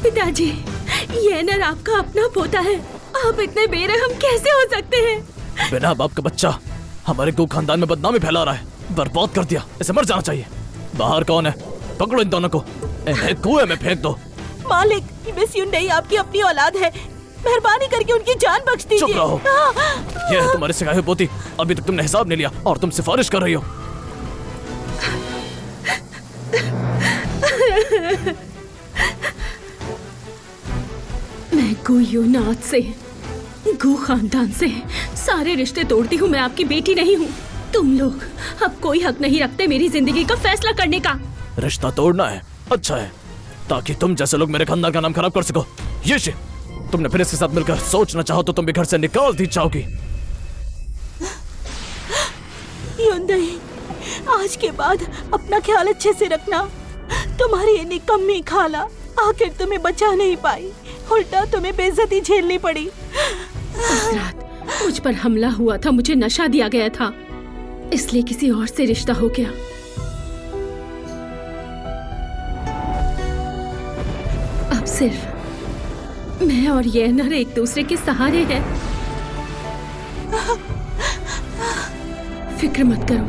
पिताजी, ये नर आपका अपना पोता है, आप इतने बेरहम कैसे हो सकते हैं? बिना बाप का बच्चा हमारे गो खानदान में बदनामी फैला रहा है, बर्बाद कर दिया, इसे मर जाना चाहिए। बाहर कौन है? पकड़ो इन दोनों को, इन्हें कुएं में फेंक दो। मालिक, मिस युंडई आपकी अपनी औलाद है, मेहरबानी करके उनकी जान बख्श दीजिए। चुप रहो, ये है तुम्हारी सिखाई हुई पोती। अभी तक तुमने हिसाब नहीं लिया और तुम सिफारिश कर रही हो। मैं गुयुनाथ से, गु खानदान से सारे रिश्ते तोड़ती हूँ। मैं आपकी बेटी नहीं हूँ। तुम लोग अब कोई हक नहीं रखते मेरी जिंदगी का फैसला करने का। रिश्ता तोड़ना है, अच्छा है, ताकि तुम जैसे लोग मेरे खानदान का नाम खराब कर सको। ये तुमने फिर इसके साथ मिलकर सोचना चाहो तो तुम भी घर से निकाल दी जाओगी। युंडई, आज के बाद अपना ख्याल अच्छे से रखना। तुम्हारी ये निकम्मी खाला आखिर तुम्हें बचा नहीं पाई, उल्टा तुम्हें बेइज्जती झेलनी पड़ी। उस रात मुझ पर हमला हुआ था, मुझे नशा दिया गया था, इसलिए किसी और से रिश्ता हो गया। अब सिर्फ मैं और ये नर एक दूसरे के सहारे हैं। फिक्र मत करो,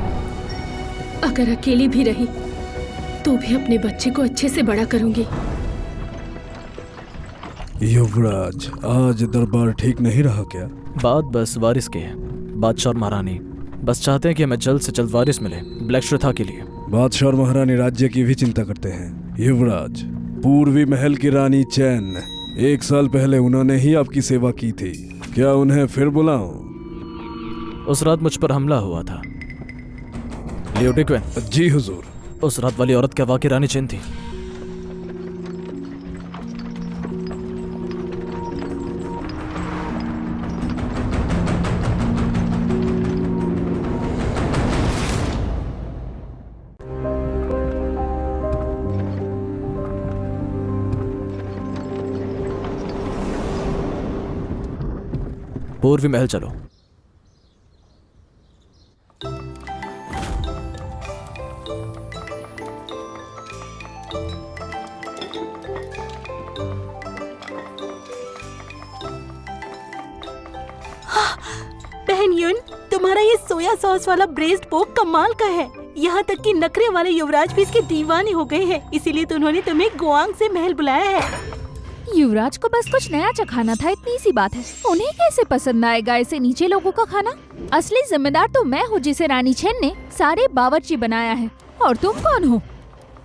अगर अकेली भी रही तो भी अपने बच्चे को अच्छे से बड़ा करूंगी। युवराज, आज दरबार ठीक नहीं रहा क्या? बात बस वारिस की है। बादशाह और महारानी बस चाहते हैं कि हमें जल्द से जल्द वारिस मिले ब्लैक श्वेता के लिए। बादशाह और महारानी राज्य की भी चिंता करते हैं। युवराज, पूर्वी महल की रानी चैन, 1 साल पहले उन्होंने ही आपकी सेवा की थी, क्या उन्हें फिर बुलाऊं? उस रात मुझ पर हमला हुआ था। लियो डिक्वेन। जी हुजूर। उस रात वाली औरत क्या वाकई रानी चैन थी? पूर्वी महल चलो। बहन युन, तुम्हारा ये सोया सॉस वाला ब्रेस्ट पोक कमाल का है। यहाँ तक कि नखरे वाले युवराज भी इसके दीवाने हो गए हैं, इसीलिए तो उन्होंने तुम्हें गुआंग से महल बुलाया है। युवराज को बस कुछ नया चखाना था, इतनी सी बात है। उन्हें कैसे पसंद आएगा ऐसे नीचे लोगों का खाना? असली जिम्मेदार तो मैं हूँ, जिसे रानी चैन ने सारे बावर्ची बनाया है। और तुम कौन हो?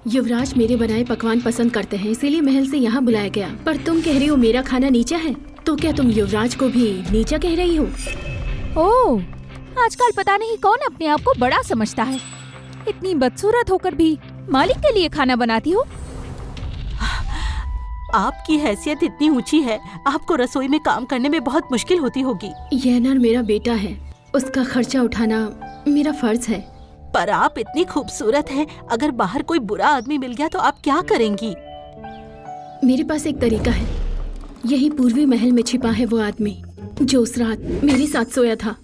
युवराज मेरे बनाए पकवान पसंद करते हैं, इसीलिए महल से यहाँ बुलाया गया। पर तुम कह रही हो मेरा खाना नीचा है, तो क्या तुम युवराज को भी नीचा कह रही हो? ओह, आजकल पता नहीं कौन अपने आप को बड़ा समझता है। इतनी बदसूरत होकर भी मालिक के लिए खाना बनाती हो। आपकी हैसियत इतनी ऊंची है, आपको रसोई में काम करने में बहुत मुश्किल होती होगी। यह नर मेरा बेटा है, उसका खर्चा उठाना मेरा फर्ज है। पर आप इतनी खूबसूरत हैं, अगर बाहर कोई बुरा आदमी मिल गया तो आप क्या करेंगी? मेरे पास एक तरीका है। यही पूर्वी महल में छिपा है वो आदमी जो उस रात मेरे साथ सोया था।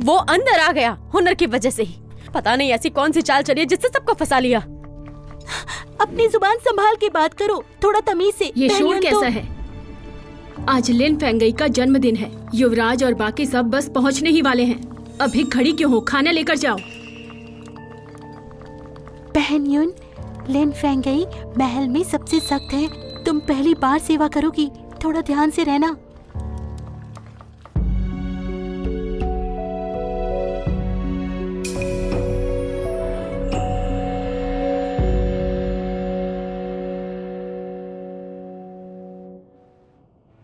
वो अंदर आ गया हुनर की वजह से ही। पता नहीं ऐसी कौन सी चाल चली है जिससे सबको फंसा लिया। अपनी जुबान संभाल के बात करो, थोड़ा तमीज से। ये शोर कैसा है? आज लिन फेंगई का जन्मदिन है। युवराज और बाकी सब बस पहुंचने ही वाले हैं। अभी खड़ी क्यों हो? खाना लेकर जाओ। बहन युन, लिन फेंगई महल में सबसे सख्त है। तुम पहली बार सेवा करोगी, थोड़ा ध्यान से रहना।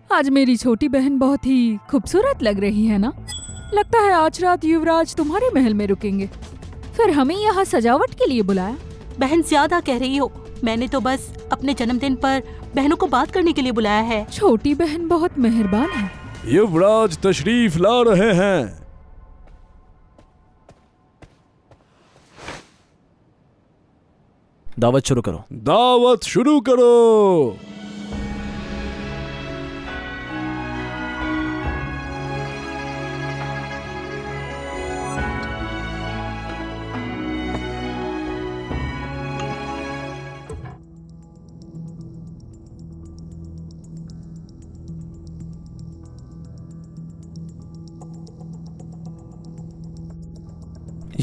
आज मेरी छोटी बहन बहुत ही खूबसूरत लग रही है ना? लगता है आज रात युवराज तुम्हारे महल में रुकेंगे। फिर हमें यहाँ सजावट के लिए बुलाया। बहन ज्यादा कह रही हो, मैंने तो बस अपने जन्मदिन पर बहनों को बात करने के लिए बुलाया है। छोटी बहन बहुत मेहरबान है। युवराज तशरीफ ला रहे हैं। दावत शुरू करो। दावत शुरू करो।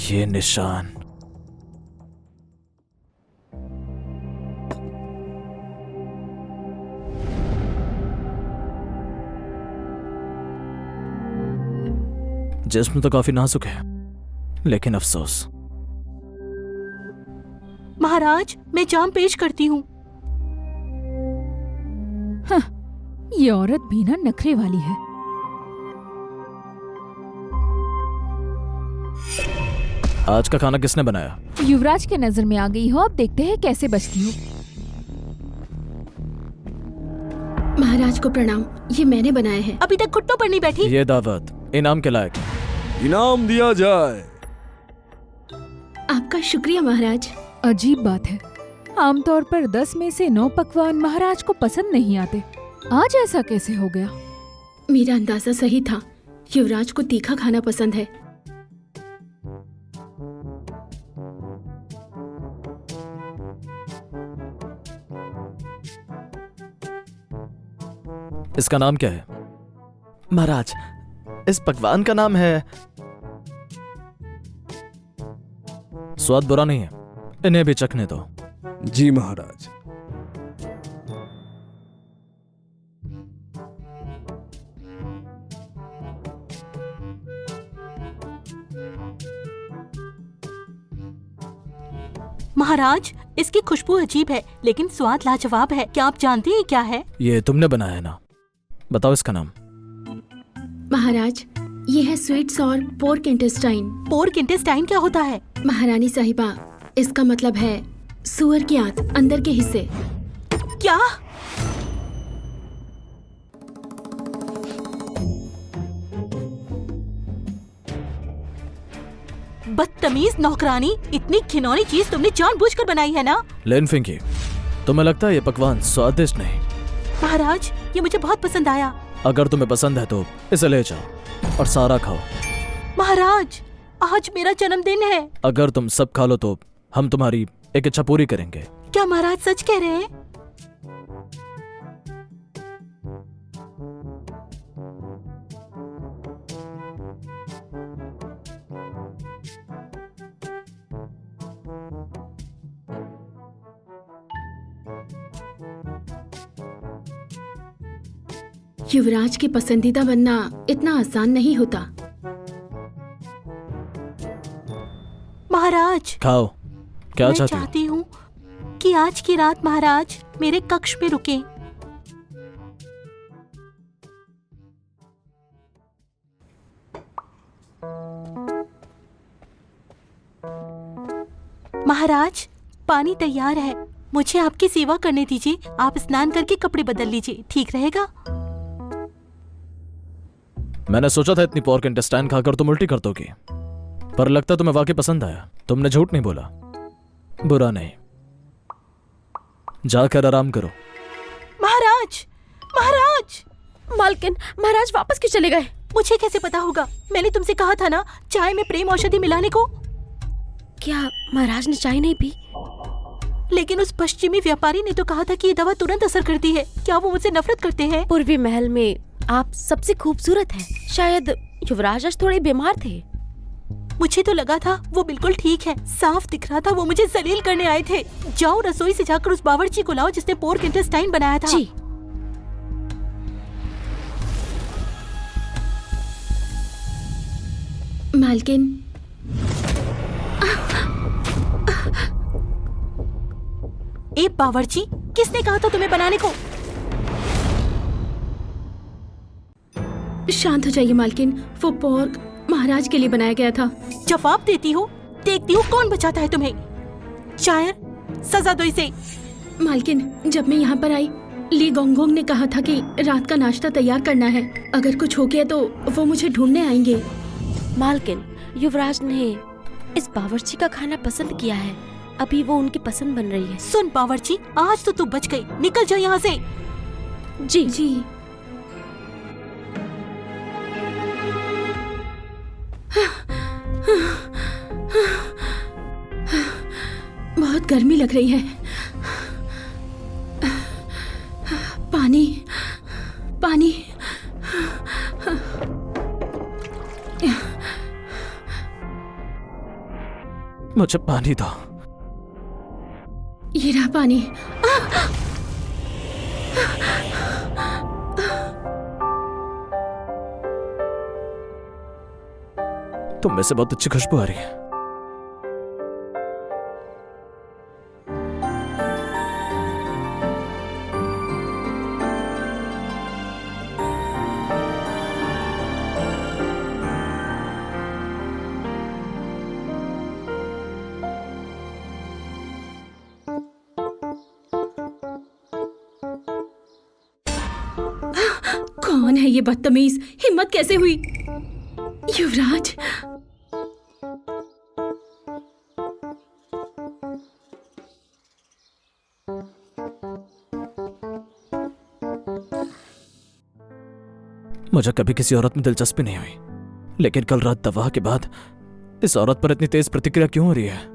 ये निशान। जिस्म तो काफी नाजुक है, लेकिन अफसोस। महाराज, मैं जाम पेश करती हूँ। ये औरत भी ना नखरे वाली है। आज का खाना किसने बनाया? युवराज के नजर में आ गई हो, अब देखते हैं कैसे बचती हो। महाराज को प्रणाम, ये मैंने बनाए हैं। अभी तक घुटनों पर नहीं बैठी। ये दावत इनाम के लायक है। इनाम दिया जाए। आपका शुक्रिया महाराज। अजीब बात है, आमतौर पर 10 में से 9 पकवान महाराज को पसंद नहीं आते। आज ऐसा कैसे हो गया? मेरा अंदाजा सही था, युवराज को तीखा खाना पसंद है। इसका नाम क्या है? महाराज, इस पकवान का नाम है। स्वाद बुरा नहीं है, इन्हें भी चखने दो। जी महाराज। महाराज, इसकी खुशबू अजीब है लेकिन स्वाद लाजवाब है। क्या आप जानती हैं क्या है? ये तुमने बनाया है ना? बताओ इसका नाम। महाराज, ये है स्वीट्स और पोर्क इंटेस्टाइन। पोर्क इंटेस्टाइन क्या होता है? महारानी साहिबा, इसका मतलब है सुअर की आंत, अंदर के हिस्से। क्या? बदतमीज नौकरानी, इतनी घिनौनी चीज तुमने जानबूझकर बनाई है ना? लेन फिंकी, तुम्हें लगता है ये पकवान स्वादिष्ट नहीं? महाराज, ये मुझे बहुत पसंद आया। अगर तुम्हें पसंद है तो इसे ले जाओ और सारा खाओ। महाराज, आज मेरा जन्मदिन है। अगर तुम सब खा लो तो हम तुम्हारी एक इच्छा पूरी करेंगे। क्या महाराज सच कह रहे हैं? युवराज की पसंदीदा बनना इतना आसान नहीं होता। महाराज, खाओ। क्या मैं चाहती हो? चाहती हूँ कि आज की रात महाराज मेरे कक्ष में रुके। महाराज, पानी तैयार है, मुझे आपकी सेवा करने दीजिए। आप स्नान करके कपड़े बदल लीजिए, ठीक रहेगा? मैंने सोचा था इतनी पोर्क इंटेस्टाइन खाकर तुम उल्टी कर दोगी, पर लगता तुम्हें वाकई पसंद आया। तुमने झूठ नहीं बोला। बुरा नहीं, जाकर आराम करो। महाराज, महाराज! मालकिन, महाराज वापस क्यों चले गए? मुझे कैसे पता होगा? मैंने तुमसे कहा था ना चाय में प्रेम औषधि मिलाने को। क्या महाराज ने चाय नहीं पी? लेकिन उस पश्चिमी व्यापारी ने तो कहा था कि ये दवा तुरंत असर करती है। क्या वो मुझसे नफरत करते हैं? पूर्वी महल में आप सबसे खूबसूरत हैं। शायद युवराज आज थोड़े बीमार थे। मुझे तो लगा था वो बिल्कुल ठीक है। साफ दिख रहा था वो मुझे जलील करने आए थे। जाओ रसोई से जाकर उस बावर्ची को लाओ जिसने पोर्क इंटेस्टाइन बनाया था। जी। मालकिन, ए बावर्ची, किसने कहा था तुम्हें बनाने को? शांत हो जाइए मालकिन, वो पोर्क महाराज के लिए बनाया गया था। जवाब देती हो, देखती हूँ कौन बचाता है तुम्हें। शायर, सजा दो इसे। मालकिन, जब मैं यहाँ पर आई, ली गोंगोंग ने कहा था कि रात का नाश्ता तैयार करना है। अगर कुछ हो गया तो वो मुझे ढूंढने आएंगे। मालकिन, युवराज ने इस बावर्ची का खाना पसंद किया है। अभी वो उनकी पसंद बन रही है। सुन बावर्ची, आज तो तू बच गई। निकल जा यहाँ से। जी जी। बहुत गर्मी लग रही है। पानी, पानी। मुझे पानी दो। ये रहा पानी। तुम में से बहुत अच्छी खुशबू आ रही है। कौन है ये बदतमीज? हिम्मत कैसे हुई? युवराज, मुझे कभी किसी औरत में दिलचस्पी नहीं हुई, लेकिन कल रात दवा के बाद इस औरत पर इतनी तेज प्रतिक्रिया क्यों हो रही है?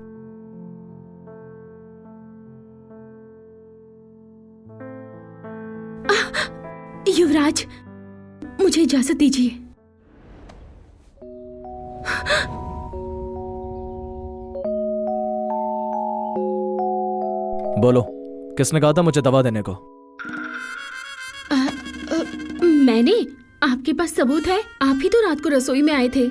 युवराज, मुझे इजाजत दीजिए। बोलो, किसने कहा था मुझे दवा देने को? मैंने? आपके पास सबूत है? आप ही तो रात को रसोई में आए थे।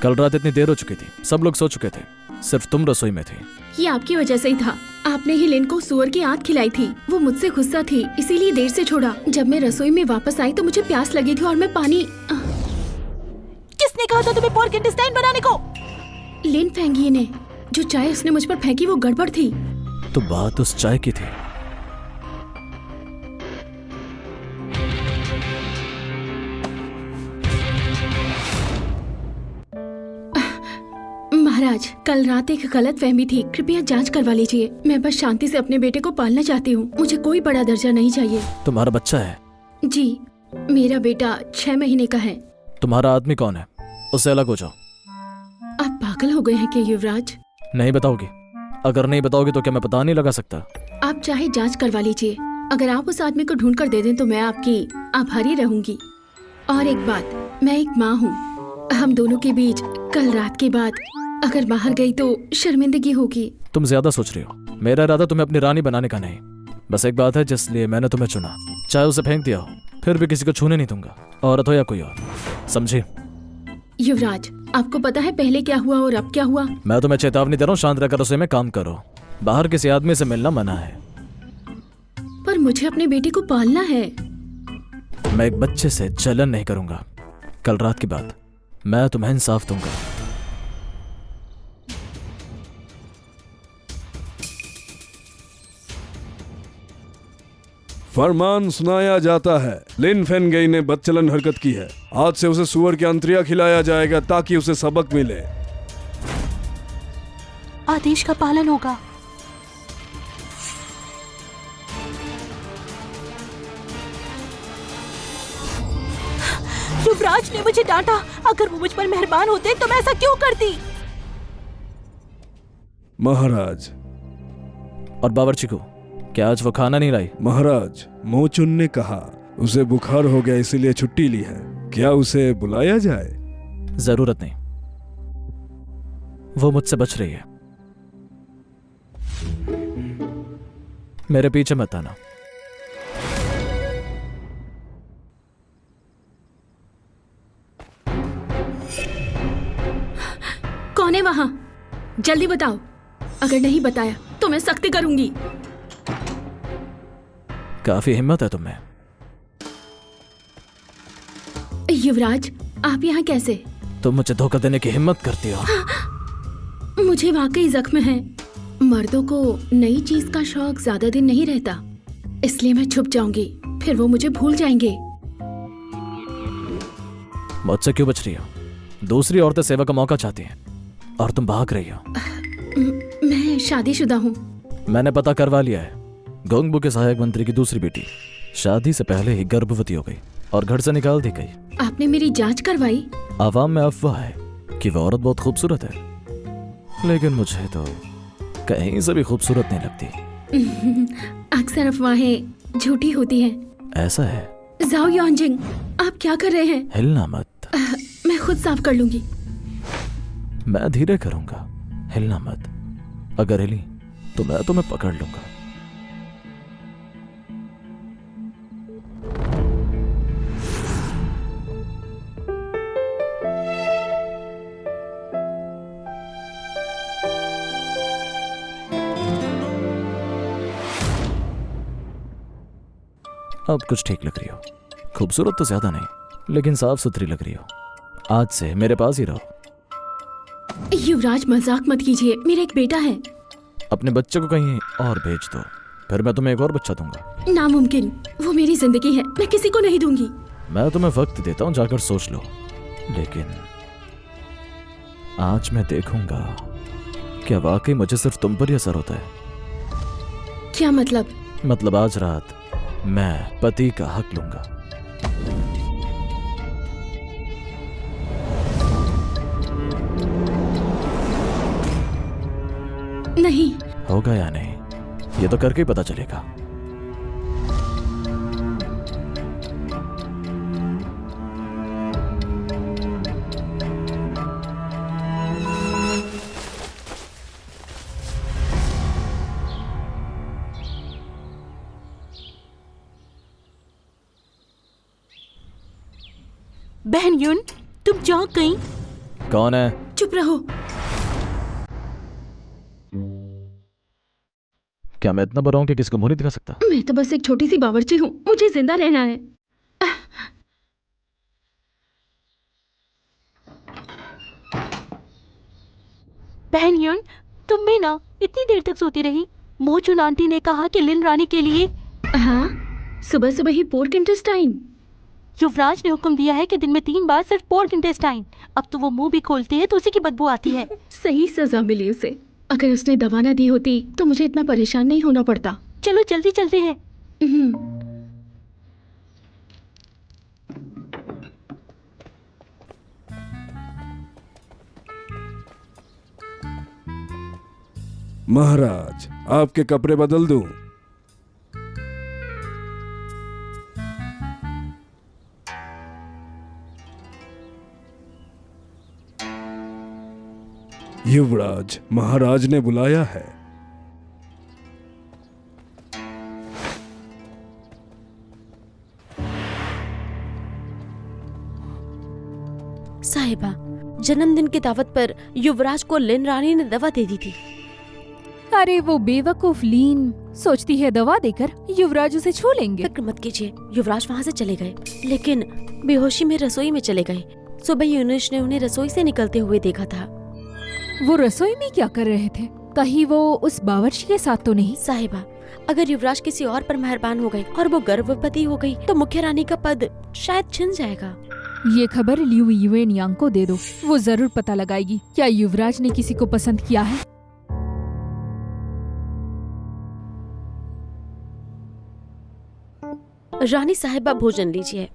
कल रात इतनी देर हो चुकी थी, सब लोग सो चुके थे, सिर्फ तुम रसोई में थी। ये आपकी वजह से ही था। आपने ही लिन को सुअर की आंत खिलाई थी। वो मुझसे गुस्सा थी, इसीलिए देर से छोड़ा। जब मैं रसोई में वापस आई तो मुझे प्यास लगी थी और मैं पानी। किसने कहा था तुम्हें पोर्क इंटेस्टाइन बनाने को? लिन फेंगी ने। जो चाय उसने मुझ पर फेंकी वो गड़बड़ थी। तो बात उस चाय की थी। महाराज, कल रात एक गलत फहमी थी, कृपया जांच करवा लीजिए। मैं बस शांति से अपने बेटे को पालना चाहती हूँ। मुझे कोई बड़ा दर्जा नहीं चाहिए। तुम्हारा बच्चा है? जी, मेरा बेटा 6 महीने का है। तुम्हारा आदमी कौन है? उससे अलग हो जाओ। आप पागल हो गए हैं क्या युवराज? नहीं बताओगी? अगर नहीं बताओगी तो क्या मैं पता नहीं लगा सकता? आप चाहे जांच करवा लीजिए। अगर आप उस आदमी को ढूंढ कर दे दें तो मैं आपकी आभारी रहूंगी। और एक बात, मैं एक माँ हूँ। हम दोनों के बीच कल रात के बाद अगर बाहर गई तो शर्मिंदगी होगी। तुम ज्यादा सोच रही हो। मेरा इरादा तुम्हें अपनी रानी बनाने का नहीं। बस एक बात है जिसलिए मैंने तुम्हें चुना। चाहे उसे फेंक दिया हो, फिर भी किसी को छूने नहीं दूंगा, औरत हो या कोई और। समझी? युवराज, आपको पता है पहले क्या हुआ और अब क्या हुआ? मैं तुम्हें चेतावनी दे रहा हूँ, शांत रहकर रसोई में काम करो। बाहर किसी आदमी से मिलना मना है। पर मुझे अपने बेटे को पालना है। मैं एक बच्चे से जलन नहीं करूंगा। कल रात के बाद मैं तुम्हें इंसाफ दूंगा। फरमान सुनाया जाता है, लिन फेंगई ने बदचलन हरकत की है। आज से उसे सुअर की अंतरिया खिलाया जाएगा ताकि उसे सबक मिले। आदेश का पालन होगा। युवराज ने मुझे डांटा। अगर वो मुझ पर मेहरबान होते तो मैं ऐसा क्यों करती? महाराज। और बावर्ची को क्या आज वो खाना नहीं लाई? महाराज, मोचुन ने कहा उसे बुखार हो गया इसीलिए छुट्टी ली है। क्या उसे बुलाया जाए? जरूरत नहीं, वो मुझसे बच रही है। मेरे पीछे मत आना। कौन है वहां? जल्दी बताओ। अगर नहीं बताया तो मैं सख्ती करूंगी। काफी हिम्मत है तुम्हें। युवराज, आप यहाँ कैसे? तुम मुझे धोखा देने की हिम्मत करती हो। मुझे वाकई जख्म है। मर्दों को नई चीज का शौक ज्यादा दिन नहीं रहता, इसलिए मैं छुप जाऊंगी, फिर वो मुझे भूल जाएंगे। मुझसे क्यों बच रही हो? दूसरी औरतें सेवा का मौका चाहती हैं और तुम भाग रही हो। मैं शादीशुदा हूँ। मैंने पता करवा लिया है। गोंगबू के सहायक मंत्री की दूसरी बेटी शादी से पहले ही गर्भवती हो गई और घर से निकाल दी गई। आपने मेरी जांच करवाई? आवाम में अफवाह है कि वह औरत बहुत खूबसूरत है, लेकिन मुझे तो कहीं से भी खूबसूरत नहीं लगती। अक्सर अफवाहें झूठी होती हैं। ऐसा है? जाओ यॉन्जिंग, आप क्या कर रहे हैं? हिलना मत। मैं खुद साफ कर लूंगी। मैं धीरे करूंगा, हिलना मत। अगर हिली तो मैं तुम्हें पकड़ लूंगा। अब कुछ ठीक लग रही हो। खूबसूरत तो ज्यादा नहीं, लेकिन साफ सुथरी लग रही हो। आज से मेरे पास ही रहो। युवराज मजाक मत कीजिए, मेरा एक बेटा है। अपने बच्चे को कहीं और भेज दो, फिर मैं तुम्हें एक और बच्चा दूंगा। नामुमकिन, वो मेरी जिंदगी है, मैं किसी को नहीं दूंगी। मैं तुम्हें वक्त देता हूं, जाकर सोच लो। लेकिन आज मैं देखूंगा क्या वाकई मुझे सिर्फ तुम पर ही असर होता है। क्या मतलब? मतलब आज रात मैं पति का हक लूंगा। नहीं। होगा या नहीं, ये तो करके ही पता चलेगा। बहन युन, तुम जाग गई? कौन है? चुप रहो। क्या मैं इतना बड़ा हूं कि किसी को मुंह नहीं दिखा सकता? मैं तो बस एक छोटी सी बावर्ची हूँ, मुझे जिंदा रहना है। बहन युन, तुम भी ना इतनी देर तक सोती रही? मोचुन आंटी ने कहा कि लिन रानी के लिए। हाँ, सुबह सुबह ही पोर्क इंटेस्टाइन। युवराज ने हुक्म दिया है कि दिन में 3 बार सिर्फ पोर्क इंटेस्टाइन। अब तो वो मुंह भी खोलती है तो उसी की बदबू आती है। सही सजा मिली उसे। अगर उसने दवा न दी होती तो मुझे इतना परेशान नहीं होना पड़ता। चलो जल्दी चलते हैं। महाराज, आपके कपड़े बदल दूं? युवराज, महाराज ने बुलाया है। साहिबा, जन्मदिन की दावत पर युवराज को लिन रानी ने दवा दे दी थी। अरे वो बेवकूफ लीन सोचती है दवा देकर युवराज उसे छू लेंगे। फिक्र मत कीजिए, युवराज वहाँ से चले गए, लेकिन बेहोशी में रसोई में चले गए। सुबह यूनुस ने उन्हें रसोई से निकलते हुए देखा था। वो रसोई में क्या कर रहे थे? कहीं वो उस बावर्ची के साथ तो नहीं? साहिबा, अगर युवराज किसी और पर मेहरबान हो गए और वो गर्भवती हो गई तो मुख्य रानी का पद शायद छिन जाएगा। ये खबर लियू युएन यांग को दे दो, वो जरूर पता लगाएगी क्या युवराज ने किसी को पसंद किया है। रानी साहिबा, भोजन लीजिए।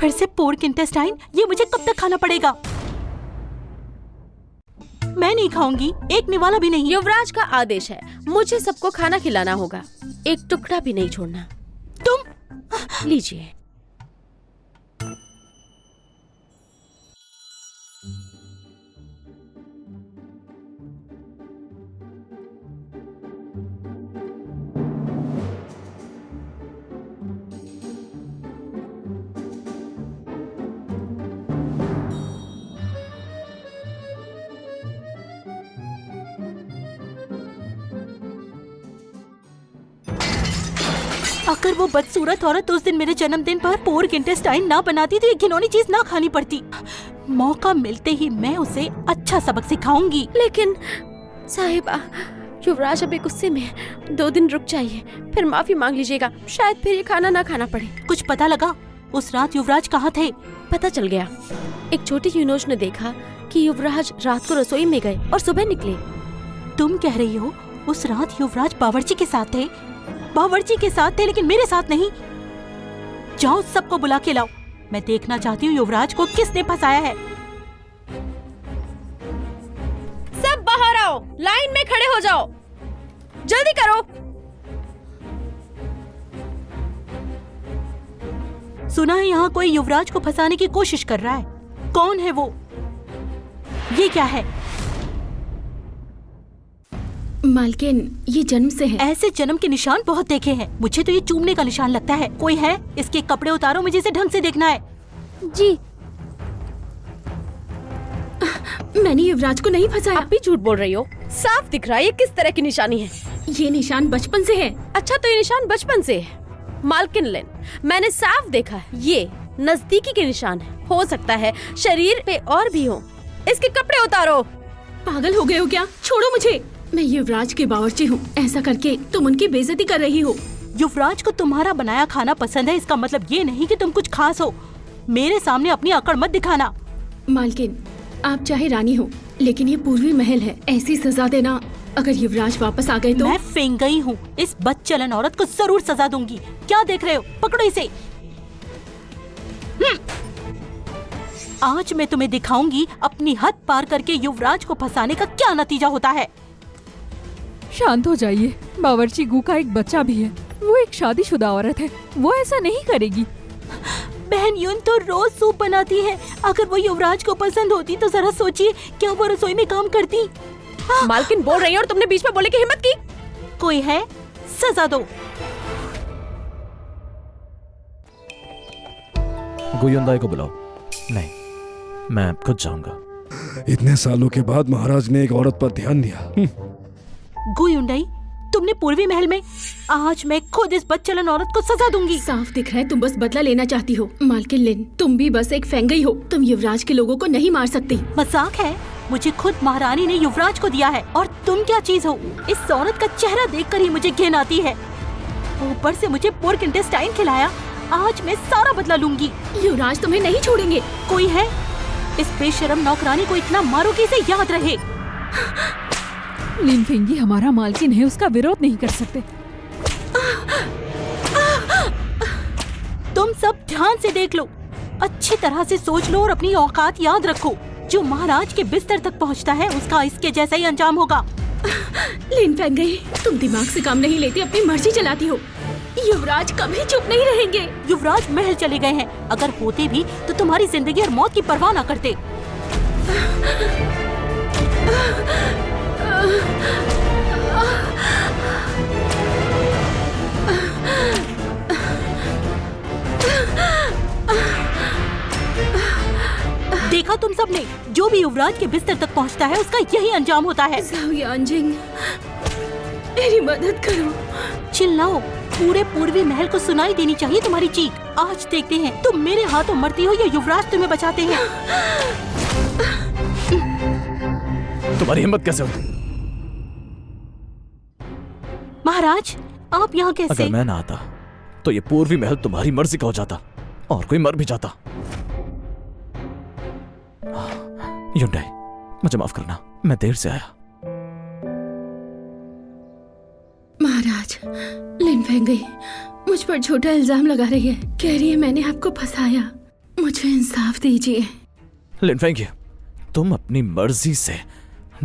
फिर से पोर्क इंटेस्टाइन? ये मुझे कब तक खाना पड़ेगा? मैं नहीं खाऊंगी, एक निवाला भी नहीं। युवराज का आदेश है, मुझे सबको खाना खिलाना होगा, एक टुकड़ा भी नहीं छोड़ना। तुम लीजिए। अगर वो बदसूरत औरत उस दिन मेरे जन्मदिन पर पोर्क इंटेस्टाइन ना बनाती तो ये घिनौनी चीज ना खानी पड़ती। मौका मिलते ही मैं उसे अच्छा सबक सिखाऊंगी। लेकिन साहिबा, युवराज अभी गुस्से में है। 2 दिन रुक जाइए, फिर माफी मांग लीजिएगा, शायद फिर ये खाना ना खाना पड़े। कुछ पता लगा उस रात युवराज कहाँ थे? पता चल गया। एक छोटी यूनुस ने देखा कि युवराज रात को रसोई में गए और सुबह निकले। तुम कह रही हो उस रात युवराज बावर्ची के साथ थे? बावर्ची के साथ थे लेकिन मेरे साथ नहीं। जाओ सबको बुला के लाओ, मैं देखना चाहती हूँ युवराज को किसने फंसाया है। सब बाहर आओ, लाइन में खड़े हो जाओ, जल्दी करो। सुना है यहाँ कोई युवराज को फंसाने की कोशिश कर रहा है। कौन है वो? ये क्या है? मालकिन ये जन्म से है। ऐसे जन्म के निशान बहुत देखे हैं, मुझे तो ये चूमने का निशान लगता है। कोई है? इसके कपड़े उतारो, मुझे इसे ढंग से देखना है। जी। मैंने युवराज को नहीं फंसाया। आप भी झूठ बोल रही हो, साफ दिख रहा है ये किस तरह की निशानी है। ये निशान बचपन से है। अच्छा तो ये निशान बचपन से है। मालकिन लिन, मैंने साफ देखा है, ये नजदीकी के निशान है। हो सकता है शरीर पे और भी हो। इसके कपड़े उतारो। पागल हो गए हो क्या? छोड़ो मुझे। मैं युवराज के बावर्ची हूँ, ऐसा करके तुम उनकी बेइज्जती कर रही हो। युवराज को तुम्हारा बनाया खाना पसंद है, इसका मतलब ये नहीं कि तुम कुछ खास हो। मेरे सामने अपनी अकड़ मत दिखाना। मालकिन, आप चाहे रानी हो, लेकिन ये पूर्वी महल है। ऐसी सजा देना, अगर युवराज वापस आ गए तो। मैं फेंक गई हूँ, इस बदचलन औरत को जरूर सजा दूंगी। क्या देख रहे हो? पकड़ो इसे। आज मैं तुम्हें दिखाऊंगी अपनी हद पार करके युवराज को फंसाने का क्या नतीजा होता है। शांत हो जाइए। बावर्ची गू का एक बच्चा भी है, वो एक शादीशुदा औरत है, वो ऐसा नहीं करेगी। बहन यून तो रोज सूप बनाती है। अगर वो युवराज को पसंद होती तो जरा सोचिए, क्या वो रसोई में काम करती? मालकिन बोल रही है और तुमने बीच में बोलने की हिम्मत की। कोई है? सजा दो। गुयुंदाई को बुलाओ। नहीं, मैं खुद जाऊंगा। इतने सालों के बाद महाराज ने एक औरत पर ध्यान दिया। गुयुंडाई, तुमने पूर्वी महल में, आज मैं खुद इस बदचलन औरत को सजा दूंगी। साफ दिख रहा है तुम बस बदला लेना चाहती हो। मालकिन लिन, तुम भी बस एक फेंगई हो। तुम युवराज के लोगों को नहीं मार सकती। मजाक है? मुझे खुद महारानी ने युवराज को दिया है, और तुम क्या चीज हो? इस औरत का चेहरा देखकर ही मुझे घिन आती है। ऊपर से मुझे पोर्क इंटेस्टाइन खिलाया। आज मैं सारा बदला लूंगी। युवराज तुम्हें नहीं छोड़ेंगे। कोई है? इस बेशरम नौकरानी को इतना मारो कि इसे याद रहे। लिन फेंगी हमारा मालकिन है, उसका विरोध नहीं कर सकते। तुम सब ध्यान से देख लो, अच्छी तरह से सोच लो और अपनी औकात याद रखो। जो महाराज के बिस्तर तक पहुंचता है, उसका इसके जैसा ही अंजाम होगा। लिन फेंगई, तुम दिमाग से काम नहीं लेती, अपनी मर्जी चलाती हो। युवराज कभी चुप नहीं रहेंगे। युवराज महल चले गए हैं। अगर होते भी तो तुम्हारी जिंदगी और मौत की परवाह न करते। देखा तुम सबने, जो भी युवराज के बिस्तर तक पहुंचता है उसका यही अंजाम होता है। जाओ यांजिंग, मेरी मदद करो। चिल्लाओ, पूरे पूर्वी महल को सुनाई देनी चाहिए तुम्हारी चीख। आज देखते हैं तुम मेरे हाथों मरती हो या युवराज तुम्हें बचाते हैं। तुम्हारी हिम्मत कैसे हुई? महाराज, आप यहाँ कैसे? अगर मैं ना आता तो ये पूर्वी महल तुम्हारी मर्जी का हो जाता और कोई मर भी जाता। युंडाई, मुझे माफ करना, मैं देर से आया। महाराज, लिन फेंगई मुझ पर झूठा इल्जाम लगा रही है। कह रही है मैंने आपको फंसाया। मुझे इंसाफ दीजिए। लिन फेंगी, तुम अपनी मर्जी से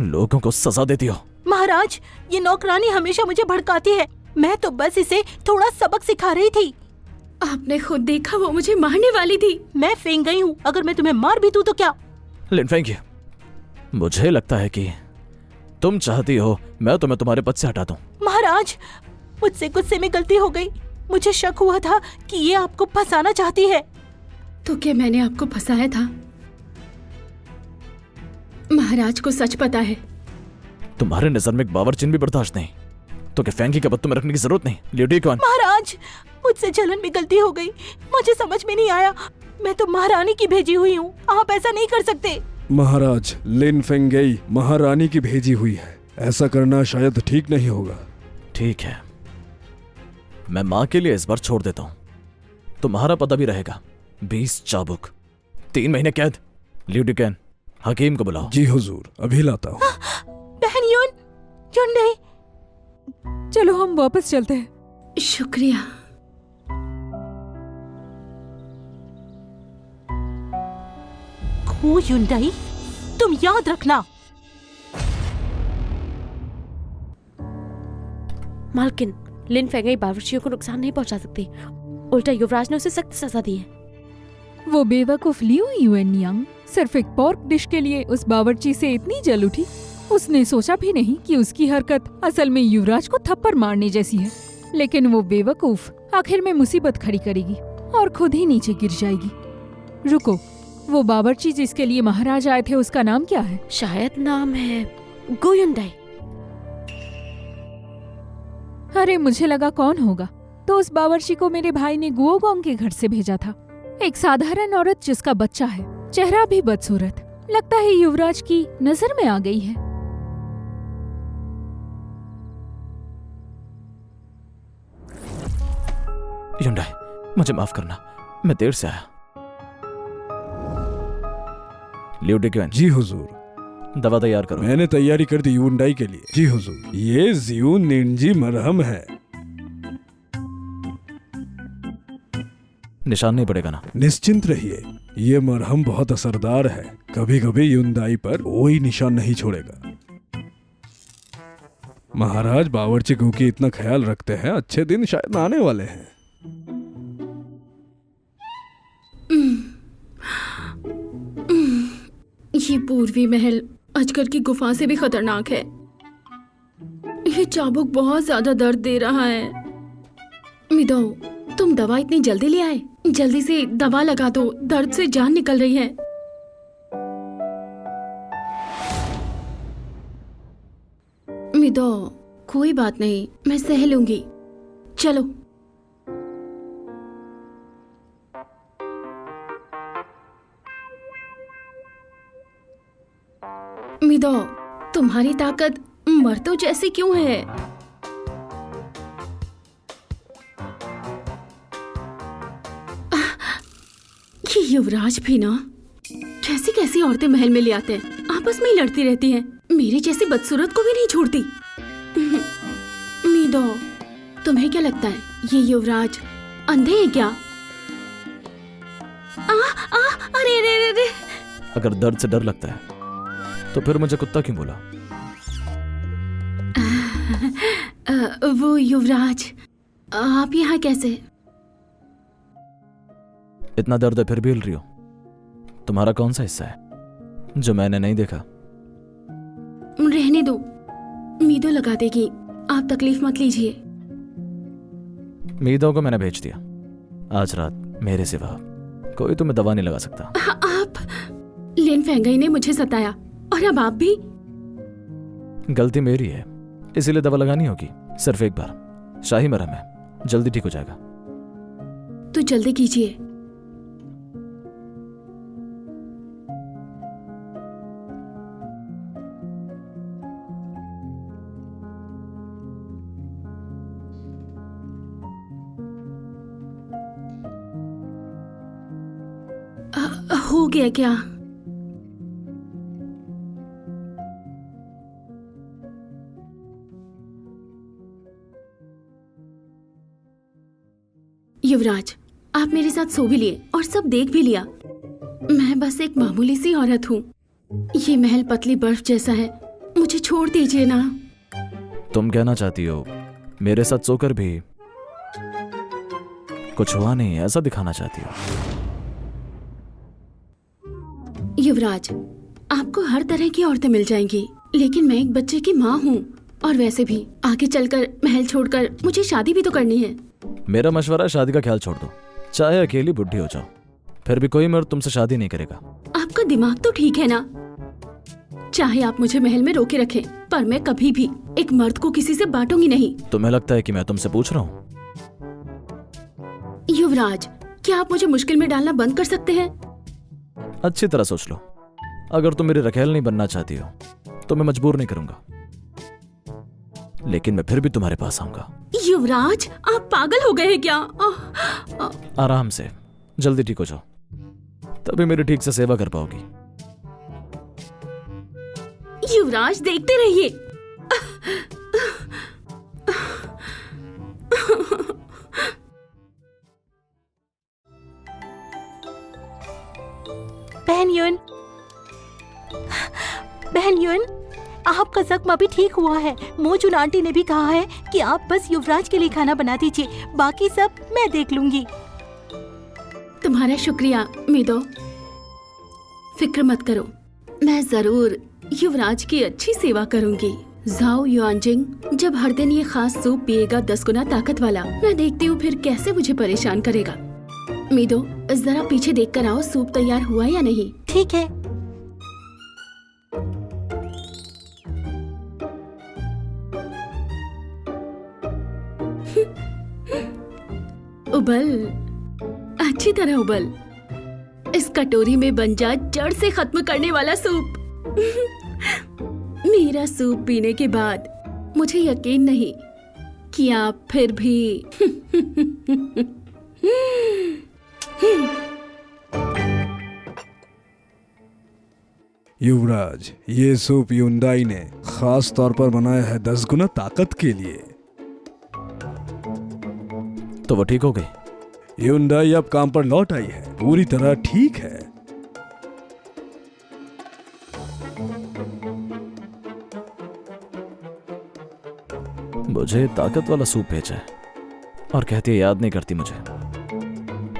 लोगों को सजा देती हो। महाराज, ये नौकरानी हमेशा मुझे भड़काती है। मैं तो बस इसे थोड़ा सबक सिखा रही थी। आपने खुद देखा, वो मुझे मारने वाली थी। मैं फेंक गई हूँ, अगर मैं तुम्हें मार भी दूँ तो क्या? लिन फेंगी, मुझे लगता है कि तुम चाहती हो मैं तुम्हें तुम्हारे पद से हटा दूं। महाराज, मुझसे गुस्से में गलती हो गई। मुझे शक हुआ था कि ये आपको फंसाना चाहती है। तो क्या मैंने आपको फंसाया था? महाराज को सच पता है। तुम्हारे नजर में एक बावर्चिन भी बर्दाश्त नहीं, तो क्या फेंगी का पत्तों में रखने की जरूरत नहीं? लियोटी कौन? महाराज, मुझसे जलन में गलती हो गई। मुझे समझ में नहीं आया। मैं तो महारानी की भेजी हुई हूँ, आप ऐसा नहीं कर सकते। महाराज, लिन फेंगई महारानी की भेजी हुई है, ऐसा करना शायद ठीक नहीं होगा। ठीक है, मैं माँ के लिए इस बार छोड़ देता हूँ। तुम्हारा पता भी रहेगा, 20 चाबुक, 3 महीने कैद। ल्यूडिकन, हकीम को बुलाओ। जी हुजूर, अभी लाता हूँ। बहन यून, युंडाई, चलो हम वापस चलते हैं। शुक्रिया। ओ युंडाई, तुम याद रखना। मालकिन, लिन फेंगई बावर्चियों को नुकसान नहीं पहुंचा सकती। उल्टा युवराज ने उसे सख्त सजा दी है। वो बेवकूफ लियू युएनयांग सिर्फ एक पोर्क डिश के लिए उस बावर्ची से इतनी जल उठी। उसने सोचा भी नहीं कि उसकी हरकत असल में युवराज को थप्पड़ मारने जैसी है। लेकिन वो बेवकूफ आखिर में मुसीबत खड़ी करेगी और खुद ही नीचे गिर जाएगी। रुको, वो बावर्ची जिसके लिए महाराज आए थे उसका नाम क्या है? शायद नाम है गोयुंडाई। अरे मुझे लगा कौन होगा, तो उस बावर्ची को मेरे भाई ने गुओगोंग के घर से भेजा था। एक साधारण औरत जिसका बच्चा है, चेहरा भी बदसूरत, लगता है युवराज की नजर में आ गई है। युंडाई, मुझे माफ करना, मैं देर से आया। लियू डिक्वेन, जी हुजूर। दवा तैयार करो। मैंने तैयारी कर दी युंडाई के लिए। जी हुजूर। ये जियू निंजी मरहम है। निशान नहीं पड़ेगा ना? निश्चिंत रहिए, ये मरहम बहुत असरदार है। कभी कभी युंडाई पर कोई निशान नहीं छोड़ेगा। महाराज बावर्ची की इतना ख्याल रखते हैं, अच्छे दिन शायद आने वाले हैं। ये पूर्वी महल अजगर की गुफा से भी खतरनाक है। ये चाबुक बहुत ज्यादा दर्द दे रहा है। मिदो, तुम दवा इतनी जल्दी ले आए? जल्दी से दवा लगा दो, दर्द से जान निकल रही है। मिदो, कोई बात नहीं, मैं सह लूंगी। चलो। मिदो, तुम्हारी ताकत मर्दों जैसी क्यों है? ये युवराज भी ना, कैसी कैसी औरतें महल में ले आते हैं, आपस में ही लड़ती रहती हैं। मेरी जैसी बदसूरत को भी नहीं छोड़ती। मिदो, तुम्हें क्या लगता है ये युवराज अंधे हैं क्या? अरे अरे अरे अरे। अगर दर्द से डर लगता है तो फिर मुझे कुत्ता क्यों बोला? वो युवराज, आप यहाँ कैसे? इतना दर्द है फिर भी हिल रही हो। तुम्हारा कौन सा हिस्सा है जो मैंने नहीं देखा? रहने दो, मीदो लगा देगी, आप तकलीफ मत लीजिए। मीदों को मैंने भेज दिया। आज रात मेरे सिवा कोई तुम्हें दवा नहीं लगा सकता। आप, लिन फेंगाई ने मुझे सताया और अब आप भी। गलती मेरी है, इसीलिए दवा लगानी होगी। सिर्फ एक बार। शाही मरहम है, जल्दी ठीक हो जाएगा। तो जल्दी कीजिए। हो गया क्या? युवराज, आप मेरे साथ सो भी लिए और सब देख भी लिया। मैं बस एक मामूली सी औरत हूँ। ये महल पतली बर्फ जैसा है, मुझे छोड़ दीजिए ना। तुम कहना चाहती हो मेरे साथ सोकर भी कुछ हुआ नहीं, ऐसा दिखाना चाहती हो? युवराज, आपको हर तरह की औरतें मिल जाएंगी, लेकिन मैं एक बच्चे की माँ हूँ। और वैसे भी आगे चलकर महल छोड़कर मुझे शादी भी तो करनी है। मेरा मशवरा है शादी का ख्याल छोड़ दो, चाहे अकेली बुढ़ी हो जाओ, फिर भी कोई मर्द तुमसे शादी नहीं करेगा। आपका दिमाग तो ठीक है ना? चाहे आप मुझे महल में रोके रखें, पर मैं कभी भी एक मर्द को किसी से बांटूंगी नहीं। तुम्हें लगता है कि मैं तुमसे पूछ रहा हूँ? युवराज, क्या आप मुझे मुश्किल में डालना बंद कर सकते हैं? अच्छी तरह सोच लो। अगर तुम मेरी रखेल नहीं बनना चाहती हो तो मैं मजबूर नहीं करूंगा, लेकिन मैं फिर भी तुम्हारे पास आऊंगा। युवराज, आप पागल हो गए हैं क्या? आराम से, जल्दी ठीक हो जाओ, तभी मेरी ठीक से सेवा कर पाओगी। युवराज, देखते रहिए। बहन युन, आपका जख्म अभी ठीक हुआ है। मोचुन आंटी ने भी कहा है कि आप बस युवराज के लिए खाना बना दीजिए, बाकी सब मैं देख लूंगी। तुम्हारा शुक्रिया मिदो, फिक्र मत करो, मैं जरूर युवराज की अच्छी सेवा करूंगी। जाओ युआनजिंग, जब हर दिन ये खास सूप पिएगा 10 गुना ताकत वाला, मैं देखती हूँ फिर कैसे मुझे परेशान करेगा। मीदो, जरा पीछे देख कर आओ, सूप तैयार हुआ या नहीं। ठीक है। उबल, अच्छी तरह उबल। इस कटोरी में बन जा जड़ से खत्म करने वाला सूप। मेरा सूप पीने के बाद मुझे यकीन नहीं कि आप फिर भी युवराज, ये सूप युंदाई ने खास तौर पर बनाया है 10 गुना ताकत के लिए। तो वो ठीक हो गई? युंदाई अब काम पर लौट आई है, पूरी तरह ठीक है। मुझे ताकत वाला सूप भेजा है और कहती है याद नहीं करती मुझे।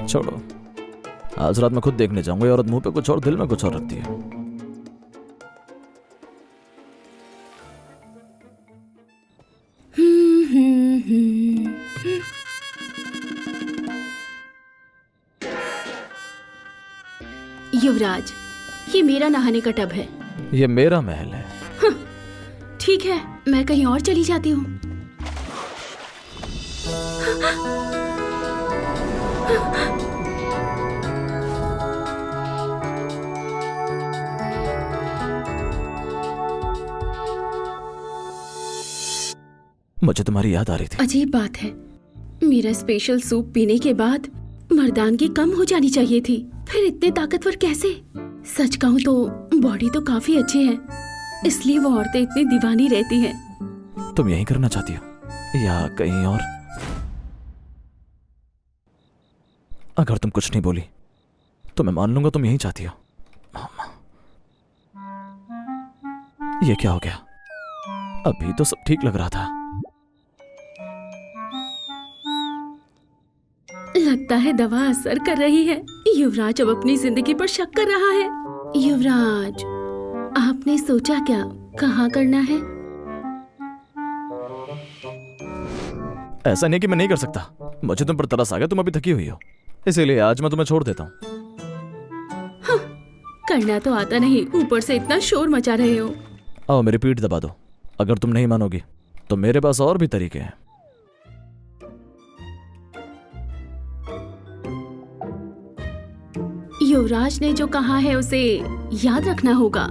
छोड़ो, आज रात मैं खुद देखने जाऊंगा। औरत मुंह पे कुछ और दिल में कुछ और रखती है। युवराज, ये मेरा नहाने का टब है। ये मेरा महल है। ठीक है, मैं कहीं और चली जाती हूँ। मुझे तुम्हारी याद आ रही थी। अजीब बात है, मेरा स्पेशल सूप पीने के बाद मर्दानगी कम हो जानी चाहिए थी, फिर इतने ताकतवर कैसे? सच कहूँ तो बॉडी तो काफी अच्छी है, इसलिए वो औरतें इतनी दीवानी रहती हैं। तुम यही करना चाहती हो या कहीं और? अगर तुम कुछ नहीं बोली तो मैं मान लूंगा तुम यही चाहती हो। ये क्या हो गया? अभी तो सब ठीक लग रहा था। लगता है दवा असर कर रही है। युवराज अब अपनी जिंदगी पर शक कर रहा है। युवराज, आपने सोचा क्या कहाँ करना है? ऐसा नहीं कि मैं नहीं कर सकता। मुझे तुम पर तरस आ गया, तुम अभी थकी हुई हो, इसीलिए आज मैं तुम्हें छोड़ देता हूँ। करना तो आता नहीं, ऊपर से इतना शोर मचा रहे हो। आओ मेरी पीठ दबा दो। अगर तुम नहीं मानोगी तो मेरे पास और भी तरीके हैं। युवराज ने जो कहा है उसे याद रखना होगा।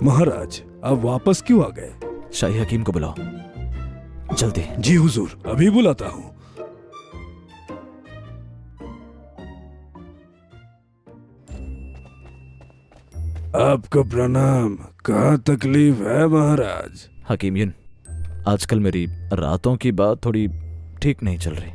महाराज, आप वापस क्यों आ गए? शाही हकीम को बुलाओ जल्दी। जी हुजूर, अभी बुलाता हूँ। आपको प्रणाम। कहाँ तकलीफ है महाराज? हकीम युन, आजकल मेरी रातों की बात थोड़ी ठीक नहीं चल रही।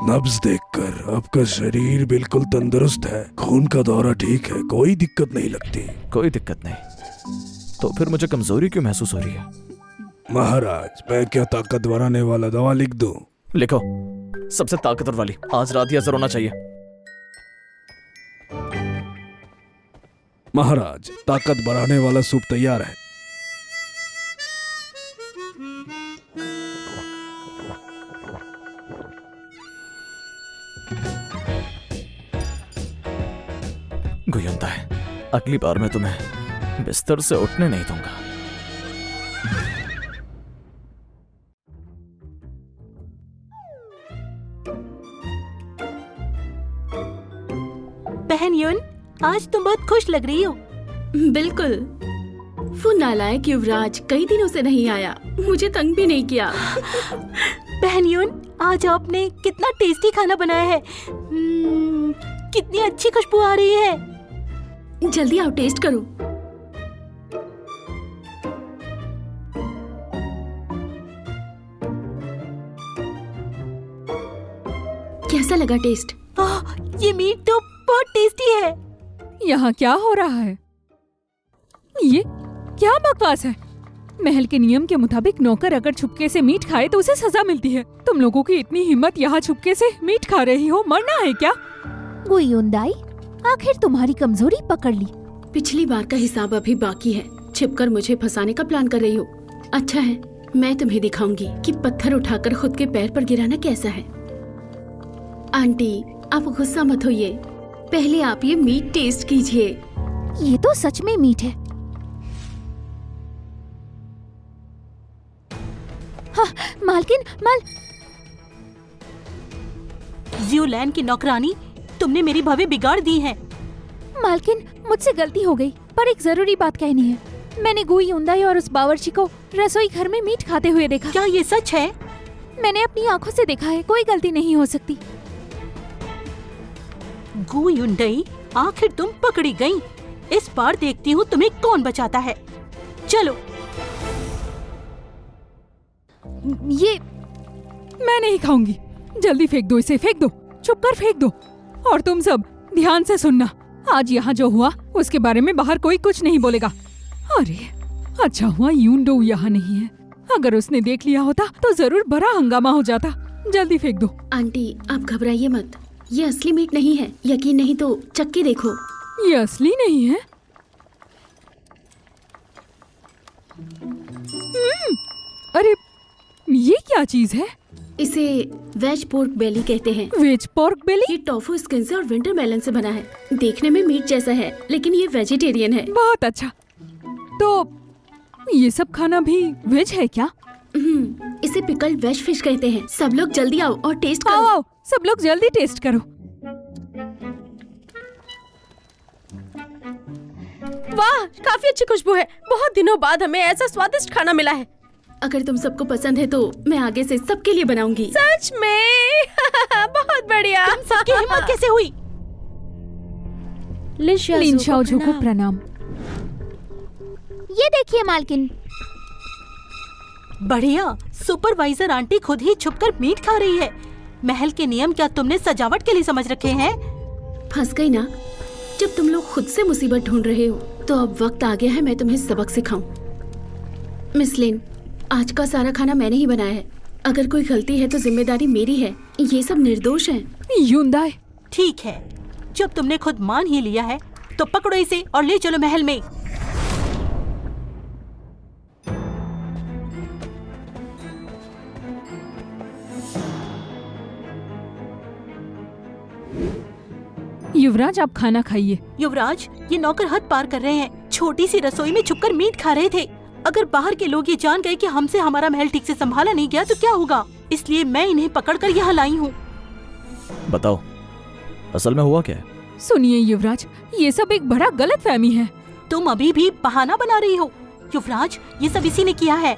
नब्ज देखकर आपका शरीर बिल्कुल तंदुरुस्त है, खून का दौरा ठीक है, कोई दिक्कत नहीं लगती। कोई दिक्कत नहीं, तो फिर मुझे कमजोरी क्यों महसूस हो रही है? महाराज, मैं क्या ताकत बढ़ाने वाला दवा लिख दूं? लिखो, सबसे ताकतवर वाली। आज रात ही असर होना चाहिए। महाराज, ताकत बढ़ाने वाला सूप तैयार है। गुयंता है, अगली बार मैं तुम्हें बिस्तर से उठने नहीं दूंगा। बहन युन, आज तुम बहुत खुश लग रही हो। बिल्कुल, वो नालायक युवराज कई दिनों से नहीं आया, मुझे तंग भी नहीं किया। बहन युन, आज आपने कितना टेस्टी खाना बनाया है। कितनी अच्छी खुशबू आ रही है। जल्दी आओ, टेस्ट करो। कैसा लगा टेस्ट? ये मीट तो बहुत टेस्टी है। यहाँ क्या हो रहा है? ये क्या बकवास है? महल के नियम के मुताबिक नौकर अगर छुपके से मीट खाए तो उसे सजा मिलती है। तुम लोगों की इतनी हिम्मत यहाँ छुपके से मीट खा रही हो, मरना है क्या? गुयुंदाई, आखिर तुम्हारी कमजोरी पकड़ ली। पिछली बार का हिसाब अभी बाकी है। छिपकर मुझे फंसाने का प्लान कर रही हो। अच्छा है, मैं तुम्हें दिखाऊंगी कि पत्थर उठाकर खुद के पैर पर गिराना कैसा है। आंटी, आप गुस्सा मत होइए, पहले आप ये मीट टेस्ट कीजिए। ये तो सच में मीट है। हाँ, मालकिन, ज़्यूलैन की नौकरानी, तुमने मेरी भवें बिगाड़ दी है। मालकिन, मुझसे गलती हो गई, पर एक जरूरी बात कहनी है। मैंने गुयुंदाई और उस बावर्ची को रसोई घर में मीट खाते हुए देखा। क्या ये सच है? मैंने अपनी आंखों से देखा है, कोई गलती नहीं हो सकती। गुयुंडाई, आखिर तुम पकड़ी गई। इस बार देखती हूँ तुम्हें कौन बचाता है। चलो। ये मैं नहीं खाऊंगी। जल्दी फेंक दो इसे, फेंक दो, चुप कर फेंक दो। और तुम सब ध्यान से सुनना, आज यहाँ जो हुआ उसके बारे में बाहर कोई कुछ नहीं बोलेगा। अरे अच्छा हुआ यूनडो यहाँ नहीं है, अगर उसने देख लिया होता तो जरूर बड़ा हंगामा हो जाता। जल्दी फेंक दो। आंटी, आप घबराइए मत, ये असली मीट नहीं है। यकीन नहीं तो चख के देखो। ये असली नहीं है? अरे ये क्या चीज है? इसे वेज पोर्क बेली कहते हैं। वेज पोर्क बेली? ये टोफू स्किन से और विंटर मेलन से बना है। देखने में मीट जैसा है, लेकिन ये वेजिटेरियन है। बहुत अच्छा। तो ये सब खाना भी वेज है क्या? इसे पिकल्ड वेज फिश कहते हैं। सब लोग जल्दी आओ और टेस्ट करो। आओ, सब लोग जल्दी टेस्ट करो। वाह, काफी अच्छी खुशबू है। बहुत दिनों बाद हमें ऐसा स्वादिष्ट खाना मिला है। अगर तुम सबको पसंद है तो मैं आगे से सबके लिए बनाऊंगी। सच में? बहुत बढ़िया। तुम सबकी हिम्मत कैसे हुई? लिन शाओझू को प्रणाम। ये देखिए मालकिन। बढ़िया, सुपरवाइजर आंटी खुद ही छुपकर मीट खा रही है। महल के नियम क्या तुमने सजावट के लिए समझ रखे हैं? फंस गई ना? जब तुम लोग खुद से मुसीबत ढूंढ रहे हो तो अब वक्त आ गया है मैं तुम्हें सबक सिखाऊं। मिस लिन, आज का सारा खाना मैंने ही बनाया है। अगर कोई गलती है तो जिम्मेदारी मेरी है। ये सब निर्दोष हैं। यूनदाई, ठीक है, जब तुमने खुद मान ही लिया है तो पकड़ो इसे और ले चलो महल में। युवराज आप खाना खाइए। युवराज, ये नौकर हद पार कर रहे हैं। छोटी सी रसोई में छुपकर मीट खा रहे थे। अगर बाहर के लोग ये जान गए कि हमसे हमारा महल ठीक से संभाला नहीं गया तो क्या होगा? इसलिए मैं इन्हें पकड़कर यहाँ लाई हूँ। बताओ, असल में हुआ क्या है? सुनिए युवराज, ये सब एक बड़ा गलतफहमी है। तुम अभी भी बहाना बना रही हो। युवराज, ये सब इसी ने किया है।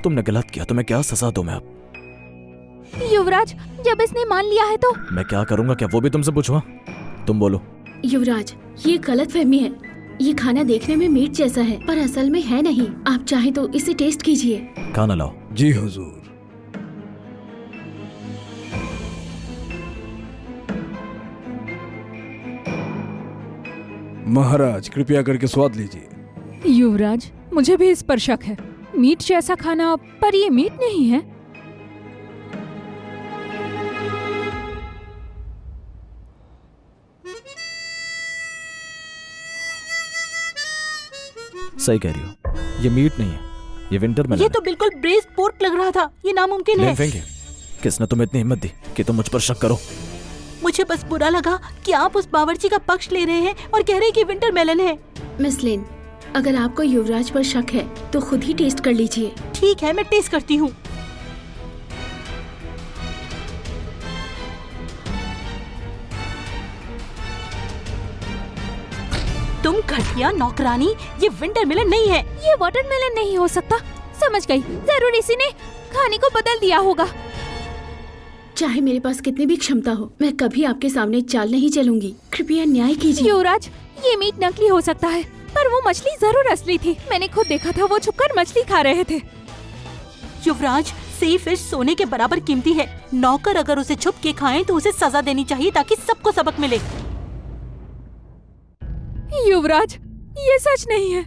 तुमने गलत किया, तुम्हें क्या सजा दूं मैं अब? युवराज, जब इसने मान लिया है तो मैं क्या करूंगा, क्या वो भी तुमसे पूछूंगा? तुम बोलो। युवराज, ये गलतफहमी है। ये खाना देखने में मीट जैसा है पर असल में है नहीं। आप चाहे तो इसे टेस्ट कीजिए। खाना लाओ। जी हुजूर। महाराज, कृपया करके स्वाद लीजिए। युवराज, मुझे भी इस पर शक है। मीट जैसा खाना, पर ये मीट नहीं है। सही कह रही हो, ये मीट नहीं है, ये विंटर मेलन ये तो बिल्कुल ब्रेस्ट पोर्क लग रहा था। ये नामुमकिन है। फेंके। किसने तुम्हें इतनी हिम्मत दी कि तुम मुझ पर शक करो? मुझे बस बुरा लगा कि आप उस बावर्ची का पक्ष ले रहे हैं और कह रहे हैं कि विंटर मेलन है। मिस लिन, अगर आपको युवराज पर शक है तो खुद ही टेस्ट कर लीजिए। ठीक है, मैं टेस्ट करती हूँ। तुम घटिया नौकरानी, ये विंटर मेलन नहीं है। ये वाटरमेलन नहीं हो सकता। समझ गई, जरूर इसी ने खाने को बदल दिया होगा। चाहे मेरे पास कितनी भी क्षमता हो, मैं कभी आपके सामने चाल नहीं चलूंगी। कृपया न्याय कीजिए। युवराज, ये मीट नकली हो सकता है, पर वो मछली जरूर असली थी। मैंने खुद देखा था, वो छुपकर मछली खा रहे थे। युवराज, सी फिश सोने के बराबर कीमती है। नौकर अगर उसे छुप के खाए तो उसे सजा देनी चाहिए ताकि सबको सबक मिले। युवराज, ये सच नहीं है।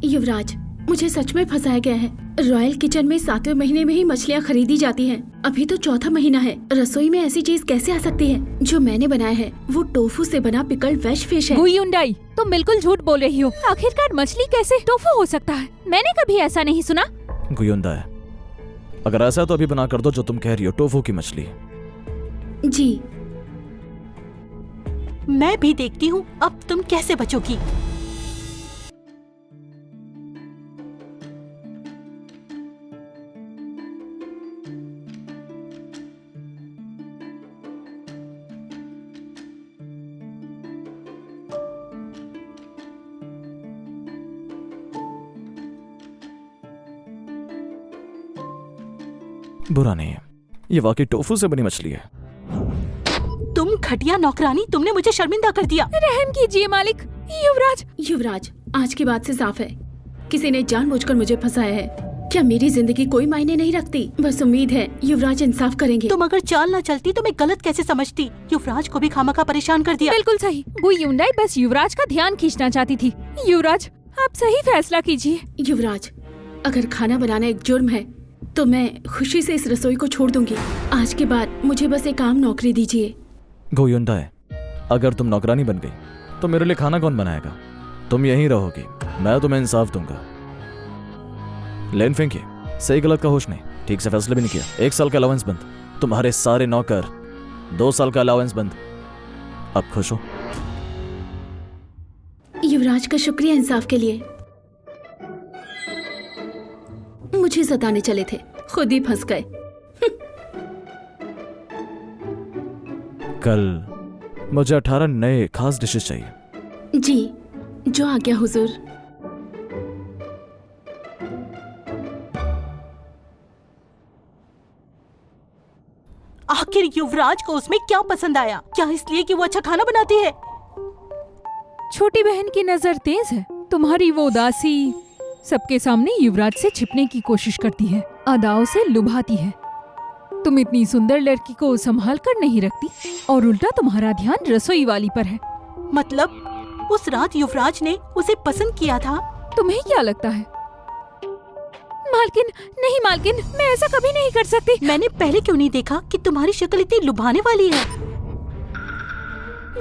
युवराज, मुझे सच में फंसाया गया है। रॉयल किचन में 7वें महीने में ही मछलियाँ खरीदी जाती हैं। अभी तो चौथा महीना है। रसोई में ऐसी चीज कैसे आ सकती है? जो मैंने बनाया है वो टोफू से बना पिकल्ड वेज फिश है। गुयुंडाई, तुम बिल्कुल झूठ बोल रही हो। आखिरकार मछली कैसे टोफू हो सकता है? मैंने कभी ऐसा नहीं सुना। गुयुंदा है, अगर ऐसा है तो अभी बना कर दो जो तुम कह रही हो, टोफू की मछली। जी। मैं भी देखती हूँ अब तुम कैसे बचोगी। बुरा नहीं है, ये वाकई टोफू से बनी मछली है। तुम घटिया नौकरानी, तुमने मुझे शर्मिंदा कर दिया। रहम कीजिए मालिक। युवराज, युवराज, आज की बात से साफ है, किसी ने जानबूझकर मुझे फंसाया है। क्या मेरी जिंदगी कोई मायने नहीं रखती? बस उम्मीद है युवराज इंसाफ करेंगे। तुम अगर चाल न चलती तो मैं गलत कैसे समझती? युवराज को भी खामखा परेशान कर दिया। बिल्कुल सही। गुयुंडाई बस युवराज का ध्यान खींचना चाहती थी। युवराज, आप सही फैसला कीजिए। युवराज, अगर खाना बनाना एक जुर्म है तो मैं खुशी से इस रसोई को छोड़ दूंगी। आज के बाद मुझे बस एक आम नौकरी दीजिए। गोयुंडा है, अगर तुम नौकरानी बन गई तो मेरे लिए खाना कौन बनाएगा? तुम यहीं रहोगी, मैं तुम्हें इंसाफ दूंगा। लेन फेंकिए, सही गलत का होश नहीं, ठीक से फैसले भी नहीं किया। 1 साल का अलाउंस बंद, तुम्हारे सारे नौकर 2 साल का अलाउंस बंद। अब खुश हो? युवराज का शुक्रिया इंसाफ के लिए। मुझे सताने चले थे, खुद ही फंस गए। कल मुझे 18 नए खास डिशेस चाहिए। जी, जो आज्ञा हुजूर। आखिर युवराज को उसमें क्या पसंद आया? क्या इसलिए कि वो अच्छा खाना बनाती है? छोटी बहन की नजर तेज है। तुम्हारी वो उदासी सबके सामने युवराज से छिपने की कोशिश करती है, अदाओं से लुभाती है। तुम इतनी सुंदर लड़की को संभाल कर नहीं रखती और उल्टा तुम्हारा ध्यान रसोई वाली पर है। मतलब उस रात युवराज ने उसे पसंद किया था? तुम्हें क्या लगता है? मालकिन, नहीं मालकिन, मैं ऐसा कभी नहीं कर सकती। मैंने पहले क्यों नहीं देखा कि तुम्हारी शक्ल इतनी लुभाने वाली है?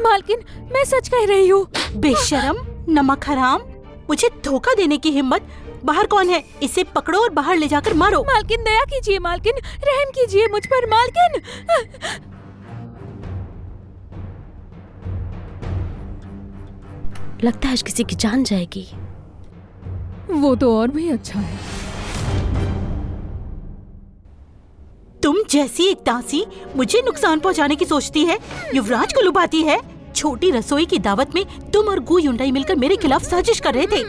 मालकिन, मैं सच कह रही हूँ। बेशरम, नमक हराम, मुझे धोखा देने की हिम्मत। बाहर कौन है? इसे पकड़ो और बाहर ले जाकर मारो। मालकिन, दया कीजिए मालकिन, रहम कीजिए मुझ पर मालकिन। लगता है आज किसी की जान जाएगी। वो तो और भी अच्छा है। तुम जैसी एक दासी मुझे नुकसान पहुंचाने की सोचती है, युवराज को लुभाती है। छोटी रसोई की दावत में तुम और गुयुंडाई मिलकर मेरे खिलाफ साजिश कर रहे थे।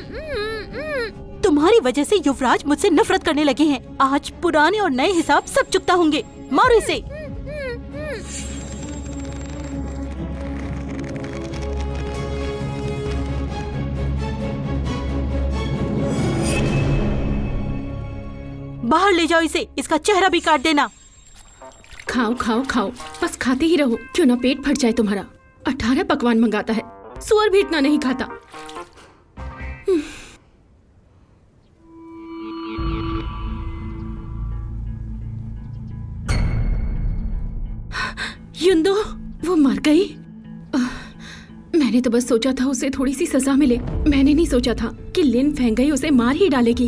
तुम्हारी वजह से युवराज मुझसे नफरत करने लगे हैं। आज पुराने और नए हिसाब सब चुकता होंगे। मारो इसे। बाहर ले जाओ इसे, इसका चेहरा भी काट देना। खाओ खाओ खाओ, बस खाते ही रहो, क्यों ना पेट फट जाए तुम्हारा। 18 पकवान मंगाता है, सुअर भी इतना नहीं खाता। युंदो, वो मर गई। मैंने तो बस सोचा था उसे थोड़ी सी सजा मिले। मैंने नहीं सोचा था कि लिन फेंगई उसे मार ही डालेगी।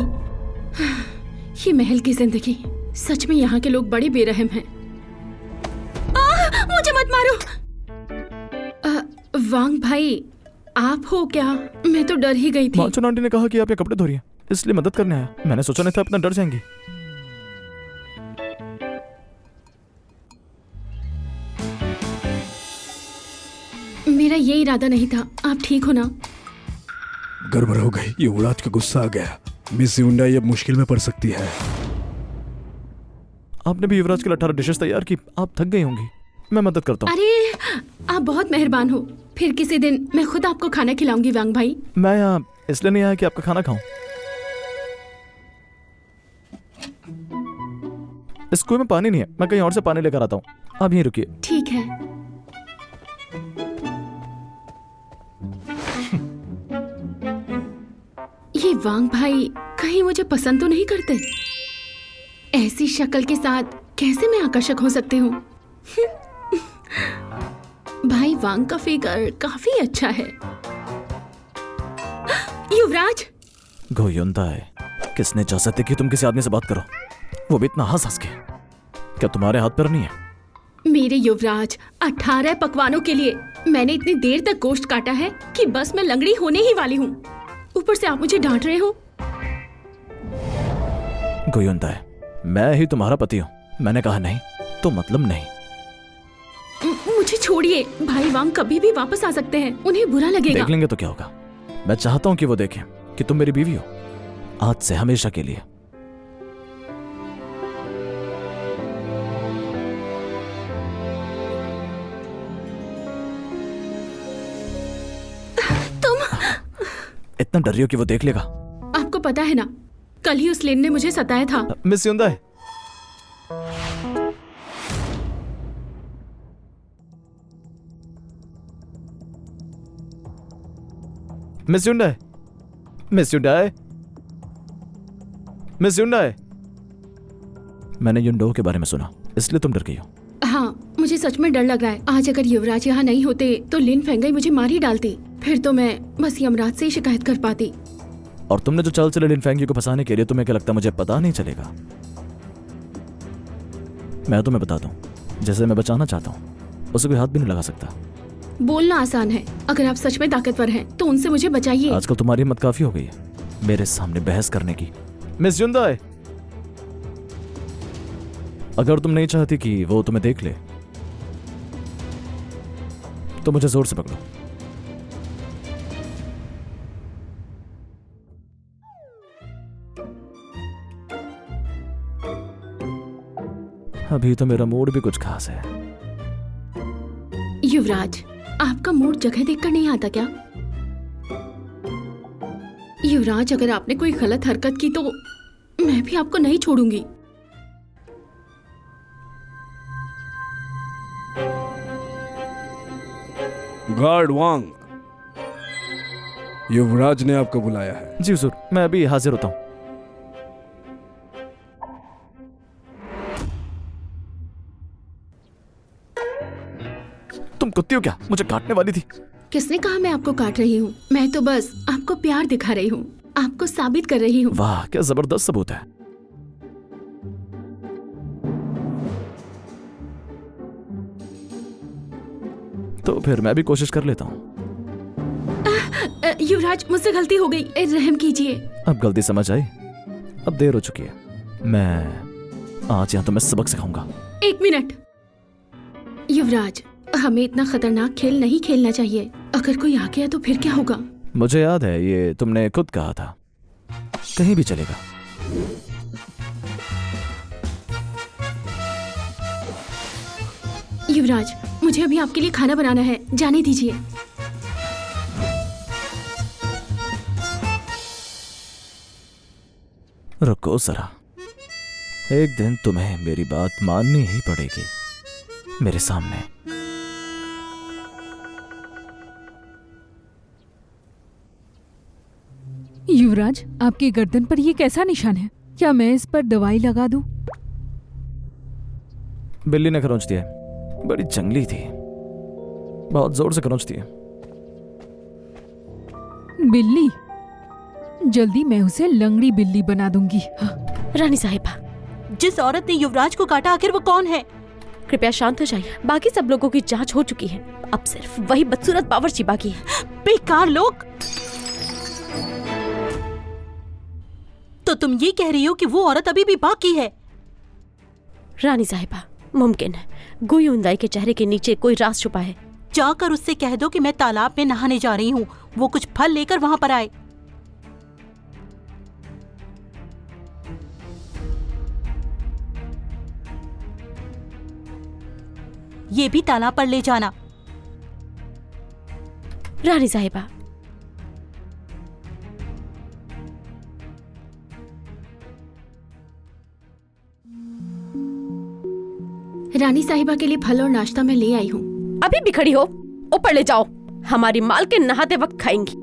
ये महल की जिंदगी, सच में यहाँ के लोग बड़े बेरहम हैं। मुझे मत मारो। वांग भाई, आप हो क्या? मैं तो डर ही गई थी। माचन आंटी ने कहा कि आप ये कपड़े धो रही हैं, इसलिए मदद करने आया। मैंने सोचा नहीं था अपना डर जाएंगी। मेरा ये इरादा नहीं था। आप ठीक हो ना? गड़बड़ हो गई, युवराज का गुस्सा आ गया। मिस युंडाई अब मुश्किल में पड़ सकती है। आपने भी युवराज के लिए 18 डिशेस तैयार की, आप थक गई होंगी, मैं मदद करता हूँ। अरे, आप बहुत मेहरबान हो। फिर किसी दिन मैं खुद आपको खाना खिलाऊंगी वांग भाई। मैं यहाँ इसलिए नहीं आया कि आपका खाना खाऊं। इस कुएं में पानी नहीं है, मैं कहीं और से पानी लेकर आता हूँ, आप यहीं रुकिए। ठीक है। ये वांग भाई कहीं मुझे पसंद तो नहीं करते? ऐसी शक्ल के साथ कैसे मैं आकर्षक हो सकती हूँ? भाई वांग का फिगर काफी अच्छा है। युवराज! गोयुंदा है, किसने इजाजत दी कि तुम किसी आदमी से बात करो, वो भी इतना हंस हंस के? क्या तुम्हारे हाथ पर नहीं है? मेरे युवराज, 18 पकवानों के लिए मैंने इतनी देर तक गोश्त काटा है कि बस मैं लंगड़ी होने ही वाली हूँ। ऊपर से आप मुझे डांट रहे हो। गोयुंदा है, मैं ही तुम्हारा पति हूँ। मैंने कहा नहीं तो मतलब नहीं। मुझे छोड़िए। भाई वांग कभी भी वापस आ सकते हैं, उन्हें बुरा लगेगा। देख लेंगे तो क्या होगा। मैं चाहता हूँ कि वो देखें कि तुम मेरी बीवी हो, आज से हमेशा के लिए। इतना डर रही हो कि वो देख लेगा? आपको पता है ना, कल ही उस लेन ने मुझे सताया था। मिस युंदा है, मिस युंदा है, मिस युंदा है, मिस युंदा है। मैंने युंडो के बारे में सुना, इसलिए तुम डर गई हो। हाँ, मुझे सच में डर लग रहा है। आज अगर युवराज यहाँ नहीं होते तो लिन फेंगाई मुझे मार ही डालती। फिर तो मैं बस यमराज से ही शिकायत कर पाती। और तुमने जो चाल चले लिन फेंगी को फंसाने के लिए, तुम्हें क्या लगता मुझे पता नहीं चलेगा? मैं तुम्हें बता दूं, जैसे मैं बचाना चाहता हूँ उसे कोई हाथ भी नहीं लगा सकता। बोलना आसान है, अगर आप सच में ताकतवर हैं तो उनसे मुझे बचाइए। आजकल तुम्हारी हिम्मत काफी हो गई है मेरे सामने बहस करने की। मिस युंदा है, अगर तुम नहीं चाहती कि वो तुम्हें देख ले तो मुझे जोर से पकड़ो। अभी तो मेरा मूड भी कुछ खास है। युवराज, आपका मूड जगह देखकर नहीं आता क्या? युवराज, अगर आपने कोई गलत हरकत की तो मैं भी आपको नहीं छोड़ूंगी। गार्ड वांग, युवराज ने आपको बुलाया है। जी हुजूर, मैं अभी हाजिर होता हूं। तुम कुत्ती हो क्या? मुझे काटने वाली थी। किसने कहा मैं आपको काट रही हूँ? मैं तो बस आपको प्यार दिखा रही हूँ, आपको साबित कर रही हूँ। वाह, क्या जबरदस्त सबूत है। तो फिर मैं भी कोशिश कर लेता हूँ। युवराज, मुझसे गलती हो गई, रहम कीजिए। अब गलती समझ आई? अब देर हो चुकी है। मैं आज यहाँ तो मैं सबक सिखाऊंगा। 1 मिनट। युवराज, हमें इतना खतरनाक खेल नहीं खेलना चाहिए। अगर कोई आ गया तो फिर क्या होगा? मुझे याद है, ये तुमने खुद कहा था, कहीं भी चलेगा। युवराज, मुझे अभी आपके लिए खाना बनाना है, जाने दीजिए। रुको जरा, एक दिन तुम्हें मेरी बात माननी ही पड़ेगी मेरे सामने। युवराज, आपकी गर्दन पर ये कैसा निशान है? क्या मैं इस पर दवाई लगा दूं? बिल्ली ने खरोंच दिया, बड़ी जंगली थी, बहुत जोर से खरोंचती है। बिल्ली? जल्दी मैं उसे लंगड़ी बिल्ली बना दूंगी। हाँ। रानी साहिबा, जिस औरत ने युवराज को काटा, आखिर वो कौन है? कृपया शांत हो जाइए। बाकी सब लोगों की जांच हो चुकी है, अब सिर्फ वही बदसूरत बावर्ची बाकी है। बेकार लोग! तो तुम ये कह रही हो कि वो औरत अभी भी बाकी है? रानी साहिबा, मुमकिन है गुयुंदाई के चेहरे के नीचे कोई राज छुपा है। जाकर उससे कह दो कि मैं तालाब में नहाने जा रही हूँ, वो कुछ फल लेकर वहां पर आए। ये भी तालाब पर ले जाना। रानी साहिबा, रानी साहिबा के लिए फल और नाश्ता मैं ले आई हूँ। अभी भी खड़ी हो? ऊपर ले जाओ, हमारी मालकिन नहाते वक्त खाएंगी।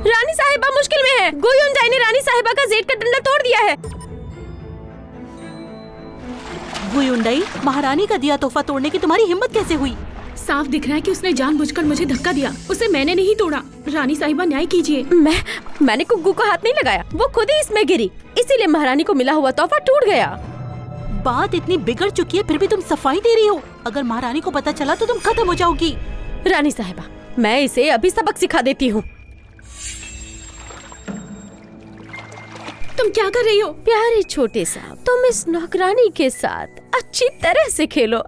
रानी साहिबा मुश्किल में है। गु युनजाई ने रानी साहिबा का जेड का डंडा तोड़ दिया है। गु युनजाई, महारानी का दिया तोहफा तोड़ने की तुम्हारी हिम्मत कैसे हुई? साफ दिख रहा है कि उसने जानबूझकर मुझे धक्का दिया। उसे मैंने नहीं तोड़ा। रानी साहिबा न्याय कीजिए। मैंने गुग्गू को हाथ नहीं लगाया, वो खुद ही इसमें गिरी, इसीलिए महारानी को मिला हुआ तोहफा टूट गया। बात इतनी बिगड़ चुकी है फिर भी तुम सफाई दे रही हो। अगर महारानी को पता चला तो तुम खत्म हो जाओगी। रानी साहिबा, मैं इसे अभी सबक सिखा देती हूँ। तुम क्या कर रही हो? प्यारे छोटे साहब, तुम इस नौकरानी के साथ अच्छी तरह से खेलो।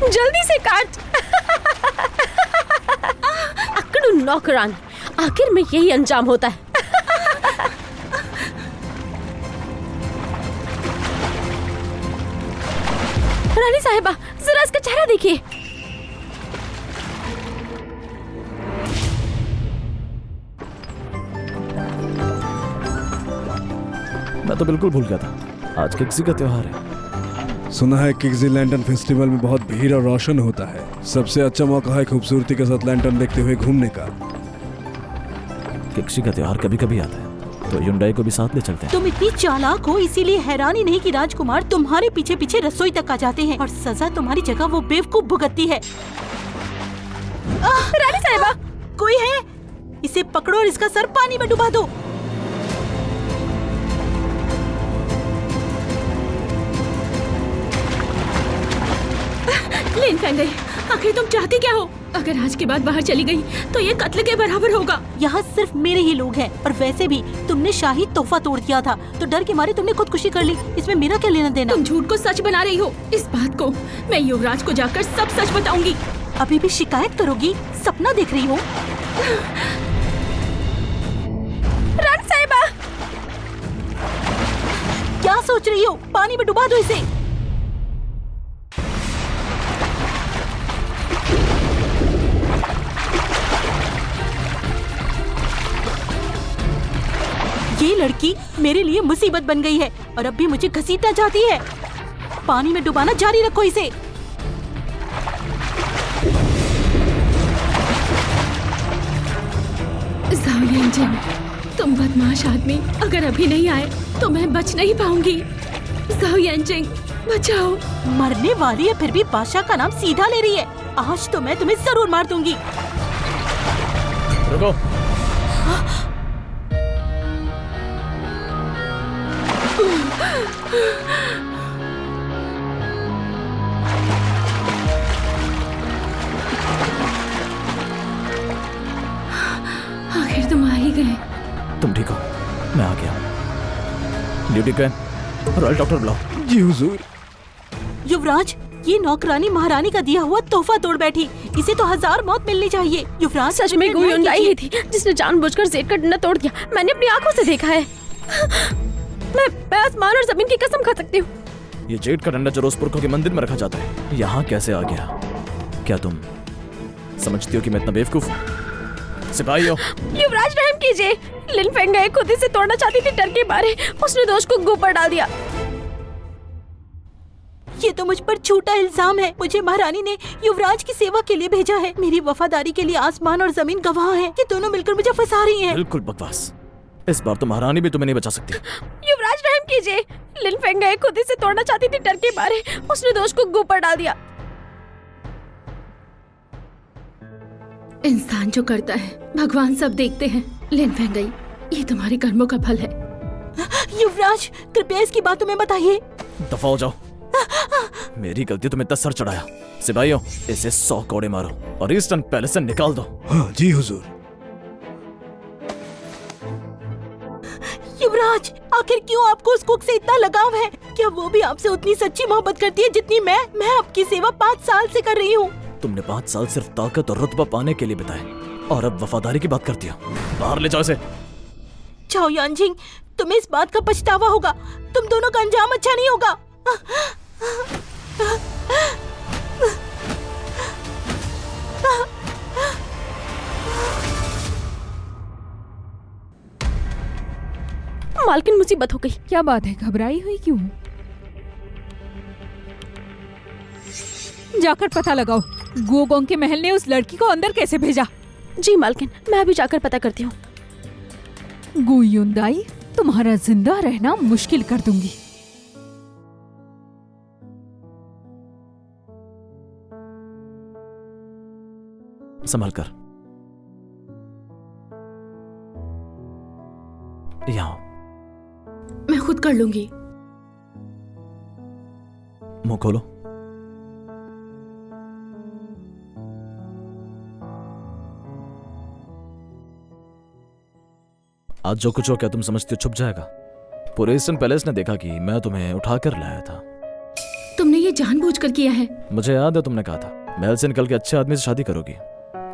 जल्दी से काट। अकड़ू नौकरानी, आखिर में यही अंजाम होता है। रानी साहिबा, जरा इसका चेहरा देखिए। मैं तो बिल्कुल भूल गया था, आज किक्सी का त्योहार है। सुना है किक्सी लैंटर्न फेस्टिवल में बहुत भीड़ और रोशन होता है। सबसे अच्छा मौका है खूबसूरती के साथ लैंटर्न देखते हुए घूमने का। किक्सी का त्योहार कभी कभी आता है, तो युनजाई को भी साथ ले चलते हैं। तुम इतनी चालाक हो, इसीलिए हैरानी नहीं कि राजकुमार तुम्हारे पीछे पीछे रसोई तक आ जाते हैं और सजा तुम्हारी जगह वो बेवकूफ भुगतती है। रानी साहिबा, कोई है? इसे पकड़ो और इसका सर पानी में डुबा दो। लिन फेंगई, आखिर तुम चाहती क्या हो? अगर आज के बाद बाहर चली गई तो ये कत्ल के बराबर होगा। यहाँ सिर्फ मेरे ही लोग हैं और वैसे भी तुमने शाही तोहफा तोड़ दिया था तो डर के मारे तुमने खुदकुशी कर ली। इसमें मेरा क्या लेना देना? तुम झूठ को सच बना रही हो। इस बात को मैं युवराज को जाकर सब सच बताऊंगी। अभी भी शिकायत करोगी? सपना देख रही हो? रानी साहिबा, क्या सोच रही हो? पानी में डुबा दो इसे। ये लड़की मेरे लिए मुसीबत बन गई है और अब भी मुझे घसीटना चाहती है। पानी में डुबाना जारी रखो इसे। जाओ यंजिन, तुम बदमाश आदमी, अगर अभी नहीं आए तो मैं बच नहीं पाऊंगी। जाओ यंजिन, बचाओ। मरने वाली है फिर भी बादशाह का नाम सीधा ले रही है। आज तो मैं तुम्हें जरूर मार दूंगी। रुको। आखिर तुम आ ही गए। तुम ठीक हो? मैं आ गया। ड्यूटी पे रॉयल डॉक्टर बुलाओ। जी हुजूर। युवराज, ये नौकरानी महारानी का दिया हुआ तोहफा तोड़ बैठी। इसे तो 1000 मौत मिलनी चाहिए। युवराज, सच में गु युनजाई ही थी जिसने जानबूझकर जेड का डंडा तोड़ दिया। मैंने अपनी आंखों से देखा है। मैं आसमान और जमीन की कसम खा सकती हूँ। ये जेड का डंडा जो रोजपुरखों के मंदिर में रखा जाता है, यहाँ कैसे आ गया? क्या तुम समझती हो कि मैं इतना बेवकूफ हूँ? सिपाहियों, युवराज रहम कीजिए। लिन फेंगई खुद ही से तोड़ना चाहती थी, डर के मारे उसने दोष को गु पर डाल दिया। ये तो मुझ पर झूठा इल्जाम है। मुझे महारानी ने युवराज की सेवा के लिए भेजा है। मेरी वफादारी के लिए आसमान और जमीन गवाह हैं। ये दोनों मिलकर मुझे फंसा रही हैं। बिल्कुल बकवास। इस बार तो महारानी भी तुम्हें नहीं बचा सकती। युवराज रहम कीजिए। लिन फेंगई खुद ही से तोड़ना चाहती थी, डर के मारे उसने दोष को गु पर डाल दिया। इंसान जो करता है भगवान सब देखते हैं। लिन फेंगई, ये तुम्हारे कर्मों का फल है। युवराज, कृपया इसकी बातों में बताइए। दफा हो जाओ। मेरी गलती तुम्हें इतना सर चढ़ाया। सिपाहियों, इसे 100 कोड़े मारो और ईस्टर्न पैलेस से निकाल दो। हाँ जी हुजूर। युवराज, आखिर क्यों आपको उस कुक से इतना लगाव है? क्या वो भी आपसे उतनी सच्ची मोहब्बत करती है जितनी मैं आपकी सेवा 5 साल से कर रही हूँ। तुमने 5 साल सिर्फ ताकत और रुतबा पाने के लिए बिताए, और अब वफादारी की बात करती हो। बाहर ले जाओ इसे। चाओ यानजिंग, तुम्हें इस बात का पछतावा होगा। तुम दोनों का अंजाम अच्छा नहीं होगा। मालकिन मुसीबत हो गई। क्या बात है, घबराई हुई क्यों? जाकर पता लगाओ गोगोंग के महल ने उस लड़की को अंदर कैसे भेजा। जी मालकिन, मैं अभी जाकर पता करती हूँ। गु युनदाई, तुम्हारा जिंदा रहना मुश्किल कर दूंगी। संभल कर। यहाँ आओ। मैं खुद कर लूंगी। मुंह खोलो। आज जो कुछ हो क्या तुम समझती हो छुप जाएगा? पूरे ईस्टर्न पैलेस ने देखा कि मैं तुम्हें उठाकर लाया था। तुमने ये जानबूझकर किया है। मुझे याद है तुमने कहा था महल से निकल के अच्छे आदमी से शादी करोगी।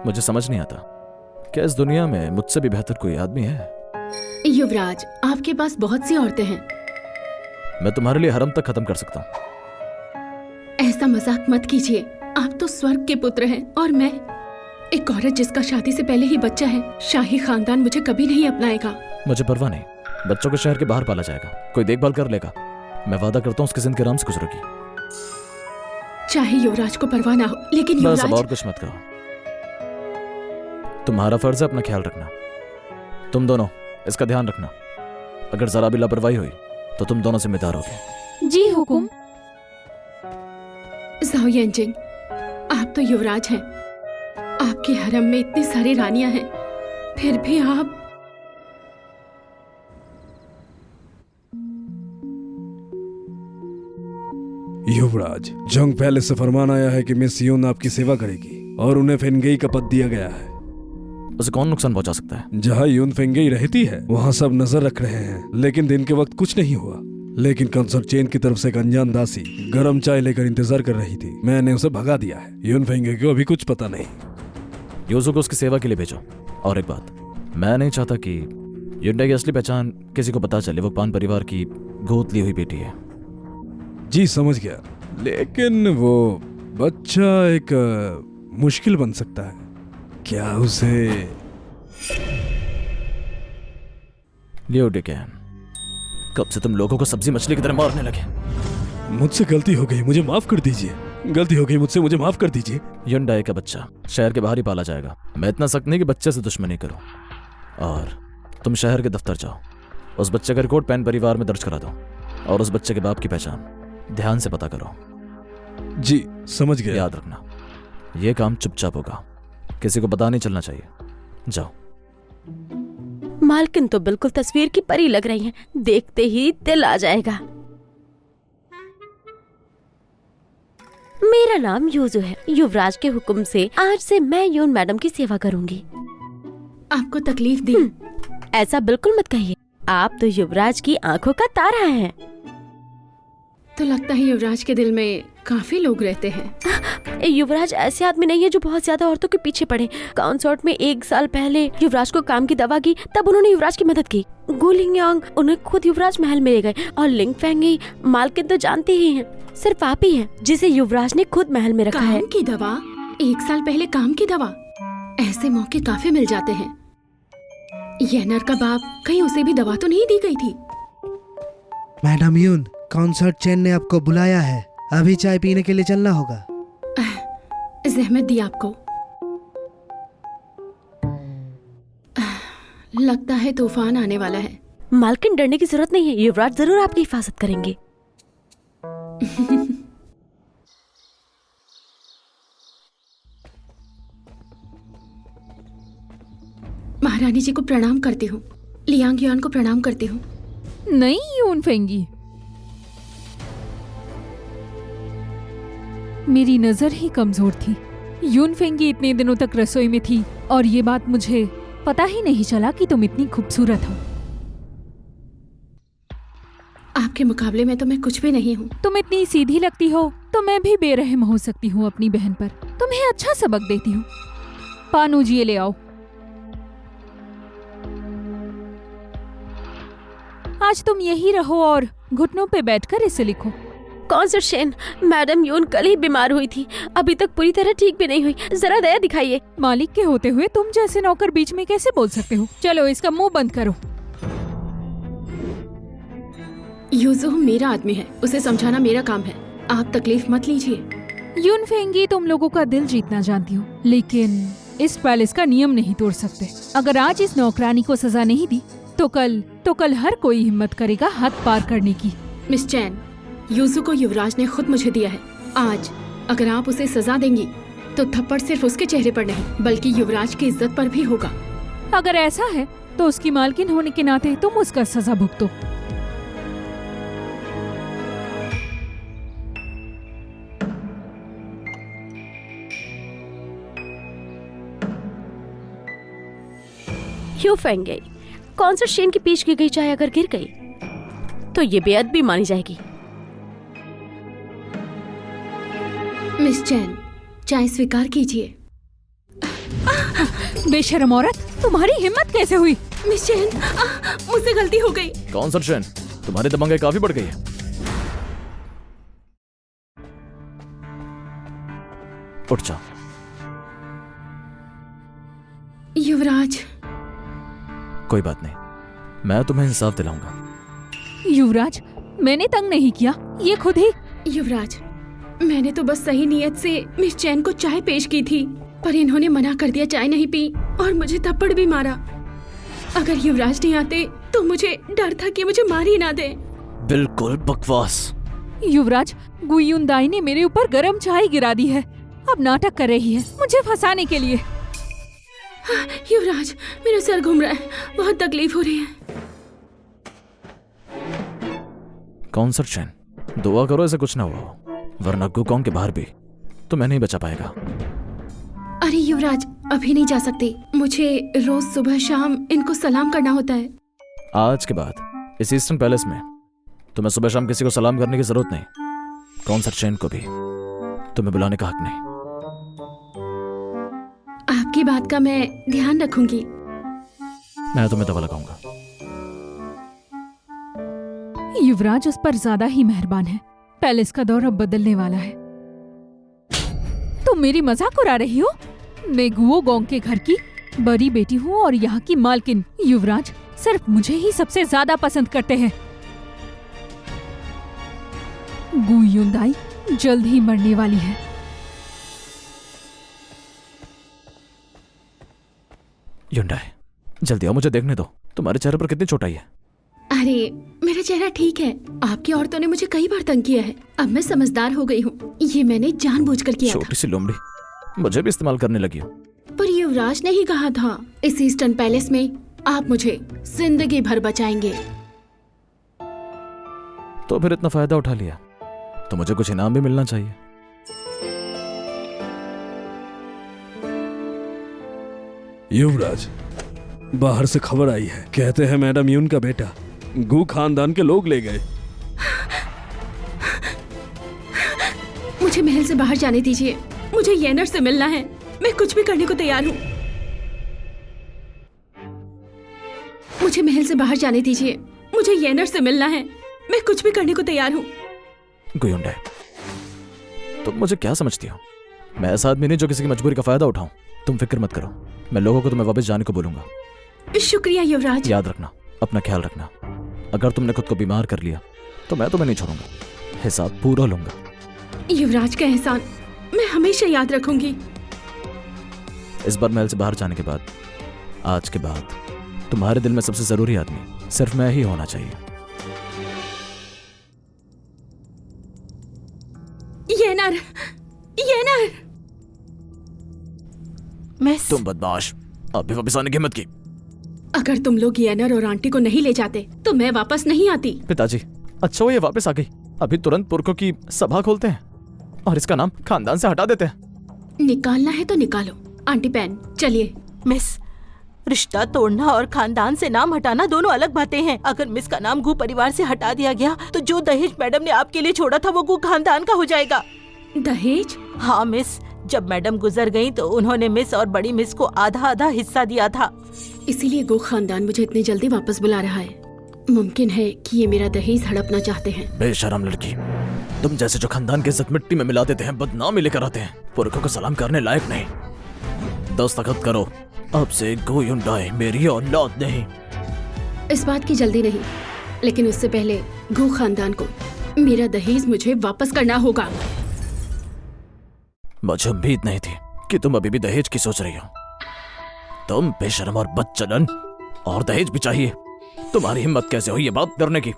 मुझे समझ नहीं आता क्या इस दुनिया में मुझसे भी बेहतर कोई आदमी है? युवराज, आपके पास बहुत सी औरतें हैं। मैं तुम्हारे लिए हरम तक खत्म कर सकता हूँ। ऐसा मजाक मत कीजिए। आप तो स्वर्ग के पुत्र हैं और मैं एक औरत जिसका शादी से पहले ही बच्चा है। शाही खानदान मुझे कभी नहीं अपनाएगा। मुझे परवाह नहीं, बच्चों को शहर के बाहर पाला जाएगा, कोई देखभाल कर लेगा। मैं वादा करता हूँ उसकी जिंदगी आराम से गुजरेगी। चाहे युवराज को परवाह ना हो, लेकिन बस अब युवराज और कुछ मत कहो। तुम्हारा फर्ज है अपना ख्याल रखना। तुम दोनों इसका ध्यान रखना। अगर जरा भी लापरवाही हुई तो तुम दोनों जिम्मेदार होगे। जी हुकुम। जाओ यानजिंग, आप तो युवराज हैं। आपके हरम में इतनी सारी रानियां हैं, फिर भी आप युवराज, जंग पैलेस से फरमान आया है कि मिस यून आपकी सेवा करेगी और उन्हें फेंगई का पद दिया गया है। उसे कौन नुकसान पहुंचा सकता है? जहाँ यून फेंगई रहती है वहाँ सब नजर रख रहे हैं, लेकिन दिन के वक्त कुछ नहीं हुआ। लेकिन कंसर्ट चेन की तरफ से एक अनजान दासी गर्म चाय लेकर इंतजार कर रही थी। मैंने उसे भगा दिया है। यून फेंगई को अभी कुछ पता नहीं। यूसु को उसकी सेवा के लिए भेजो। और एक बात, मैं नहीं चाहता कि युंडा की असली पहचान किसी को पता चले। वो पान परिवार की गोद ली हुई बेटी है। जी समझ गया, लेकिन वो बच्चा एक मुश्किल बन सकता है। क्या उसे लियो डिकेन, कब से तुम लोगों को सब्जी मछली की तरह मारने लगे? मुझसे गलती हो गई, मुझे माफ कर दीजिए। गलती हो गई मुझसे, मुझे माफ कर दीजिए। युंडाई का बच्चा शहर के बाहर ही पाला जाएगा। मैं इतना सख्त नहीं कि बच्चे से दुश्मनी करूं। और तुम शहर के दफ्तर जाओ, उस बच्चे का रिकॉर्ड पैन परिवार में दर्ज करा दो और उस बच्चे के बाप की पहचान ध्यान से पता करो। जी समझ गया। याद रखना, यह काम चुपचाप होगा, किसी को पता नहीं चलना चाहिए। जाओ। मालकिन तो बिल्कुल तस्वीर की परी लग रही हैं। देखते ही दिल आ जाएगा। मेरा नाम यूजू है। युवराज के हुक्म से आज से मैं यून मैडम की सेवा करूंगी। आपको तकलीफ दी? ऐसा बिल्कुल मत कहिए। आप तो युवराज की आंखों का तारा हैं। तो लगता है युवराज के दिल में काफी लोग रहते हैं। युवराज ऐसे आदमी नहीं है जो बहुत ज्यादा औरतों के पीछे पड़े। कंसर्ट में 1 साल पहले युवराज को काम की दवा की, तब उन्होंने युवराज की मदद की। गुलिंग यांग उन्हें खुद युवराज महल में ले गए। और लिंग फेंगी मालकिन तो जानते ही हैं, सिर्फ आप ही हैं जिसे युवराज ने खुद महल में रखा है। काम की दवा? 1 साल पहले काम की दवा? ऐसे मौके काफी मिल जाते हैं। येनर का बाप, कहीं उसे भी दवा तो नहीं दी गई थी? मैडम यून, कॉन्सर्ट चेन ने आपको बुलाया है। अभी चाय पीने के लिए चलना होगा। जहमत दी आपको। लगता है तूफान आने वाला है। मालकिन डरने की जरूरत नहीं है, युवराज जरूर आपकी हिफाजत करेंगे। महारानी जी को प्रणाम करती हूँ। लियांग युआन को प्रणाम करती हूँ। नहीं यून फेंगी, मेरी नजर ही कमजोर थी। यून फेंगी इतने दिनों तक रसोई में थी और ये बात मुझे पता ही नहीं चला कि तुम इतनी खूबसूरत हो। आपके मुकाबले में तो मैं कुछ भी नहीं हूँ। तुम इतनी सीधी लगती हो तो मैं भी बेरहम हो सकती हूँ अपनी बहन पर। तुम्हें अच्छा सबक देती हूँ। पानू जी ले आओ। आज तुम यही रहो और घुटनों पे बैठकर इसे लिखो। कॉन्सर्ट चेन, मैडम यून कल ही बीमार हुई थी, अभी तक पूरी तरह ठीक भी नहीं हुई, जरा दया दिखाइए। मालिक के होते हुए तुम जैसे नौकर बीच में कैसे बोल सकते हो? चलो इसका मुंह बंद करो। यूजो मेरा आदमी है, उसे समझाना मेरा काम है, आप तकलीफ मत लीजिए। यून फेंगी, तुम लोगों का दिल जीतना जानती हो, लेकिन इस पैलेस का नियम नहीं तोड़ सकते। अगर आज इस नौकरानी को सजा नहीं दी तो कल हर कोई हिम्मत करेगा हद पार करने की। मिस चैन, यूजो को युवराज ने खुद मुझे दिया है। आज अगर आप उसे सजा देंगी तो थप्पड़ सिर्फ उसके चेहरे पर नहीं बल्कि युवराज की इज्जत पर भी होगा। अगर ऐसा है तो उसकी मालकिन होने के नाते तुम उसका सजा भुगतो। क्यों फेंक गई? कॉन्सर्ट चेन की पीछ की गई चाय अगर गिर गई तो ये बेअदबी मानी जाएगी। मिस चैन, चाय स्वीकार कीजिए। बेशरम औरत, तुम्हारी हिम्मत कैसे हुई? मिस चैन, मुझसे गलती हो गई। कॉन्सर्ट चेन, तुम्हारी दबंगाई काफी बढ़ गई है। उठ जाओ। युवराज, कोई बात नहीं, मैं तुम्हें इंसाफ दिलाऊंगा। युवराज, मैंने तंग नहीं किया, ये खुद ही। युवराज, मैंने तो बस सही नियत से मिस चैन को चाय पेश की थी, पर इन्होंने मना कर दिया, चाय नहीं पी और मुझे थप्पड़ भी मारा। अगर युवराज नहीं आते तो मुझे डर था कि मुझे मार ही ना दे। बिल्कुल बकवास। युवराज, गुयुनदाई ने मेरे ऊपर गरम चाय गिरा दी है, अब नाटक कर रही है मुझे फंसाने के लिए। युवराज, मेरा सर घूम रहा है, बहुत तकलीफ हो रही है। कॉन्सर्ट चेन, दुआ करो ऐसे कुछ ना हुआ हो, वरना गुकोंग के बाहर भी तो मैं नहीं बचा पाएगा। अरे युवराज, अभी नहीं जा सकती, मुझे रोज सुबह शाम इनको सलाम करना होता है। आज के बाद इस ईस्टर्न पैलेस में तुम्हें सुबह शाम किसी को सलाम करने की जरूरत नहीं। कॉन्सर्ट चेन को भी तुम्हें बुलाने का हक नहीं। आपकी बात का मैं ध्यान रखूंगी। मैं तुम्हें दवा लगाऊंगा। युवराज उस पर ज्यादा ही मेहरबान है। पैलेस का दौर अब बदलने वाला है। तुम मेरी मजाक उड़ा रही हो? मैं गुओगोंग के घर की बड़ी बेटी हूँ और यहाँ की मालकिन। युवराज सिर्फ मुझे ही सबसे ज्यादा पसंद करते हैं। गुयुनदाई जल्द ही मरने वाली है। युनदाई, जल्दी आओ, मुझे देखने दो, तुम्हारे चेहरे पर कितनी चोट आई है। अरे मेरा चेहरा ठीक है, आपकी औरतों ने मुझे कई बार तंग किया है, अब मैं समझदार हो गई हूँ, ये मैंने जानबूझकर किया था। छोटी सी लोमड़ी मुझे भी इस्तेमाल करने लगी हो। पर युवराज ने ही कहा था इस ईस्टर्न पैलेस में आप मुझे जिंदगी भर बचाएंगे। तो फिर इतना फायदा उठा लिया तो मुझे कुछ इनाम भी मिलना चाहिए। युवराज, बाहर से खबर आई है, कहते हैं मैडम यून का बेटा गु खानदान के लोग ले गए। मुझे महल से बाहर जाने दीजिए, मुझे येनर से मिलना है, मैं कुछ भी करने को तैयार हूँ। मुझे महल से बाहर जाने दीजिए, मुझे येनर से मिलना है, मैं कुछ भी करने को तैयार हूँ। गुयुनडाई, तुम मुझे क्या समझती हो? मैं ऐसा आदमी नहीं जो किसी की मजबूरी का फायदा उठाऊं। तुम फिक्र मत करो, मैं लोगों को तुम्हें वापस जाने को बोलूंगा। शुक्रिया युवराज। याद रखना, अपना ख्याल रखना। अगर तुमने खुद को बीमार कर लिया तो मैं तुम्हें नहीं छोड़ूंगा, हिसाब पूरा लूंगा। युवराज का एहसान मैं हमेशा याद रखूंगी। इस बार महल से बाहर जाने के बाद, आज के बाद तुम्हारे दिल में सबसे जरूरी आदमी सिर्फ मैं ही होना चाहिए। येनर, येनर। तुम बदमाश, अभी वापस आने की हिम्मत की। अगर तुम लोग येनर और आंटी को नहीं ले जाते तो मैं वापस नहीं आती। पिताजी, अच्छा वो ये वापस आ गई, अभी तुरंत पुरखों की सभा खोलते हैं और इसका नाम खानदान से हटा देते हैं। निकालना है तो निकालो। आंटी पैन, चलिए। मिस, रिश्ता तोड़ना और खानदान से नाम हटाना दोनों अलग बातें हैं। अगर मिस का नाम गु परिवार से हटा दिया गया तो जो दहेज मैडम ने आपके लिए छोड़ा था वो गु खानदान का हो जाएगा। दहेज? हाँ मिस, जब मैडम गुजर गई तो उन्होंने मिस और बड़ी मिस को आधा आधा हिस्सा दिया था। इसीलिए गो खानदान मुझे इतनी जल्दी वापस बुला रहा है। मुमकिन है कि ये मेरा दहेज हड़पना चाहते हैं। बेशरम लड़की, तुम जैसे जो खानदान की इज्जत मिट्टी में मिला देते हैं, बदनामी लेकर आते हैं, पुरखों को सलाम करने लायक नहीं। दस्तखत करो, अब से गो युंडाई मेरी औलाद नहीं। इस बात की जल्दी नहीं, लेकिन उससे पहले गो खानदान को मेरा दहेज मुझे वापस करना होगा। मुझे उम्मीद नहीं थी कि तुम अभी भी दहेज की सोच रही हो। तुम बेशरम और बदचलन, और दहेज भी चाहिए। तुम्हारी हिम्मत कैसे हुई ये बात करने की?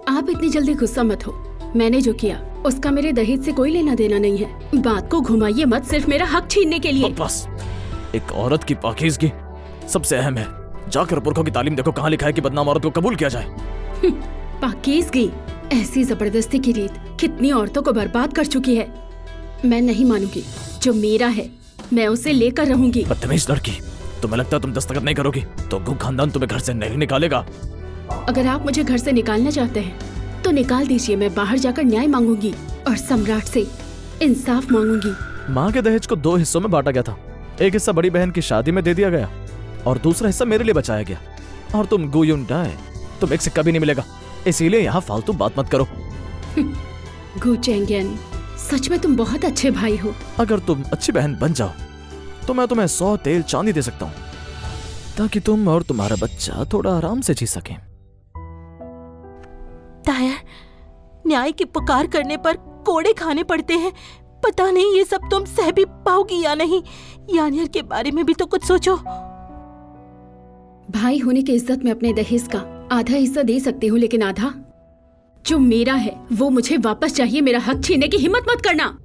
आप इतनी जल्दी गुस्सा मत हो। मैंने जो किया उसका मेरे दहेज से कोई लेना देना नहीं है। बात को घुमाइए मत, सिर्फ मेरा हक छीनने के लिए। बस एक औरत की पाकीज़गी सबसे अहम है। जाकर पुरखों की तालीम देखो, कहाँ लिखा है कि बदनाम औरत को कबूल किया जाए। पाकीज़गी, ऐसी जबरदस्ती की रीत कितनी औरतों को बर्बाद कर चुकी है। मैं नहीं मानूंगी। जो मेरा है मैं उसे लेकर रहूंगी। बदतमीज लड़की, तुम्हें लगता है तुम दस्तखत नहीं करोगी तो गो खानदान तुम्हें घर से नहीं निकालेगा। अगर आप मुझे घर से निकालना चाहते हैं तो निकाल दीजिए। मैं बाहर जाकर न्याय मांगूंगी और सम्राट से इंसाफ मांगूंगी। माँ के दहेज को 2 हिस्सों में बांटा गया था। एक हिस्सा बड़ी बहन की शादी में दे दिया गया और दूसरा हिस्सा मेरे लिए बचाया गया। और तुम गो युंडाई, तुम एक सिक्का भी नहीं मिलेगा, इसीलिए यहाँ फालतू बात मत करो। गो चेंगियन, सच में तुम बहुत अच्छे भाई हो। अगर तुम अच्छी बहन बन जाओ तो मैं तुम्हें 100 तेल चांदी दे सकता हूँ, ताकि तुम और तुम्हारा बच्चा थोड़ा आराम से जी सके। ताया, न्याय की पुकार करने पर कोड़े खाने पड़ते हैं। पता नहीं ये सब तुम सह भी पाओगी या नहीं। यानियर के बारे में भी तो कुछ सोचो। भाई होने की इज्जत में अपने दहेज का आधा हिस्सा दे सकती हूँ, लेकिन आधा जो मेरा है वो मुझे वापस चाहिए। मेरा हक छीनने की हिम्मत मत करना।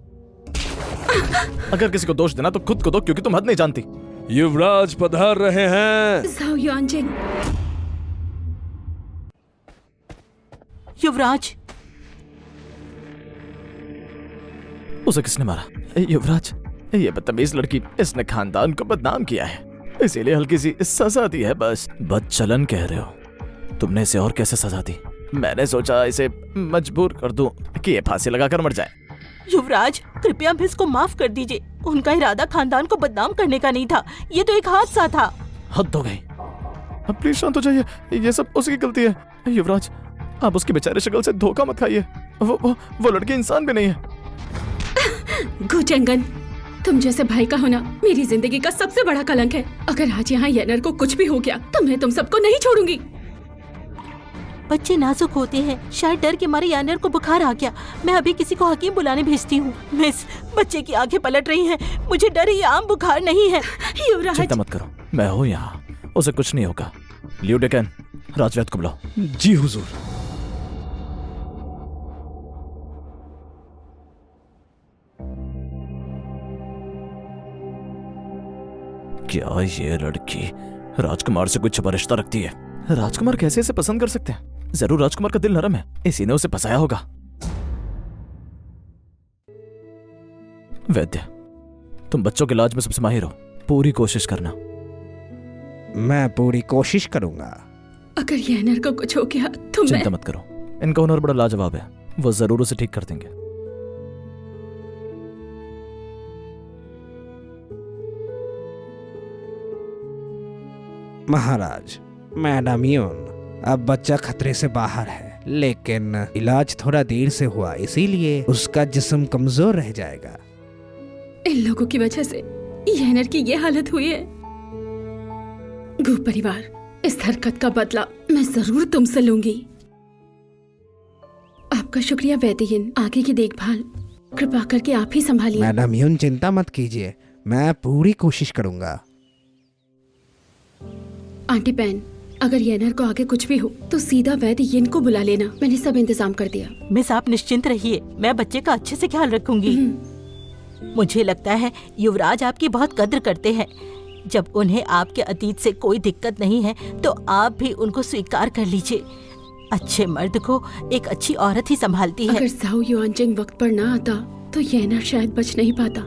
अगर किसी को दोष देना तो खुद को दो, क्योंकि तुम हद नहीं जानती। युवराज पधार रहे हैं। जाओ युआनजिंग। युवराज, उसे किसने मारा? युवराज, ये बदतमीज लड़की, इसने खानदान को बदनाम किया है, इसीलिए हल्की सी सजा दी है बस। बदचलन कह रहे हो? तुमने इसे और कैसे सजा दी? मैंने सोचा इसे मजबूर कर दूं कि ये फांसी लगाकर मर जाए। युवराज, कृपया अब इसको माफ कर दीजिए। उनका इरादा खानदान को बदनाम करने का नहीं था। ये तो एक हादसा था। हद हो गई, अब प्लीज शांत हो जाइए। ये सब उसकी गलती है। युवराज, आप उसकी बेचारे शक्ल से धोखा मत खाइए। वो लड़की इंसान भी नहीं है। गुचेंगन, तुम जैसे भाई का होना मेरी जिंदगी का सबसे बड़ा कलंक है। अगर आज यहाँ येनर को कुछ भी हो गया तो मैं तुम सबको नहीं छोड़ूंगी। बच्चे नाजुक होते हैं, शायद डर के मारे यानियर को बुखार आ गया। मैं अभी किसी को हकीम बुलाने भेजती हूँ। मिस, बच्चे की आंखें पलट रही हैं। मुझे डर ये आम बुखार नहीं है। युवराज, चिंता मत करो, मैं हूँ यहाँ, उसे कुछ नहीं होगा। लियू डेकन, राजवैद को बुलाओ। जी हुजूर। क्या ये लड़की राजकुमार से कोई छुपा रिश्ता रखती है? राजकुमार कैसे इसे पसंद कर सकते हैं? जरूर राजकुमार का दिल नरम है, इसी ने उसे फंसाया होगा। वैद्य, तुम बच्चों के इलाज में सबसे माहिर हो, पूरी कोशिश करना। मैं पूरी कोशिश करूंगा। अगर येनर को कुछ हो गया तो मैं... चिंता मत करो, इनका हुनर बड़ा लाजवाब है, वो जरूर उसे ठीक कर देंगे। महाराज, मैडम यून, अब बच्चा खतरे से बाहर है, लेकिन इलाज थोड़ा देर से हुआ, इसीलिए उसका जिस्म कमजोर रह जाएगा। इन लोगों की वजह से येनर की ये हालत हुई है। गु परिवार, इस हरकत का बदला मैं जरूर तुमसे लूंगी। आपका शुक्रिया वैद्यन, आगे की देखभाल कृपा करके आप ही संभालिए। मैडम यून, चिंता मत कीजिए, मैं पूरी कोशिश करूंगा। आंटी पैन, अगर येनर को आगे कुछ भी हो तो सीधा वैद्य यिन को बुला लेना। मैंने सब इंतजाम कर दिया। मिस, आप निश्चिंत रहिए, मैं बच्चे का अच्छे से ख्याल रखूंगी। मुझे लगता है युवराज आपकी बहुत कद्र करते हैं। जब उन्हें आपके अतीत से कोई दिक्कत नहीं है तो आप भी उनको स्वीकार कर लीजिए। अच्छे मर्द को एक अच्छी औरत ही संभालती है। अगर जाओ युआनजिंग वक्त पर ना आता तो येनर शायद बच नहीं पाता।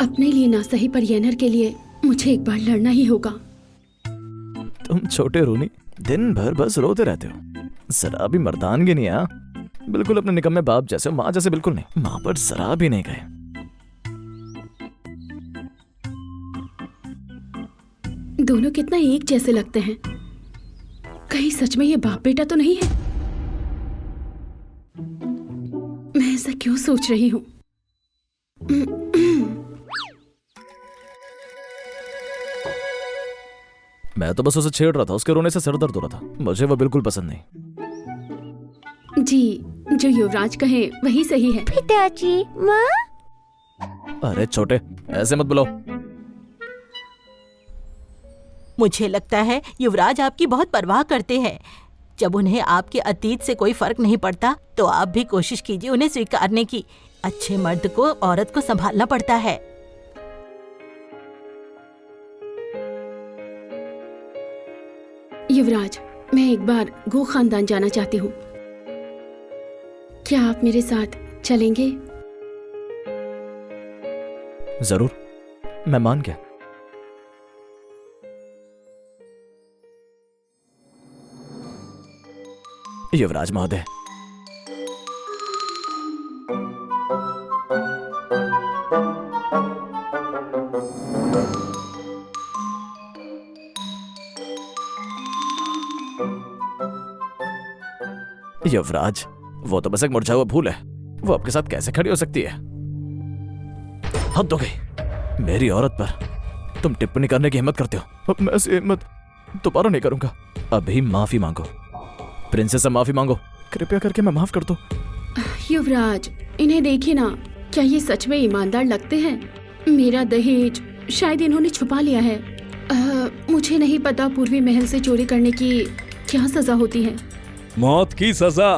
अपने लिए ना सही पर येनर के लिए मुझे एक बार लड़ना ही होगा। तुम छोटे रूनी दिन भर बस रोते रहते हो, जरा भी मर्दानगी नहीं है। बिल्कुल अपने निकम्मे बाप जैसे, माँ जैसे बिल्कुल नहीं। माँ पर जरा भी नहीं गए। दोनों कितना एक जैसे लगते हैं। कहीं सच में ये बाप बेटा तो नहीं है? मैं ऐसा क्यों सोच रही हूँ? मैं तो बस उसे छेड़ रहा था, उसके रोने से सिर दर्द हो रहा था। मुझे वो बिल्कुल पसंद नहीं। जी, जो युवराज कहे वही सही है। पिताजी, माँ। अरे छोटे, ऐसे मत बुलाओ। मुझे लगता है युवराज आपकी बहुत परवाह करते हैं। जब उन्हें आपके अतीत से कोई फर्क नहीं पड़ता तो आप भी कोशिश कीजिए उन्हें स्वीकारने की। अच्छे मर्द को औरत को संभालना पड़ता है। युवराज, मैं एक बार गो खानदान जाना चाहती हूँ। क्या आप मेरे साथ चलेंगे? जरूर, मैं मान गया। युवराज महोदय, युवराज, वो तो बस एक मुरझा हुआ फूल है। वो आपके साथ कैसे खड़ी हो सकती है? हद हो गई। मेरी औरत पर तुम टिप्पणी करने की हिम्मत करते हो। मैं ऐसी हिम्मत दोबारा नहीं करूंगा। अभी माफी मांगो प्रिंसेस, से माफी मांगो। कृपया करके मैं माफ कर दो। युवराज, इन्हें देखिए ना, क्या ये सच में ईमानदार लगते हैं? मेरा दहेज शायद इन्होंने छुपा लिया है। मुझे नहीं पता पूर्वी महल से चोरी करने की क्या सजा होती है। मौत की सजा।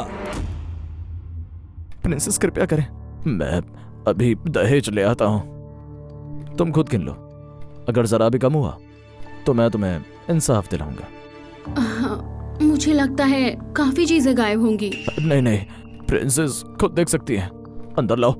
प्रिंसेस कृपया करें, मैं अभी दहेज ले आता हूं। तुम खुद गिन लो, अगर जरा भी कम हुआ तो मैं तुम्हें इंसाफ दिलाऊंगा। मुझे लगता है काफी चीजें गायब होंगी। नहीं नहीं, प्रिंसेस खुद देख सकती है। अंदर लाओ।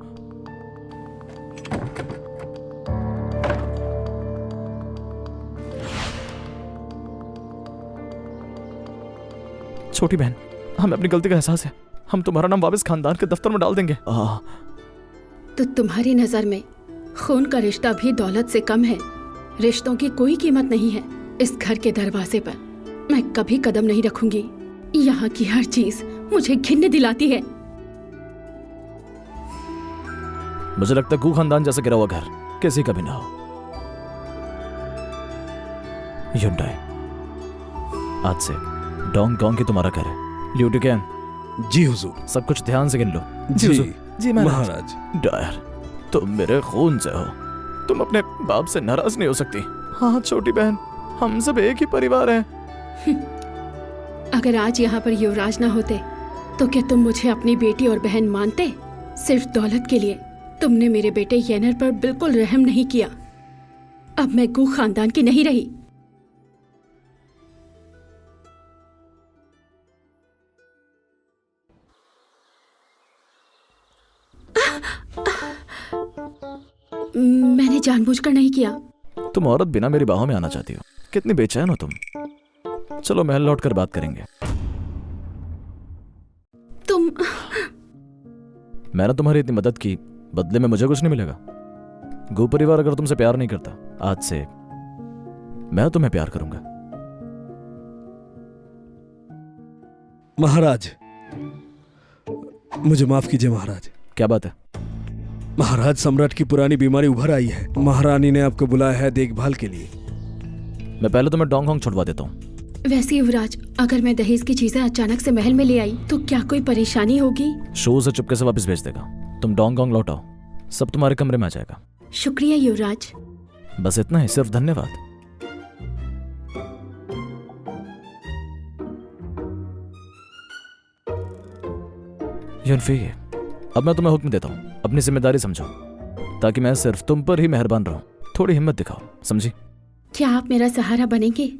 छोटी बहन, हमें अपनी गलती का एहसास है। हम तुम्हारा नाम वापस खानदान के दफ्तर में डाल देंगे। तो तुम्हारी नजर में खून का रिश्ता भी दौलत से कम है। रिश्तों की कोई कीमत नहीं है। इस घर के दरवाजे पर मैं कभी कदम नहीं रखूंगी। यहाँ की हर चीज मुझे घिन दिलाती है। मुझे लगता है गू खानदान जैसा गिरा हुआ घर किसी का भी ना हो। युंडाई, आज से डोंग गोंग की तुम्हारा घर है। ल्यू टिकेन। जी हुजूर। सब कुछ ध्यान से गिन लो। जी हुजूर। जी महाराज। डायर, तुम मेरे खून से हो। तुम अपने बाप से नाराज नहीं हो सकती। हाँ छोटी बहन, हम सब एक ही परिवार हैं। अगर आज यहाँ पर युवराज ना होते तो क्या तुम मुझे अपनी बेटी और बहन मानते? सिर्फ दौलत के लिए तुमने मेरे बेटे येनर पर बिल्कुल रहम नहीं किया। अब मैं गू खानदान की नहीं रही। मैंने जानबूझकर नहीं किया। तुम औरत बिना मेरी बाहों में आना चाहती हो। कितनी बेचैन हो तुम। चलो महल लौट कर बात करेंगे। तुम मैंने तुम्हारी इतनी मदद की, बदले में मुझे कुछ नहीं मिलेगा। गो परिवार अगर तुमसे प्यार नहीं करता, आज से मैं तुम्हें प्यार करूंगा। महाराज, मुझे माफ कीजिए महाराज। क्या बात है? महाराज, सम्राट की पुरानी बीमारी उभर आई है। महारानी ने आपको बुलाया है देखभाल के लिए। मैं पहले तुम्हें डोंग होंग छुड़वा देता हूँ। वैसे युवराज, अगर मैं दहेज की चीजें अचानक से महल में ले आई तो क्या कोई परेशानी होगी? शो से चुपके से वापस भेज देगा। तुम डोंग गोंग लौटाओ, सब तुम्हारे कमरे में आ जाएगा। शुक्रिया युवराज। बस इतना ही, सिर्फ धन्यवाद। युनफी, अब मैं तुम्हें हुक्म देता हूँ, अपनी जिम्मेदारी समझो, ताकि मैं सिर्फ तुम पर ही मेहरबान रहूं। थोड़ी हिम्मत दिखाओ, समझी? क्या आप मेरा सहारा बनेंगे?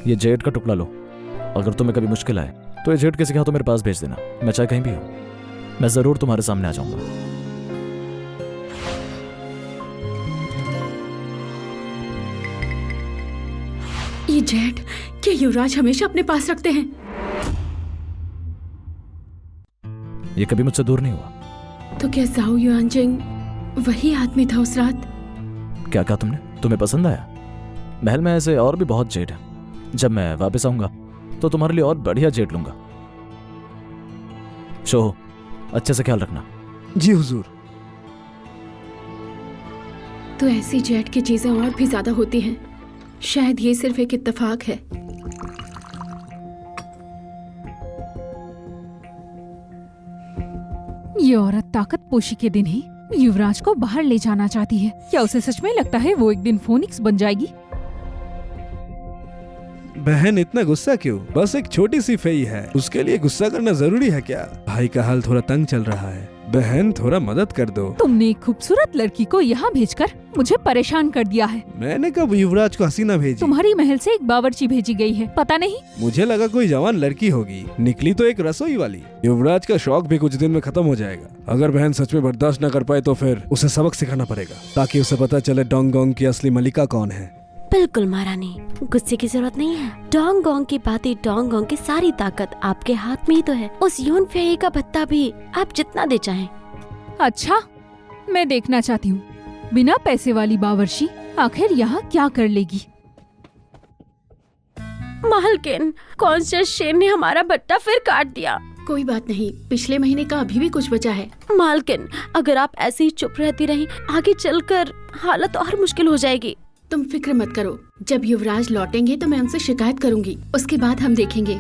ये जेड का टुकड़ा लो। अगर तुम्हें कभी मुश्किल आए तो ये जेड किसी के हाथों मेरे पास भेज देना। मैं चाहे कहीं भी हूं, मैं जरूर तुम्हारे सामने आ जाऊंगा। ये जेड क्या युवराज हमेशा अपने पास रखते हैं? ये कभी मुझसे दूर नहीं हुआ। तो क्या जाओ युआनजिंग वही आदमी था उस रात? क्या कहा तुमने? तुम्हें पसंद आया? महल में ऐसे और भी बहुत जेड है, जब मैं वापस आऊंगा तो तुम्हारे लिए और बढ़िया जेट लूंगा। शोहो, अच्छे से ख्याल रखना। जी हुजूर। तो ऐसी जेट की चीजें और भी ज्यादा होती हैं। शायद ये सिर्फ एक इत्तेफाक है। ये औरत ताकत पोशी के दिन ही युवराज को बाहर ले जाना चाहती है। क्या उसे सच में लगता है वो एक दिन फोनिक्स बन जाएगी? बहन इतना गुस्सा क्यों? बस एक छोटी सी फेई है, उसके लिए गुस्सा करना जरूरी है क्या? भाई का हाल थोड़ा तंग चल रहा है, बहन थोड़ा मदद कर दो। तुमने एक खूबसूरत लड़की को यहाँ भेजकर मुझे परेशान कर दिया है। मैंने कब युवराज को हसीना भेजी? तुम्हारी महल से एक बावर्ची भेजी गई है, पता नहीं। मुझे लगा कोई जवान लड़की होगी, निकली तो एक रसोई वाली। युवराज का शौक भी कुछ दिन में खत्म हो जाएगा। अगर बहन सच में बर्दाश्त न कर पाए तो फिर उसे सबक सिखाना पड़ेगा, ताकि उसे पता चले डोंगोंग की असली मलिका कौन है। बिल्कुल महारानी, गुस्से की जरूरत नहीं है। डोंगोंग की बातें, डोंगोंग की सारी ताकत आपके हाथ में ही तो है। उस यून फेई का भत्ता भी आप जितना दे चाहें। अच्छा, मैं देखना चाहती हूँ बिना पैसे वाली बावर्ची आखिर यहाँ क्या कर लेगी। मालकिन, कॉन्स्टेंस शेन ने हमारा भट्टा फिर काट दिया। कोई बात नहीं, पिछले महीने का अभी भी कुछ बचा है। मालकिन, अगर आप ऐसे ही चुप रहती रही, आगे चलकर हालत और मुश्किल हो जाएगी। तुम फिक्र मत करो, जब युवराज लौटेंगे तो मैं उनसे शिकायत करूंगी। उसके बाद हम देखेंगे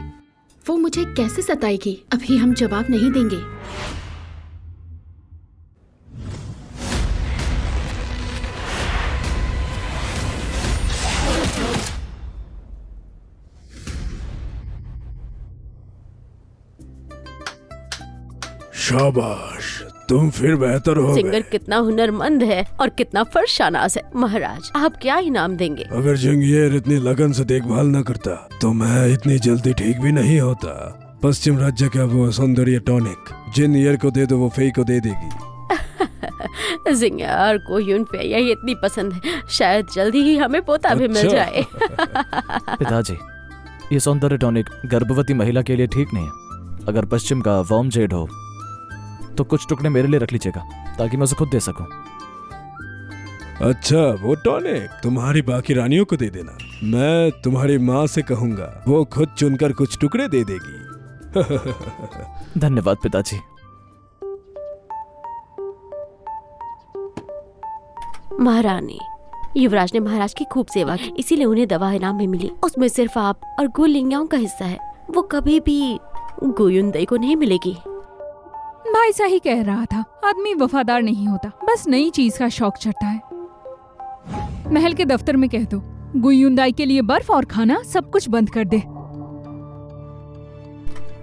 वो मुझे कैसे सताएगी। अभी हम जवाब नहीं देंगे। शाबाश, तुम फिर बेहतर हो सिंगर गए। कितना हुनरमंद है और कितना फरशानाज है। महाराज, आप क्या इनाम देंगे? अगर जंगीर इतनी लगन से देखभाल न करता तो मैं इतनी जल्दी ठीक भी नहीं होता। पश्चिम राज्य का वो सौंदर्य टॉनिक जिन ईयर को दे दो वो फेई को दे देगी। जिंगार को यून फेया ही इतनी पसंद है, शायद जल्दी ही हमें पोता भी मिल अच्छा। जाए। पिताजी, ये सौंदर्य टॉनिक गर्भवती महिला के लिए ठीक नहीं है। अगर पश्चिम का वॉर्म जेड हो तो कुछ टुकड़े मेरे लिए रख लीजिएगा, ताकि मैं उसे खुद दे सकूं। अच्छा, वो टॉनिक तुम्हारी बाकी रानियों को दे देना। मैं तुम्हारी माँ से कहूँगा, वो खुद चुनकर कुछ टुकड़े दे देगी। धन्यवाद पिताजी। महारानी, युवराज ने महाराज की खूब सेवा की, इसीलिए उन्हें दवा इनाम में मिली। उसमें सिर्फ आप और गु लिंगयांग का हिस्सा है। वो कभी भी गु युनदई को नहीं मिलेगी। भाई सही कह रहा था, आदमी वफादार नहीं होता, बस नई चीज का शौक चढ़ता है। महल के दफ्तर में कह दो गु युनदाई के लिए बर्फ और खाना सब कुछ बंद कर दे।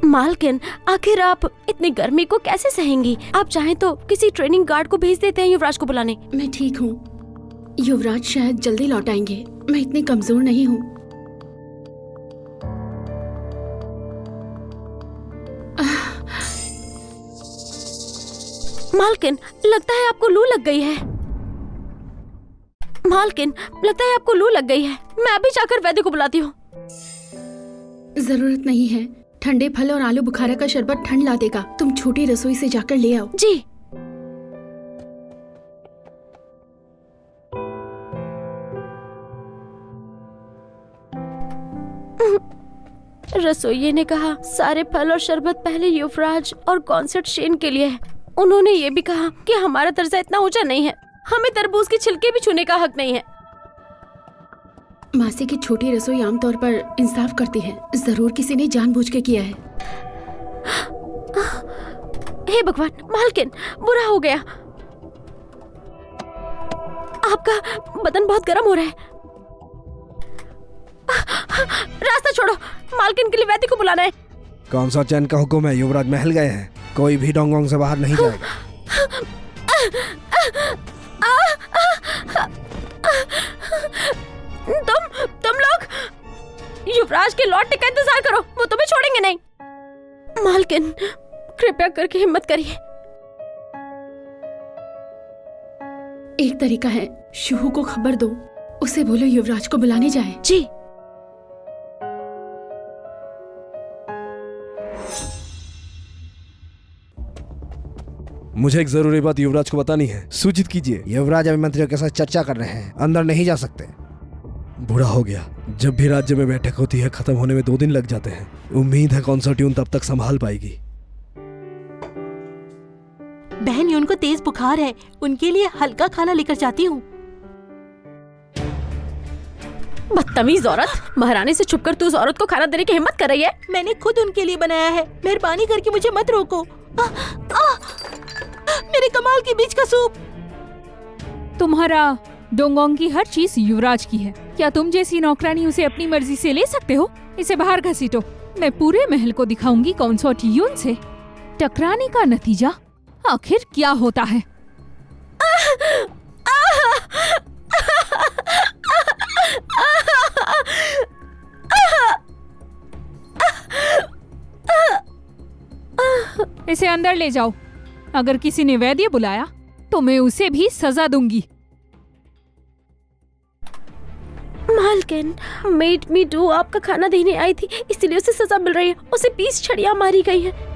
मालकिन, आखिर आप इतनी गर्मी को कैसे सहेंगी? आप चाहें तो किसी ट्रेनिंग गार्ड को भेज देते हैं युवराज को बुलाने। मैं ठीक हूँ, युवराज शायद जल्दी लौट आएंगे। मैं इतनी कमजोर नहीं हूँ। मालकिन, लगता है आपको लू लग गई है। मालकिन, लगता है आपको लू लग गई है। मैं अभी जाकर वैद्य को बुलाती हूँ। जरूरत नहीं है, ठंडे फल और आलू बुखारा का शरबत ठंड ला देगा। तुम छोटी रसोई से जाकर ले आओ। जी। रसोइये ने कहा सारे फल और शरबत पहले युवराज और कॉन्सेट शेन के लिए है। उन्होंने ये भी कहा कि हमारा दर्जा इतना ऊंचा नहीं है, हमें तरबूज की छिलके भी छूने का हक नहीं है। मासी की छोटी रसोई आमतौर पर इंसाफ करती है। जरूर किसी ने जानबूझ के किया है। हे भगवान, मालकिन, बुरा हो गया। आपका बदन बहुत गर्म हो रहा है। रास्ता छोड़ो, मालकिन के लिए वैद्य को बुलाना है। कौन सा चैन का हुक्म है? युवराज महल गए हैं, कोई भी डोंगोंग से बाहर नहीं जाएगा। तुम लोग युवराज के लौटने का इंतजार करो, वो तुम्हें छोड़ेंगे नहीं। मालकिन, कृपया करके हिम्मत करिए। एक तरीका है, शुहू को खबर दो, उसे बोलो युवराज को बुलाने जाए। जी। मुझे एक जरूरी बात युवराज को बतानी है, सूचित कीजिए। युवराज अभी मंत्रियों के साथ चर्चा कर रहे हैं, अंदर नहीं जा सकते। बुरा हो गया। जब भी राज्य में बैठक होती है खत्म होने में 2 दिन लग जाते हैं। उम्मीद है कॉन्सर्ट्यून तब तक संभाल पाएगी। बहन यून को तेज बुखार है, उनके लिए हल्का खाना लेकर जाती हूँ। बदतमीज औरत, महारानी से छुपकर तू उस औरत को खाना देने की हिम्मत कर रही है? मैंने खुद उनके लिए बनाया है, मेहरबानी करके मुझे मत रोको। मेरे कमाल की बीज का सूप। तुम्हारा डोंगोंग की हर चीज युवराज की है। क्या तुम जैसी नौकरानी उसे अपनी मर्जी से ले सकते हो? इसे बाहर घसीटो। मैं पूरे महल को दिखाऊंगी कॉन्सर्ट यून से टकराने का नतीजा आखिर क्या होता है। इसे अंदर ले जाओ। अगर किसी ने वैद्य बुलाया तो मैं उसे भी सजा दूंगी। मालकिन, मेड मी डू आपका खाना देने आई थी, इसलिए उसे सजा मिल रही है। उसे 20 छड़ियां मारी गई है।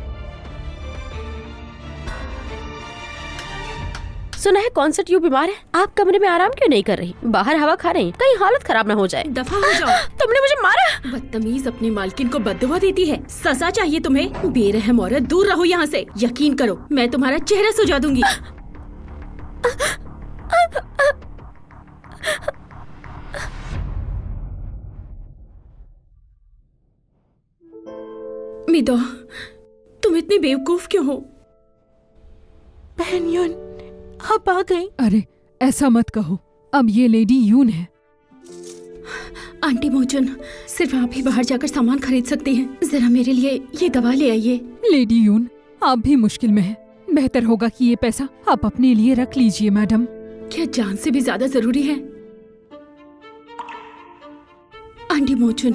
सुना है कॉन्सर्ट यू बीमार है। आप कमरे में आराम क्यों नहीं कर रही? बाहर हवा खा रही हैं, कहीं हालत खराब ना हो जाए। दफा हो जाओ। तुमने मुझे मारा। बदतमीज अपनी मालकिन को बददुआ देती है। सजा चाहिए तुम्हें। बेरहम औरत, दूर रहो यहाँ से। यकीन करो मैं तुम्हारा चेहरा सुझा दूंगी। मिदो, तुम इतनी बेवकूफ क्यों हो? बहन यून आप आ गई। अरे ऐसा मत कहो, अब ये लेडी यून है। आंटी मोचन, सिर्फ आप ही बाहर जाकर सामान खरीद सकती हैं। जरा मेरे लिए ये दवा ले आइए। लेडी यून, आप भी मुश्किल में हैं। बेहतर होगा कि ये पैसा आप अपने लिए रख लीजिए मैडम। क्या जान से भी ज्यादा जरूरी है? आंटी मोचन,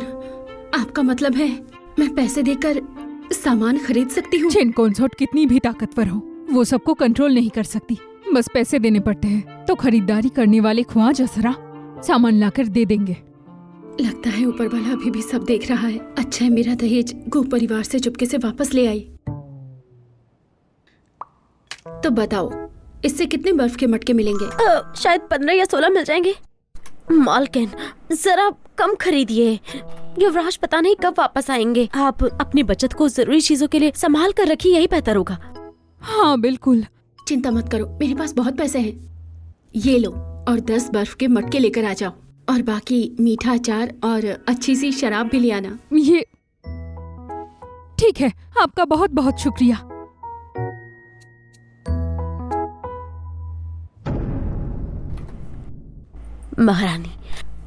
आपका मतलब है मैं पैसे देकर सामान खरीद सकती हूँ? चेन कॉन्सर्ट कितनी भी ताकतवर हो, वो सबको कंट्रोल नहीं कर सकती। बस पैसे देने पड़ते हैं तो खरीदारी करने वाले ख्वाज असरा सामान लाकर दे देंगे। लगता है ऊपर वाला अभी भी सब देख रहा है। अच्छा है मेरा दहेज गो परिवार से चुपके से वापस ले आई। तो बताओ इससे कितने बर्फ के मटके मिलेंगे? शायद 15 या 16 मिल जाएंगे। मालकिन, जरा कम खरीदिए। युवराज पता नहीं कब वापस आएंगे। आप अपनी बचत को जरूरी चीजों के लिए संभाल कर रखिए, यही बेहतर होगा। हाँ बिल्कुल। चिंता मत करो, मेरे पास बहुत पैसे हैं। ये लो और 10 बर्फ के मटके लेकर आ जाओ, और बाकी मीठा अचार और अच्छी सी शराब भी ले आना। ये ठीक है, आपका बहुत बहुत शुक्रिया। महारानी,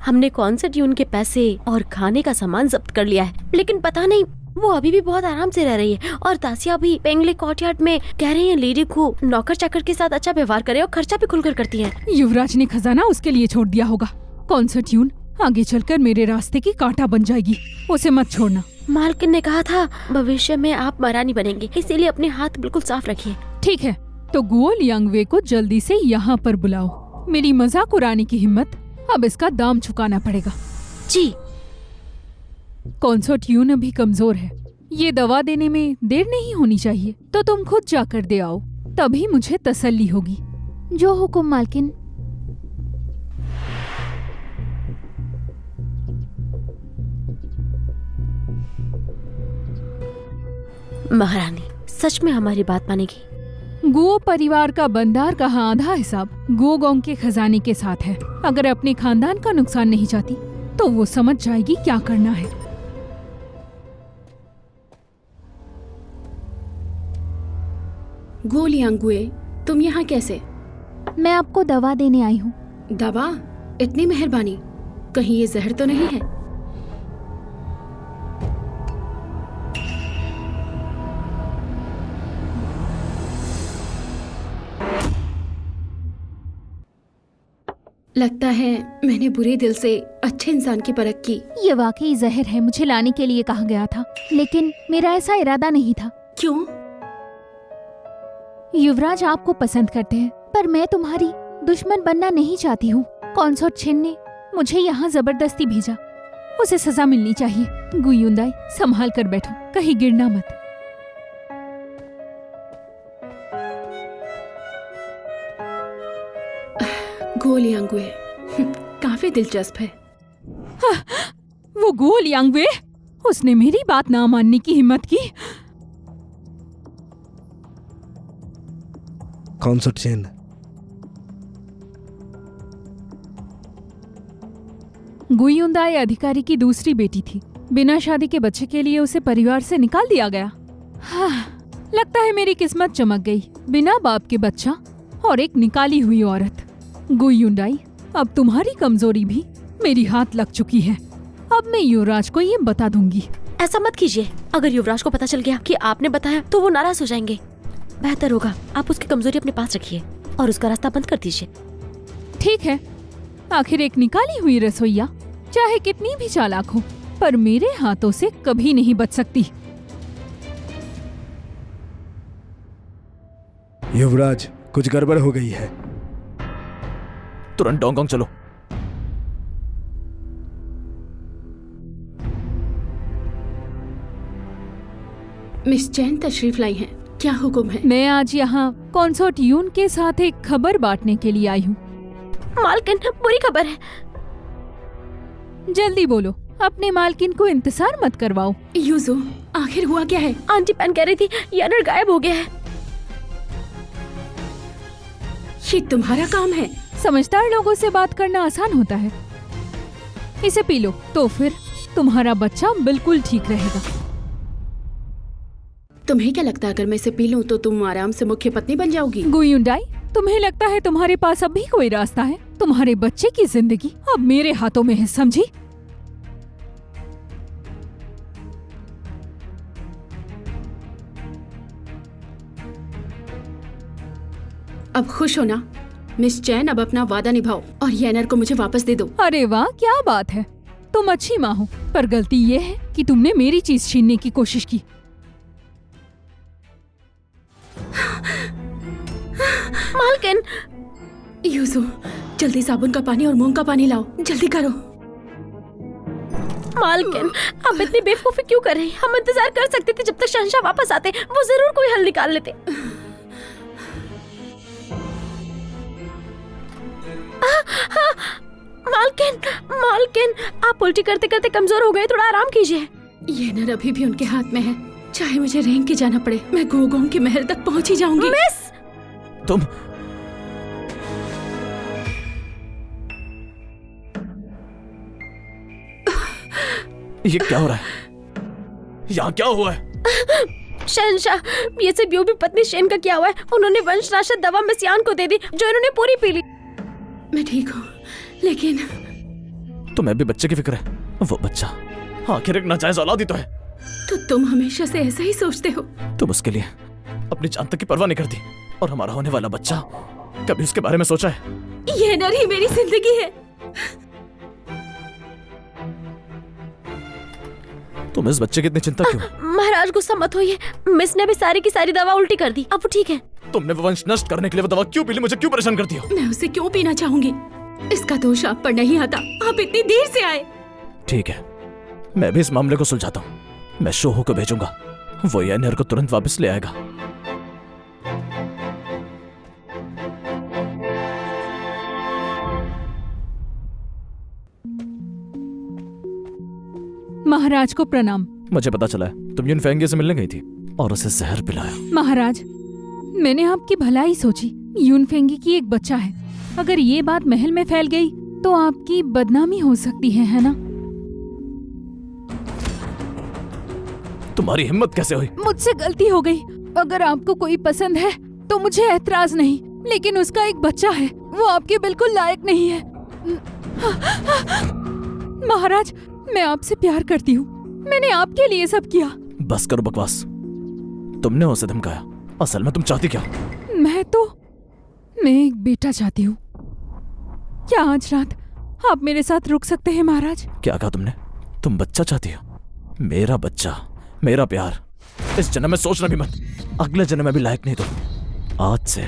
हमने कॉन्सर्ट यून के पैसे और खाने का सामान जब्त कर लिया है, लेकिन पता नहीं वो अभी भी बहुत आराम से रह रही है। और दासिया भी पेंगले कोर्टयार्ड में कह रही है लेडी को नौकर चाकर के साथ अच्छा व्यवहार करे और खर्चा भी खुलकर करती है। युवराज ने खजाना उसके लिए छोड़ दिया होगा। कॉन्सर्ट यून आगे चलकर मेरे रास्ते की कांटा बन जाएगी, उसे मत छोड़ना। मालकिन ने कहा था भविष्य में आप महारानी बनेंगे, इसीलिए अपने हाथ बिल्कुल साफ रखिए। ठीक है, तो गुओ लियांगवे को जल्दी से यहाँ पर बुलाओ। मेरी मजाक उड़ाने की हिम्मत, अब इसका दाम चुकाना पड़ेगा। जी। कॉन्सर्ट यून अभी कमजोर है, ये दवा देने में देर नहीं होनी चाहिए, तो तुम खुद जाकर दे आओ, तभी मुझे तसल्ली होगी। जो हुकुम मालकिन। महारानी सच में हमारी बात मानेगी? गुओ परिवार का बंदार का आधा हिसाब गुओगोंग के खजाने के साथ है। अगर अपने खानदान का नुकसान नहीं चाहती तो वो समझ जाएगी क्या करना है। गो लियांगुए, तुम यहाँ कैसे? मैं आपको दवा देने आई हूँ। दवा? इतनी मेहरबानी, कहीं ये जहर तो नहीं है? लगता है मैंने बुरे दिल से अच्छे इंसान की परख की। ये वाकई जहर है, मुझे लाने के लिए कहा गया था, लेकिन मेरा ऐसा इरादा नहीं था। क्यों? युवराज आपको पसंद करते हैं, पर मैं तुम्हारी दुश्मन बनना नहीं चाहती हूँ। कॉन्सर्ट छिन ने मुझे यहाँ जबरदस्ती भेजा, उसे सजा मिलनी चाहिए। गुयुंदाई, संभाल कर बैठो, कहीं गिरना मत। गो लियांगुए, काफी दिलचस्प है। वो गोल यांगवे, उसने मेरी बात ना मानने की हिम्मत की। Concert chain. गुयुंदाई अधिकारी की दूसरी बेटी थी। बिना शादी के बच्चे के लिए उसे परिवार से निकाल दिया गया। हाँ, लगता है मेरी किस्मत चमक गई। बिना बाप के बच्चा और एक निकाली हुई औरत। गुयुंडाई, अब तुम्हारी कमजोरी भी मेरी हाथ लग चुकी है। अब मैं युवराज को ये बता दूंगी। ऐसा मत कीजिए। अगर युवराज को पता चल गया कि आपने बताया तो वो नाराज हो जाएंगे। बेहतर होगा आप उसकी कमजोरी अपने पास रखिए और उसका रास्ता बंद कर दीजिए। ठीक है, आखिर एक निकाली हुई रसोइया चाहे कितनी भी चालाक हो, पर मेरे हाथों से कभी नहीं बच सकती। युवराज, कुछ गड़बड़ हो गई है। तुरंत डोंगोंग चलो। मिस चैन तशरीफ लाई हैं। क्या हुक्म है? मैं आज यहाँ कॉन्सर्ट यून के साथ एक खबर बांटने के लिए आई हूँ। मालकिन, बुरी खबर है। जल्दी बोलो, अपने मालकिन को इंतजार मत करवाओ। यूजो, आखिर हुआ क्या है? आंटी पैन कह रही थी यानर गायब हो गया है। ये तुम्हारा काम है? समझदार लोगों से बात करना आसान होता है। इसे पी लो तो फिर तुम्हारा बच्चा बिल्कुल ठीक रहेगा। तुम्हें क्या लगता है अगर मैं इसे पी लूं तो तुम आराम से मुख्य पत्नी बन जाओगी? गुयुंडाई, तुम्हें लगता है तुम्हारे पास अब भी कोई रास्ता है? तुम्हारे बच्चे की जिंदगी अब मेरे हाथों में है, समझी? अब खुश हो ना? मिस चैन, अब अपना वादा निभाओ और येनर को मुझे वापस दे दो। अरे वाह, क्या बात है। तुम अच्छी माँ हो, पर गलती ये है कि तुमने मेरी चीज छीनने की कोशिश की। मालकिन, यूजो, जल्दी साबुन का पानी और मूंग का पानी लाओ, जल्दी करो। मालकिन, आप इतनी बेवकूफी क्यों कर रही? हम इंतजार कर सकते थे जब तक शहंशाह वापस आते। वो जरूर कोई हल निकाल लेते। मालकिन, मालकिन, आप उल्टी करते करते कमजोर हो गए, थोड़ा आराम कीजिए। येनर अभी भी उनके हाथ में है। चाहे मुझे रेंग के जाना पड़े, मैं गोगोंग के महल तक पहुंच ही जाऊंगी। मिस, तुम ये क्या हो रहा है? यहाँ क्या हुआ है? शहंशाह, ये सब यूं भी पत्नी शेन का किया हुआ है। उन्होंने वंशनाशक दवा मिस्यान को दे दी, जो इन्होंने पूरी पी ली। मैं ठीक हूँ, लेकिन तुम्हें भी बच्चे की फिक्र है? वो बच्चा आखिर एक नाजायज औलाद ही तो है। तो तुम हमेशा से ऐसा ही सोचते हो? तुम उसके लिए अपनी जान तक की परवाह नहीं करती, और हमारा होने वाला बच्चा, कभी उसके बारे में सोचा है? येनर ही मेरी जिंदगी है। तुम इस बच्चे की इतनी चिंता क्यों? महाराज, गुस्सा मत होइए। मिस ने भी सारी की सारी दवा उल्टी कर दी। अब वो ठीक है। तुमने वो वंश नष्ट करने के लिए वो दवा क्यों पी ली? मुझे क्यों परेशान करती हो? मैं उसे क्यों पीना चाहूंगी? इसका दोष आप पर नहीं आता। आप इतनी देर से आए। ठीक है, मैं भी इस मामले को सुलझाता हूँ। मैं शोहो को भेजूंगा, वो येनर को तुरंत वापस ले आएगा। महाराज को प्रणाम। मुझे पता चला है तुम युनफेंगे से मिलने गई थी और उसे जहर पिलाया। महाराज, मैंने आपकी भलाई सोची। यूनफेंगी की एक बच्चा है। अगर ये बात महल में फैल गई तो आपकी बदनामी हो सकती है ना? तुम्हारी हिम्मत कैसे हुई? मुझसे गलती हो गई। अगर आपको कोई पसंद है तो मुझे ऐतराज नहीं, लेकिन उसका एक बच्चा है, वो आपके बिल्कुल लायक नहीं है। महाराज, मैं आपसे प्यार करती हूँ। मैंने आपके लिए सब किया। बस करो बकवास। तुमने उसे धमकाया। असल में तुम चाहती क्या? मैं एक बेटा चाहती हूँ। क्या आज रात आप मेरे साथ रुक सकते हैं महाराज? क्या कहा तुमने? तुम बच्चा चाहती हो? मेरा बच्चा, मेरा प्यार। इस जन्म में सोचना भी मत, अगले जन्म में भी लायक नहीं तुम। आज से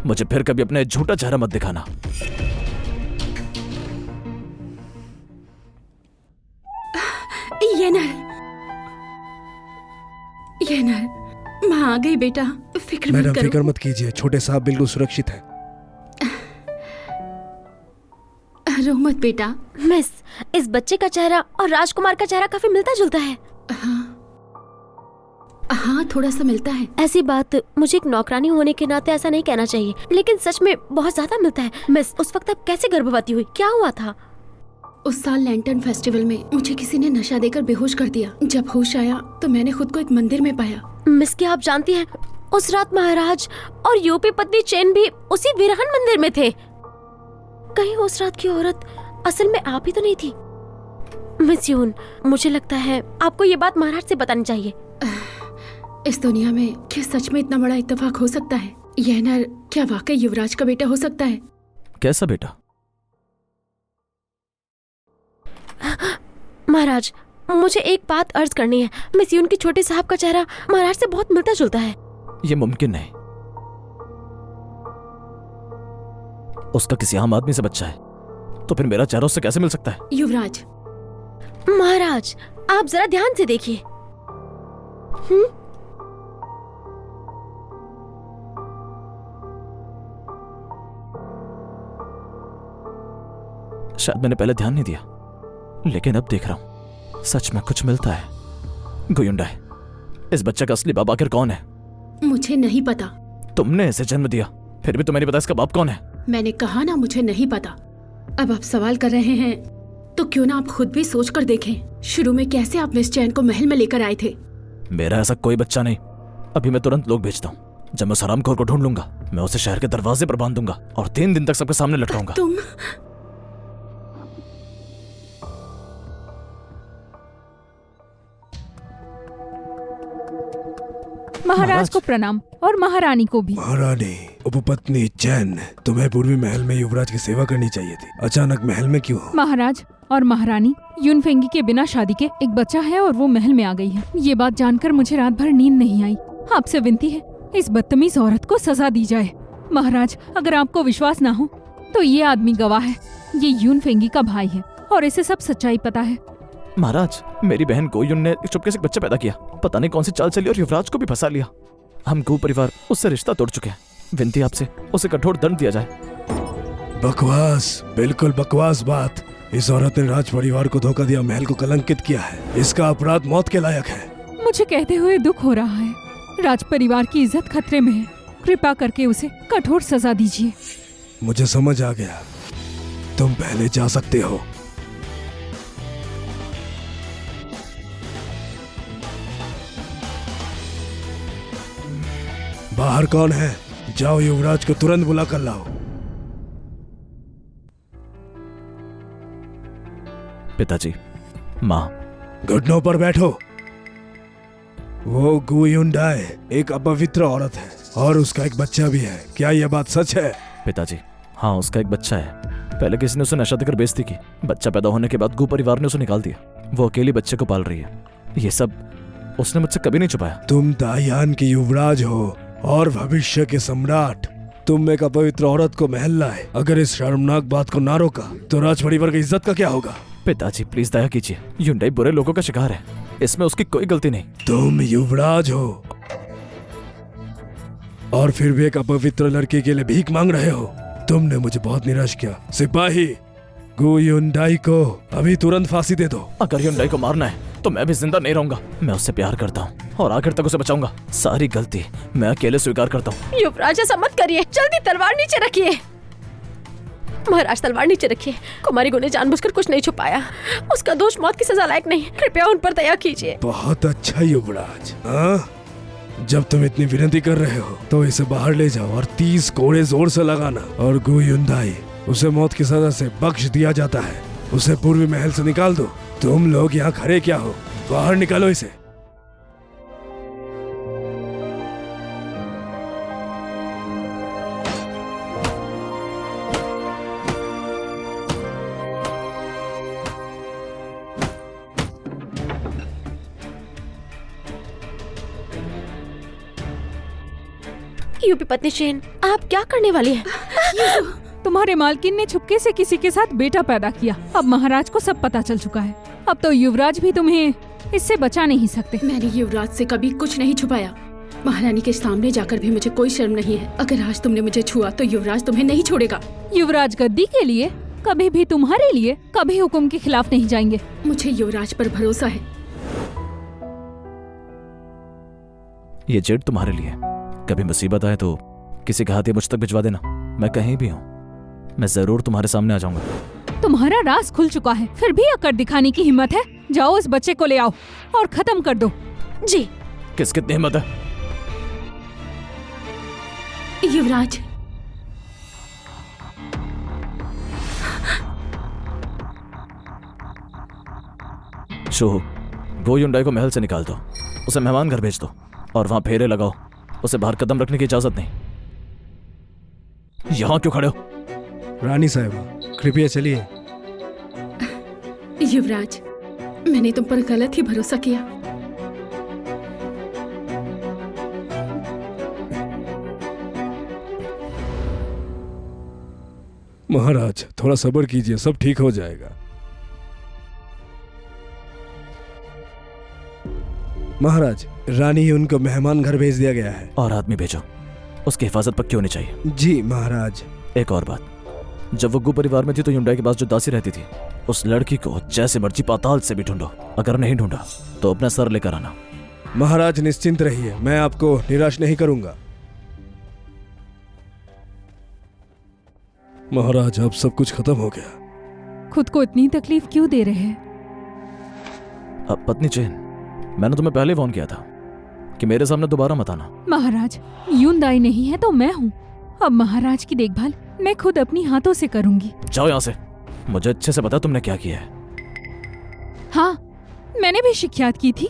मुझे फिर कभी अपने झूठा चेहरा मत दिखाना। येनर, माँ आ गई बेटा, फिक्र मत मैडम, करो। फिक्र मत कीजिए, छोटे साहब बिल्कुल सुरक्षित है। रो मत बेटा। मिस, इस बच्चे का चेहरा और राजकुमार का चेहरा काफी मिलता जुलता है। हाँ, थोड़ा सा मिलता है। ऐसी बात मुझे एक नौकरानी होने के नाते ऐसा नहीं कहना चाहिए, लेकिन सच में बहुत ज्यादा मिलता है। मिस, उस वक्त आप कैसे गर्भवती हुई, क्या हुआ था? उस साल लैंटर्न फेस्टिवल में मुझे किसी ने नशा देकर बेहोश कर दिया। जब होश आया तो मैंने खुद को एक मंदिर में पाया। मिस, क्या आप जानती हैं, उस रात महाराज और यूपी पत्नी चैन भी उसी वीरहन मंदिर में थे। कहीं उस रात की औरत असल में आप ही तो नहीं थी? मिस यून, मुझे लगता है आपको ये बात महाराज से बतानी चाहिए। इस दुनिया में क्या सच में इतना बड़ा इत्तेफाक हो सकता है? यह नर क्या वाकई युवराज का बेटा हो सकता है? कैसा बेटा? महाराज, मुझे एक बात अर्ज करनी है। मिस यून के छोटे साहब का चेहरा महाराज से बहुत मिलता जुलता है। ये मुमकिन नहीं। उसका किसी आम आदमी से बच्चा है, तो फिर मेरा चेहरा उससे कैसे मिल सकता है? युवराज, महाराज आप जरा ध्यान से देखिए। शायद मैंने पहले ध्यान नहीं दिया, लेकिन अब देख रहा हूं, सच में कुछ मिलता है। गुयुंडाई, इस बच्चे का असली बाप आखिर कौन है? मुझे नहीं पता। तुमने इसे जन्म दिया, फिर भी तुम्हें नहीं पता इसका बाप कौन है? मैंने कहा ना, मुझे नहीं पता। अब आप सवाल कर रहे हैं तो क्यों ना आप खुद भी सोच कर देखें। शुरू में कैसे आप मिस चैन को महल में लेकर आए थे? मेरा ऐसा कोई बच्चा नहीं। अभी मैं तुरंत लोग भेजता हूँ। जब मैं उस हरामखोर को ढूंढ लूंगा, मैं उसे शहर के दरवाजे पर बांध दूंगा और 3 दिन तक सबके सामने लटकाऊंगा। तुम महाराज को प्रणाम और महारानी को भी। महारानी, उपपत्नी चैन, तुम्हें पूर्वी महल में युवराज की सेवा करनी चाहिए थी। अचानक महल में क्यों? महाराज और महारानी, यूनफेंगी के बिना शादी के एक बच्चा है और वो महल में आ गई है। ये बात जानकर मुझे रात भर नींद नहीं आई। आपसे विनती है, इस बदतमीज औरत को सजा दी जाए। महाराज, अगर आपको विश्वास ना हो तो ये आदमी गवाह है। ये यूनफेंगी का भाई है और इसे सब सच्चाई पता है। महाराज, मेरी बहन गोयुन ने चुपके से एक बच्चा पैदा किया। पता नहीं कौन सी चाल चली और युवराज को भी फंसा लिया। हम गु परिवार उससे रिश्ता तोड़ चुके हैं। विनती आपसे, उसे कठोर दंड दिया जाए। बकवास, बिल्कुल बकवास बात। इस औरत ने राज परिवार को धोखा दिया, महल को कलंकित किया है। इसका अपराध मौत के लायक है। मुझे कहते हुए दुख हो रहा है। राज परिवार की इज्जत खतरे में है। कृपा करके उसे कठोर सजा दीजिए। मुझे समझ आ गया, तुम पहले जा सकते हो। बाहर कौन है? जाओ युवराज को तुरंत बुला कर लाओ। पिताजी, माँ, घुटनों पर बैठो। वो गुयुंडाई एक अपवित्र औरत है और उसका एक बच्चा भी है। क्या यह बात सच है? पिताजी, हाँ, उसका एक बच्चा है। पहले किसी ने उसे नशा देकर बेइज्जती की। बच्चा पैदा होने के बाद गु परिवार ने उसे निकाल दिया। वो अकेली बच्चे को पाल रही है। ये सब उसने मुझसे कभी नहीं छुपाया। तुम दायान के युवराज हो और भविष्य के सम्राट। तुम एक अपवित्र औरत को महल लाए। अगर इस शर्मनाक बात को ना रोका तो राज परिवार की इज्जत का क्या होगा? पिताजी, प्लीज दया कीजिए। यूनडाई बुरे लोगों का शिकार है। इसमें उसकी कोई गलती नहीं। तुम युवराज हो और फिर भी एक अपवित्र लड़की के लिए भीख मांग रहे हो। तुमने मुझे बहुत निराश किया। सिपाही, गुयुंडाई को अभी तुरंत फांसी दे दो। अगर यूनडाई को मारना है तो मैं भी जिंदा नहीं रहूंगा। मैं उससे प्यार करता हूँ और आखिर तक उसे बचाऊंगा। सारी गलती मैं अकेले स्वीकार करता हूँ। युवराज, ऐसा मत करिए। जल्दी तलवार नीचे रखिए। महाराज, तलवार नीचे रखिए। कुमारी गो ने जानबूझकर कुछ नहीं छुपाया। उसका दोष मौत की सजा लायक नहीं। कृपया उन पर दया कीजिए। बहुत अच्छा युवराज। हाँ, जब तुम इतनी विनती कर रहे हो तो इसे बाहर ले जाओ और 30 कोड़े जोर से लगाना। और गुयुंडाई, उसे मौत की सजा से बख्श दिया जाता है। उसे पूर्वी महल से निकाल दो। तुम लोग यहाँ खड़े क्या हो? बाहर निकालो इसे। यूपी पत्नी चैन, आप क्या करने वाली हैं? तुम्हारे मालकिन ने छुपके से किसी के साथ बेटा पैदा किया। अब महाराज को सब पता चल चुका है। अब तो युवराज भी तुम्हें इससे बचा नहीं सकते। मैंने युवराज से कभी कुछ नहीं छुपाया। महारानी के सामने जाकर भी मुझे कोई शर्म नहीं है। अगर आज तुमने मुझे छुआ तो युवराज तुम्हें नहीं छोड़ेगा। युवराज गद्दी के लिए कभी भी तुम्हारे लिए कभी हुक्म के खिलाफ नहीं जाएंगे। मुझे युवराज पर भरोसा है। ये जेट तुम्हारे लिए। कभी मुसीबत आए तो किसी के हाथ ये मुझ तक भिजवा देना। मैं कहीं भी हूँ, मैं जरूर तुम्हारे सामने आ जाऊंगा। तुम्हारा राज खुल चुका है, फिर भी अकड़ दिखाने की हिम्मत है? जाओ उस बच्चे को ले आओ और खत्म कर दो। जी। कितनी हिम्मत है? युवराज, शोहो, गो युंडाई को महल से निकाल दो, उसे मेहमान घर भेज दो और वहां फेरे लगाओ। उसे बाहर कदम रखने की इजाजत नहीं। यहां क्यों खड़े हो? रानी साहिबा, कृपया चलिए। युवराज, मैंने तुम पर गलत ही भरोसा किया। महाराज, थोड़ा सब्र कीजिए, सब ठीक हो जाएगा। महाराज, रानी युन को मेहमान घर भेज दिया गया है। और आदमी भेजो, उसकी हिफाजत पक्की होनी चाहिए। जी महाराज। एक और बात, जब वो गु परिवार में थी तो युंडाई के पास जो दासी रहती थी, उस लड़की को जैसे मर्जी पाताल से भी ढूंढो। अगर नहीं ढूंढा तो अपना सर लेकर आना। महाराज निश्चिंत रहिए, मैं आपको निराश नहीं करूंगा। महाराज, अब सब कुछ खत्म हो गया। खुद को इतनी तकलीफ क्यों दे रहे हैं? अब पत्नी चेन, मैंने तुम्हें पहले वार्न किया था कि मेरे सामने दोबारा मत आना। महाराज, युनदाई नहीं है तो मैं हूँ। अब महाराज की देखभाल मैं खुद अपनी हाथों से करूंगी। जाओ यहाँ से, मुझे अच्छे से पता तुमने क्या किया है। हाँ, मैंने भी शिकायत की थी।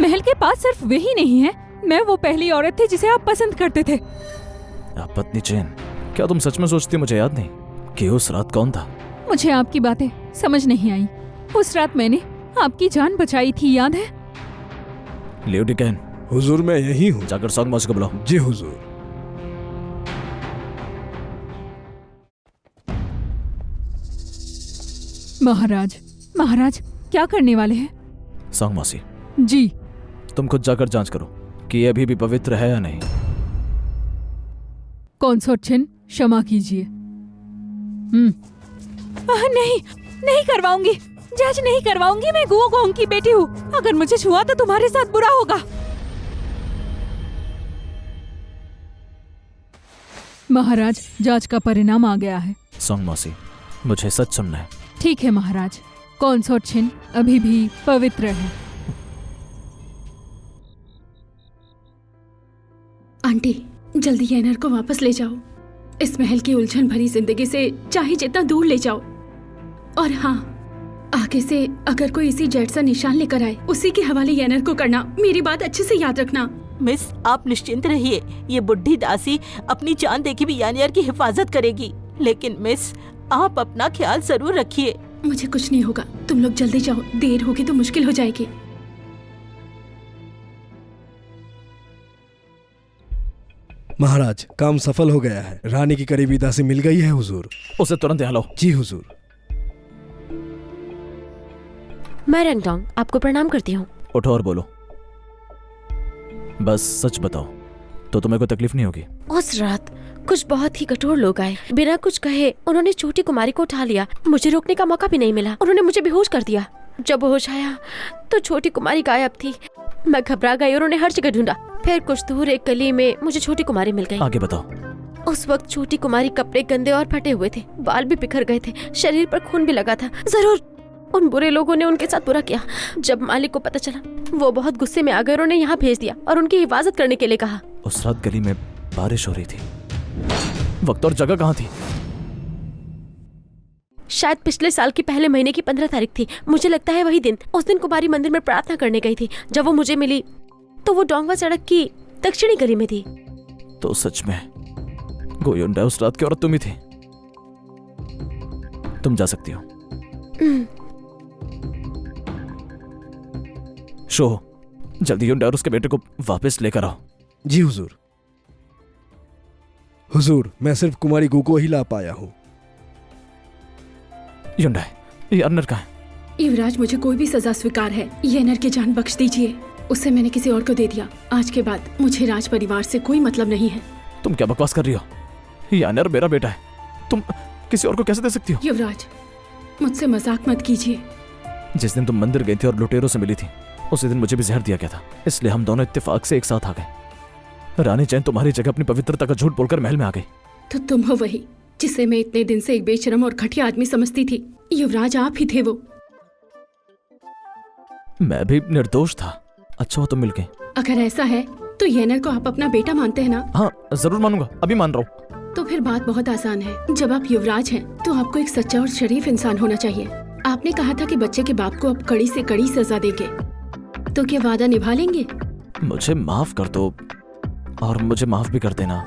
महल के पास सिर्फ वही नहीं है, मैं वो पहली औरत थी जिसे आप पसंद करते थे। अब पत्नी चेन, क्या तुम सच में सोचती मुझे याद नहीं कि उस रात कौन था? मुझे आपकी बातें समझ नहीं आई। उस रात मैंने आपकी जान बचाई थी, याद है? लियो डिकेन, हुजूर, मैं यही हूँ। जाकर सॉन्ग मौसी को बुलाओ। जी हुजूर। महाराज, महाराज क्या करने वाले हैं? सॉन्ग मौसी, जी। तुम खुद जाकर जांच करो कि ये अभी भी पवित्र है या नहीं। कॉन्सोर्टियन, क्षमा कीजिए। नहीं, नहीं करवाऊंगी, जज नहीं करवाऊंगी। मैं गुओ गोंग की बेटी हूँ। अगर मुझे छुआ तो तुम्हारे साथ बुरा होगा। महाराज, जांच का परिणाम आ गया है। सॉन्ग मौसी, मुझे सच सुनना है। ठीक है महाराज, कॉन्सोर्टियन अभी भी पवित्र है। आंटी, जल्दी येनर को वापस ले जाओ। इस महल की उलझन भरी जिंदगी से चाहे जितना दूर ले जाओ। और हाँ, आगे से अगर कोई इसी जेट सा निशान लेकर आए, उसी के हवाले येनर को करना। मेरी बात अच्छे से याद रखना। मिस, आप निश्चिंत रहिए। ये बुढ़ी दासी अपनी जान देके भी यानियर की हिफाजत करेगी। लेकिन मिस, आप अपना ख्याल जरूर रखिए। मुझे कुछ नहीं होगा, तुम लोग जल्दी जाओ, देर होगी तो मुश्किल हो जाएगी। महाराज, काम सफल हो गया है। रानी की करीबी दासी मिल गई है हुजूर। उसे तुरंत यहाँ लाओ। जी हुजूर। मैं रंगडोंग आपको प्रणाम करती हूँ। उठो और बोलो। बस सच बताओ तो तुम्हें कोई तकलीफ नहीं होगी। उस रात कुछ बहुत ही कठोर लोग आए, बिना कुछ कहे उन्होंने छोटी कुमारी को उठा लिया। मुझे रोकने का मौका भी नहीं मिला। उन्होंने मुझे बेहोश कर दिया। जब होश आया तो छोटी कुमारी गायब थी। मैं घबरा गई। उन्होंने हर जगह ढूंढा। फिर कुछ दूर एक गली में मुझे छोटी कुमारी मिल गई। आगे बताओ। उस वक्त छोटी कुमारी कपड़े गंदे और फटे हुए थे, बाल भी बिखर गए थे, शरीर पर खून भी लगा था। जरूर उन बुरे लोगों ने उनके साथ बुरा किया। जब मालिक को पता चला, वो बहुत गुस्से में आ गए। उन्होंने यहाँ भेज दिया और उनकी हिफाजत करने के लिए कहा। उस रात गली में बारिश हो रही थी। वक्त और जगह कहाँ थी? शायद पिछले साल के पहले महीने की 15 तारीख थी। मुझे लगता है वही दिन। उस दिन कुमारी मंदिर में प्रार्थना करने गई थी। जब वो मुझे मिली तो वो डोंगवा सड़क की दक्षिणी गली में थी। तो सच में गो युंडाई उस रात की औरत तुम ही थी। तुम जा सकती हो। शो, जल्दी युंडाई और उसके बेटे को वापस लेकर आओ। जी हुजूर। हुजूर, मैं सिर्फ कुमारी गु को ही ला पाया हूँ। युंडाई, यानर कहाँ है? युवराज, मुझे कोई भी सजा स्वीकार है। येनर की जान बख्श दीजिए। उसे मैंने किसी और को दे दिया। आज के बाद मुझे राज परिवार से कोई मतलब नहीं है। तुम क्या बकवास कर रही हो? यानर मेरा बेटा है। तुम किसी और को कैसे दे सकती हो? युवराज, मुझसे मजाक मत कीजिए। जिस दिन तुम मंदिर गई थी और लुटेरों से मिली थी, उसी दिन मुझे भी जहर दिया गया था, इसलिए हम दोनों इत्तेफाक से एक साथ आ गए। रानी चैन तुम्हारी जगह अपनी पवित्रता का झूठ बोलकर महल में आ गई। तो तुम हो वही जिसे मैं इतने दिन से एक बेशरम और घटिया आदमी समझती थी। युवराज, आप ही थे वो। मैं भी निर्दोष था। अच्छा हो तुम मिल गई। अगर ऐसा है तो येनर को आप अपना बेटा मानते हैं ना? हाँ जरूर मानूंगा, अभी मान रहा हूँ। तो फिर बात बहुत आसान है। जब आप युवराज हैं तो आपको एक सच्चा और शरीफ इंसान होना चाहिए। आपने कहा था कि बच्चे के बाप को अब कड़ी से कड़ी सजा देंगे, तो क्या वादा निभा लेंगे? मुझे माफ कर दो और मुझे माफ भी कर देना,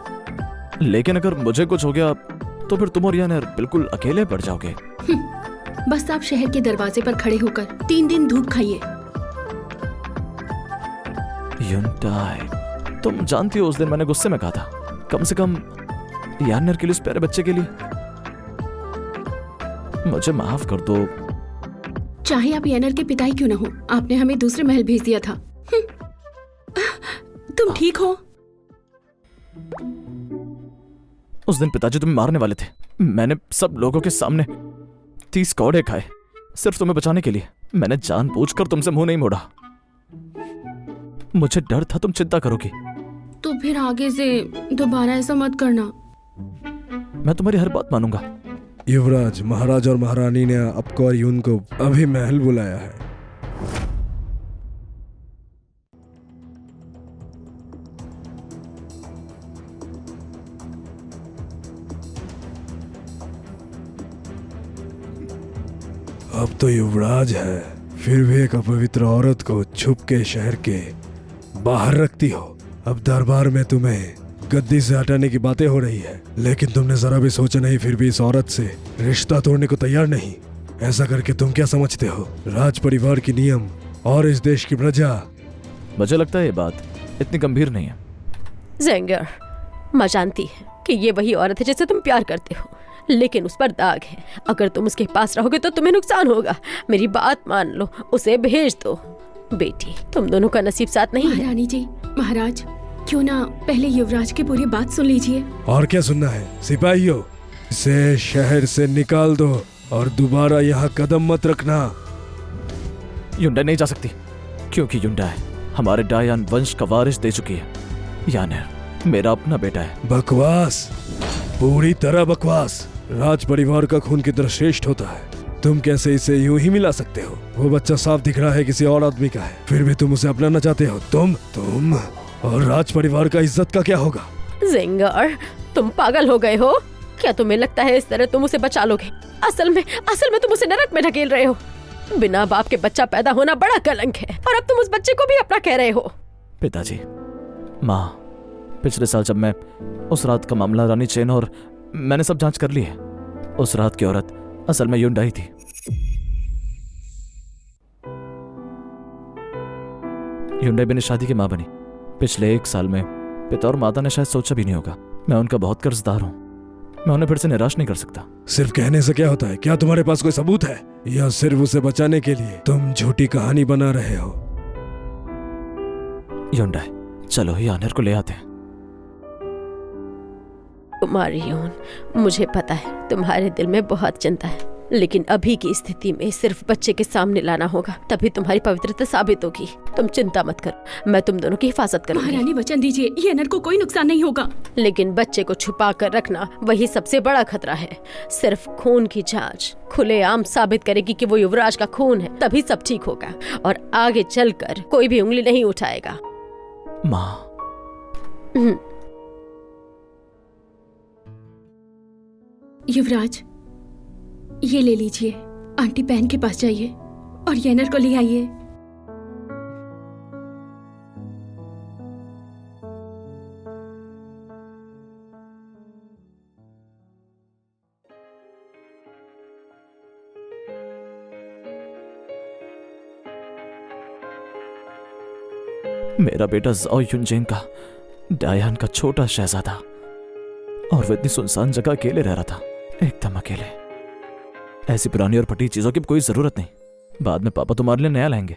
लेकिन अगर मुझे कुछ हो गया तो फिर तुम और यानेर बिल्कुल अकेले पड़ जाओगे। बस आप शहर के दरवाजे पर खड़े होकर 3 दिन धूप खाइए। युनटाई, तुम जानती हो उस दिन मैंने गुस्से में कहा था, कम से कम यानेर के लिए, उस प्यारे बच्चे के लिए। मुझे माफ कर दो। चाहे आप येनर के पिता ही क्यों न हो, आपने हमें दूसरे महल भेज दिया था। तुम ठीक हो? उस दिन पिताजी तुम्हें मारने वाले थे। मैंने सब लोगों के सामने 30 कौड़े खाए सिर्फ तुम्हें बचाने के लिए। मैंने जानबूझकर तुमसे मुंह नहीं मोड़ा। मुझे डर था तुम चिंता करोगी। तो फिर आगे से दोबारा ऐसा मत करना। मैं तुम्हारी हर बात मानूंगा। युवराज, महाराज और महारानी ने आपको और यून को अभी महल बुलाया है। अब तो युवराज है, फिर भी एक अपवित्र औरत को छुप के शहर के बाहर रखती हो। अब दरबार में तुम्हें गद्दी से हटाने की बातें हो रही है, लेकिन तुमने जरा भी सोचा नहीं, फिर भी इस औरत से रिश्ता तोड़ने को तैयार नहीं। ऐसा करके तुम क्या समझते हो, राज परिवार की नियम और इस देश की प्रजा? मुझे लगता है ये बात इतनी गंभीर नहीं है। जेंगर, माँ जानती है कि ये वही औरत है जिससे तुम प्यार करते हो, लेकिन उस पर दाग है। अगर तुम उसके पास रहोगे तो तुम्हें नुकसान होगा। मेरी बात मान लो, उसे भेज दो। बेटी, तुम दोनों का नसीब साथ नहीं है। महारानी जी, महाराज, क्यों ना पहले युवराज की पूरी बात सुन लीजिए। और क्या सुनना है? सिपाहियों, इसे शहर से निकाल दो और दोबारा यहाँ कदम मत रखना। युंडा नहीं जा सकती, क्योंकि युंडा हमारे डायन वंश का वारिस दे चुकी है। यानेर मेरा अपना बेटा है। बकवास, पूरी तरह बकवास। राज परिवार का खून कितना श्रेष्ठ होता है, तुम कैसे इसे यूं ही मिला सकते हो? वो बच्चा साफ दिख रहा है किसी और आदमी का है, फिर भी तुम उसे अपनाना चाहते हो। तुम और राज परिवार का इज्जत का क्या होगा? जेंगर, तुम पागल हो गए हो क्या? तुम्हें लगता है इस तरह तुम उसे बचा लोगे? असल में तुम उसे नरक में ढकेल रहे हो। बिना बाप के बच्चा पैदा होना बड़ा कलंक है, और अब तुम उस बच्चे को भी अपना कह रहे हो। पिताजी, माँ, पिछले साल जब मैं उस रात का मामला रानी चेन और मैंने सब जांच कर ली है। उस रात की औरत असल में युंडाई थी। युंडाई बिना शादी की माँ बनी। पिछले 1 साल में पिता और माता ने शायद सोचा भी नहीं होगा। मैं उनका बहुत कर्जदार हूँ। मैं उन्हें फिर से निराश नहीं कर सकता। सिर्फ कहने से क्या होता है? क्या तुम्हारे पास कोई सबूत है, या सिर्फ उसे बचाने के लिए तुम झूठी कहानी बना रहे हो? युंडाई, चलो यानेर को ले आते हैं। कुमारी यून, मुझे पता है तुम्हारे दिल में बहुत चिंता है, लेकिन अभी की स्थिति में सिर्फ बच्चे के सामने लाना होगा, तभी तुम्हारी पवित्रता साबित होगी। तुम चिंता मत करो, मैं तुम दोनों की हिफाजत करूंगी। महारानी वचन दीजिए, येनर को कोई नुकसान नहीं होगा। लेकिन बच्चे को छुपा कर रखना वही सबसे बड़ा खतरा है। सिर्फ खून की जांच खुलेआम साबित करेगी कि वो युवराज का खून है, तभी सब ठीक होगा और आगे चलकर कोई भी उंगली नहीं उठाएगा। माँ, युवराज, ये ले लीजिए। आंटी पैन के पास जाइए और येनर को ले आइए। मेरा बेटा ज़ाओ युनजेन का, डायान का छोटा शहजादा, और वो इतनी सुनसान जगह अकेले रह रहा था, एकदम अकेले। ऐसी पुरानी और फटी चीजों की कोई जरूरत नहीं। बाद में पापा तुम्हारे लिए नया लाएंगे।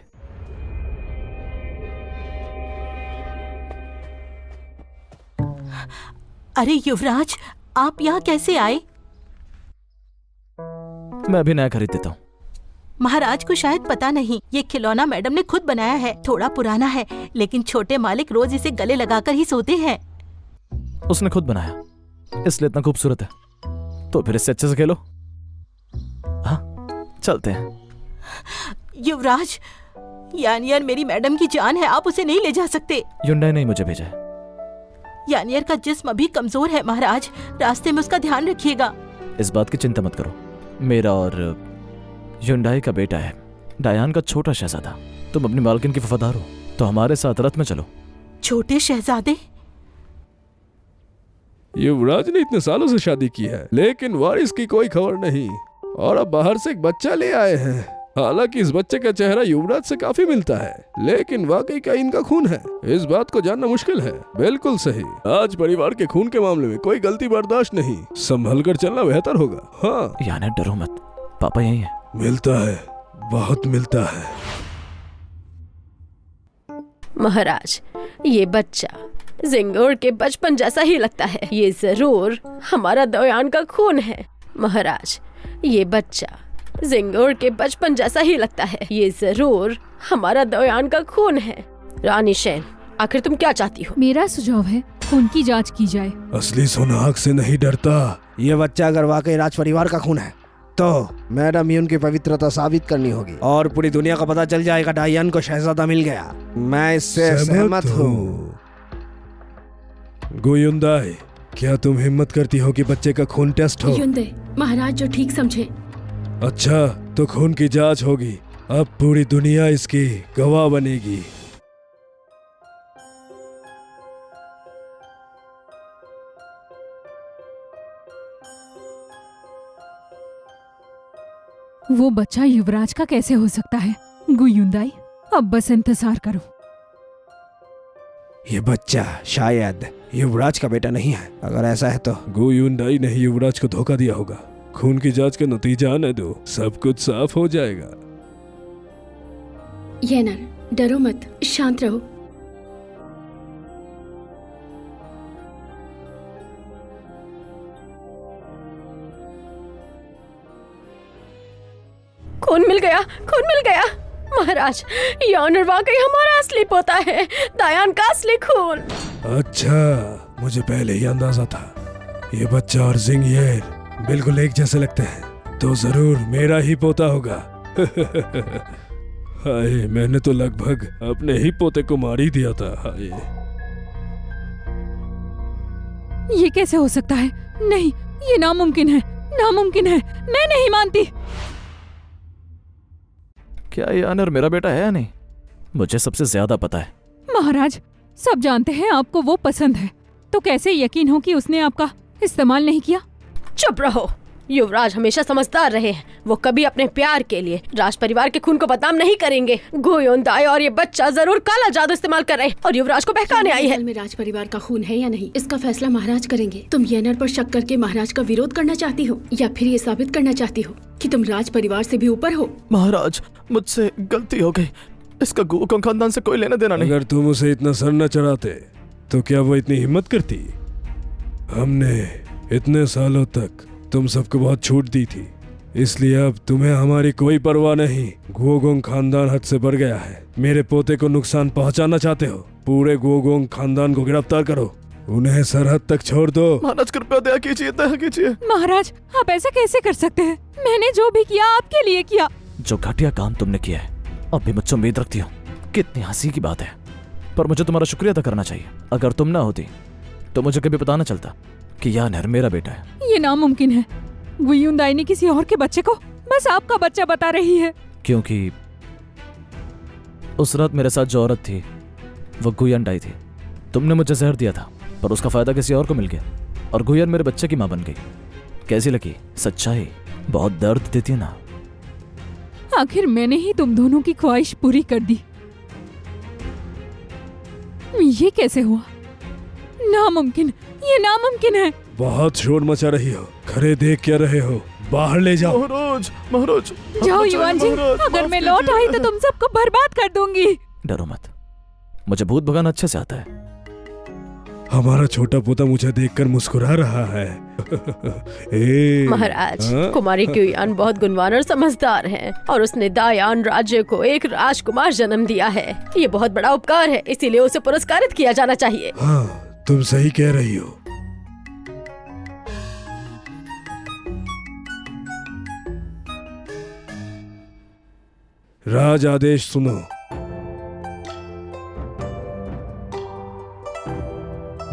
अरे युवराज, आप यहाँ कैसे आए? मैं अभी नया खरीद देता हूँ। महाराज को शायद पता नहीं, ये खिलौना मैडम ने खुद बनाया है। थोड़ा पुराना है, लेकिन छोटे मालिक रोज इसे गले लगाकर ही सोते हैं। उसने खुद बनाया, इसलिए इतना खूबसूरत है। तो फिर इससे अच्छे से खेलो। हाँ, चलते हैं। युवराज, यानियर मेरी मैडम की जान है, आप उसे नहीं ले जा सकते। युंडाई ने मुझे भेजा है। यानियर का जिस्म अभी कमजोर है महाराज, रास्ते में उसका ध्यान रखिएगा। इस बात की चिंता मत करो, मेरा और युंडाई का बेटा है, डायान का छोटा शहजादा। तुम अपनी मालकिन की वफादार हो तो हमारे साथ रथ में चलो। छोटे शहजादे? युवराज ने इतने सालों से शादी की है, लेकिन वारिस की कोई खबर नहीं, और अब बाहर से एक बच्चा ले आए हैं। हालांकि इस बच्चे का चेहरा युवराज से काफी मिलता है, लेकिन वाकई का इनका खून है, इस बात को जानना मुश्किल है। बिल्कुल सही, आज परिवार के खून के मामले में कोई गलती बर्दाश्त नहीं, संभल कर चलना बेहतर होगा। हाँ यानी डरो मत, पापा यही है। मिलता है, बहुत मिलता है। महाराज, ये बच्चा जिंगोर के बचपन जैसा ही लगता है। ये जरूर हमारा दयान का खून है। महाराज, ये बच्चा जिंगोर के बचपन जैसा ही लगता है। ये जरूर हमारा दयान का खून है। रानी शैन, आखिर तुम क्या चाहती हो? मेरा सुझाव है खून की जांच की जाए। असली सोनाग से नहीं डरता। ये बच्चा अगर वाकई राज परिवार का खून है तो मैडम यून की पवित्रता साबित करनी होगी और पूरी दुनिया को पता चल जाएगा डायन को शहजादा मिल गया। मैं इससे सहमत हूँ। गुयुंदाई, क्या तुम हिम्मत करती हो कि बच्चे का खून टेस्ट हो? युंदे, महाराज जो ठीक समझे। अच्छा, तो खून की जांच होगी। अब पूरी दुनिया इसकी गवाह बनेगी। वो बच्चा युवराज का कैसे हो सकता है? गुयुंदाई, अब बस इंतजार करो। ये बच्चा शायद युवराज का बेटा नहीं है। अगर ऐसा है तो गुयुंडाई ने ही युवराज को धोखा दिया होगा। खून की जांच का नतीजा आने दो, सब कुछ साफ हो जाएगा। येनर, डरो मत, शांत रहो। खून मिल गया, खून मिल गया। महाराज, यानियर वाकई हमारा असली पोता है, दायान का असली खून। अच्छा, मुझे पहले ही अंदाजा था। ये बच्चा और जिंगयेर बिल्कुल एक जैसे लगते हैं, तो जरूर मेरा ही पोता होगा। हाय, मैंने तो लगभग अपने ही पोते को मार ही दिया था। हाय, ये कैसे हो सकता है? नहीं, ये नामुमकिन है, नामुमकिन है। मैं नहीं मानती। क्या यानियर मेरा बेटा है या नहीं? मुझे सबसे ज्यादा पता है। महाराज, सब जानते हैं आपको वो पसंद है, तो कैसे यकीन हो कि उसने आपका इस्तेमाल नहीं किया? चुप रहो। युवराज हमेशा समझदार रहे हैं। वो कभी अपने प्यार के लिए राज परिवार के खून को बदनाम नहीं करेंगे। गुयुंदाई और ये बच्चा जरूर काला जादू इस्तेमाल कर रहे हैं और युवराज को बहकाने आई है। असल में राज परिवार का खून है या नहीं, इसका फैसला महाराज करेंगे। तुम येनर पर शक करके महाराज का विरोध करना चाहती हो, या फिर ये साबित करना चाहती हो कि तुम राज परिवार से भी ऊपर हो? महाराज, मुझसे गलती हो गई। इसका गुओकोंग खानदान से कोई लेना देना नहीं। अगर तुम उसे इतना सर न चढ़ाते तो क्या वो इतनी हिम्मत करती? हमने इतने सालों तक तुम सबको बहुत छूट दी थी, इसलिए अब तुम्हें हमारी कोई परवाह नहीं। गुओगोंग खानदान हद से बढ़ गया है। मेरे पोते को नुकसान पहुंचाना चाहते हो? पूरे गुओगोंग खानदान को गिरफ्तार करो, उन्हें सरहद तक छोड़ दो। महाराज कृपया दया कीजिए, दया कीजिए। महाराज, आप ऐसा कैसे कर सकते हैं? मैंने जो भी किया आपके लिए किया। जो घटिया काम तुमने किया है, अब भी मुझसे उम्मीद रखती हो? कितनी हंसी की बात है, पर मुझे तुम्हारा शुक्रिया अदा करना चाहिए। अगर तुम ना होती तो मुझे कभी पता न चलता कि यानियर मेरा बेटा है। ये नामुमकिन है। गुयुंदाई ने किसी और के बच्चे को बस आपका बच्चा बता रही है। क्योंकि उस रात मेरे साथ जो औरत थी वो गुयुंडाई थी। तुमने मुझे जहर दिया था, पर उसका फायदा किसी और को मिल गया और गुयन मेरे बच्चे की मां बन गई। कैसी लगी सच्चाई? बहुत दर्द देती है ना। आखिर मैंने ही तुम दोनों की ख्वाहिश पूरी कर दी। ये कैसे हुआ? नामुमकिन, ये नामुमकिन है। बहुत शोर मचा रही हो, खड़े देख क्या रहे हो? बाहर ले जाओ। महाराज, महाराज, जाओ युवान जी, अगर मैं लौट आई तो तुम सबको बर्बाद कर दूंगी। डरो मत, मुझे भूत भगाना अच्छे से आता है। हमारा छोटा पोता मुझे देखकर मुस्कुरा रहा है। महाराज, हाँ? कुमारी क्यूयान बहुत गुणवान और समझदार है और उसने दायान राज्य को एक राजकुमार जन्म दिया है। ये बहुत बड़ा उपकार है, इसीलिए उसे पुरस्कारित किया जाना चाहिए। हाँ, तुम सही कह रही हो। राज आदेश सुनो।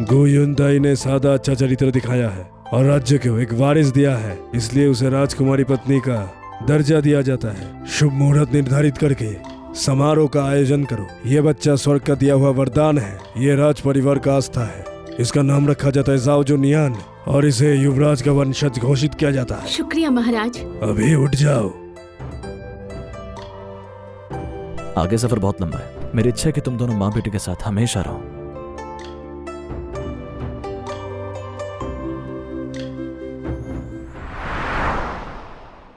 गो युनदाई ने सादा अच्छा चरित्र दिखाया है और राज्य को एक वारिस दिया है, इसलिए उसे राजकुमारी पत्नी का दर्जा दिया जाता है। शुभ मुहूर्त निर्धारित करके समारोह का आयोजन करो। ये बच्चा स्वर्ग का दिया हुआ वरदान है। ये राज परिवार का आस्था है। इसका नाम रखा जाता है जाओ जुनियान और इसे युवराज का वंशज घोषित किया जाता है। शुक्रिया महाराज। अभी उठ जाओ। आगे सफर बहुत लंबा है। मेरी इच्छा है कि तुम दोनों माँ बेटी के साथ हमेशा रहो।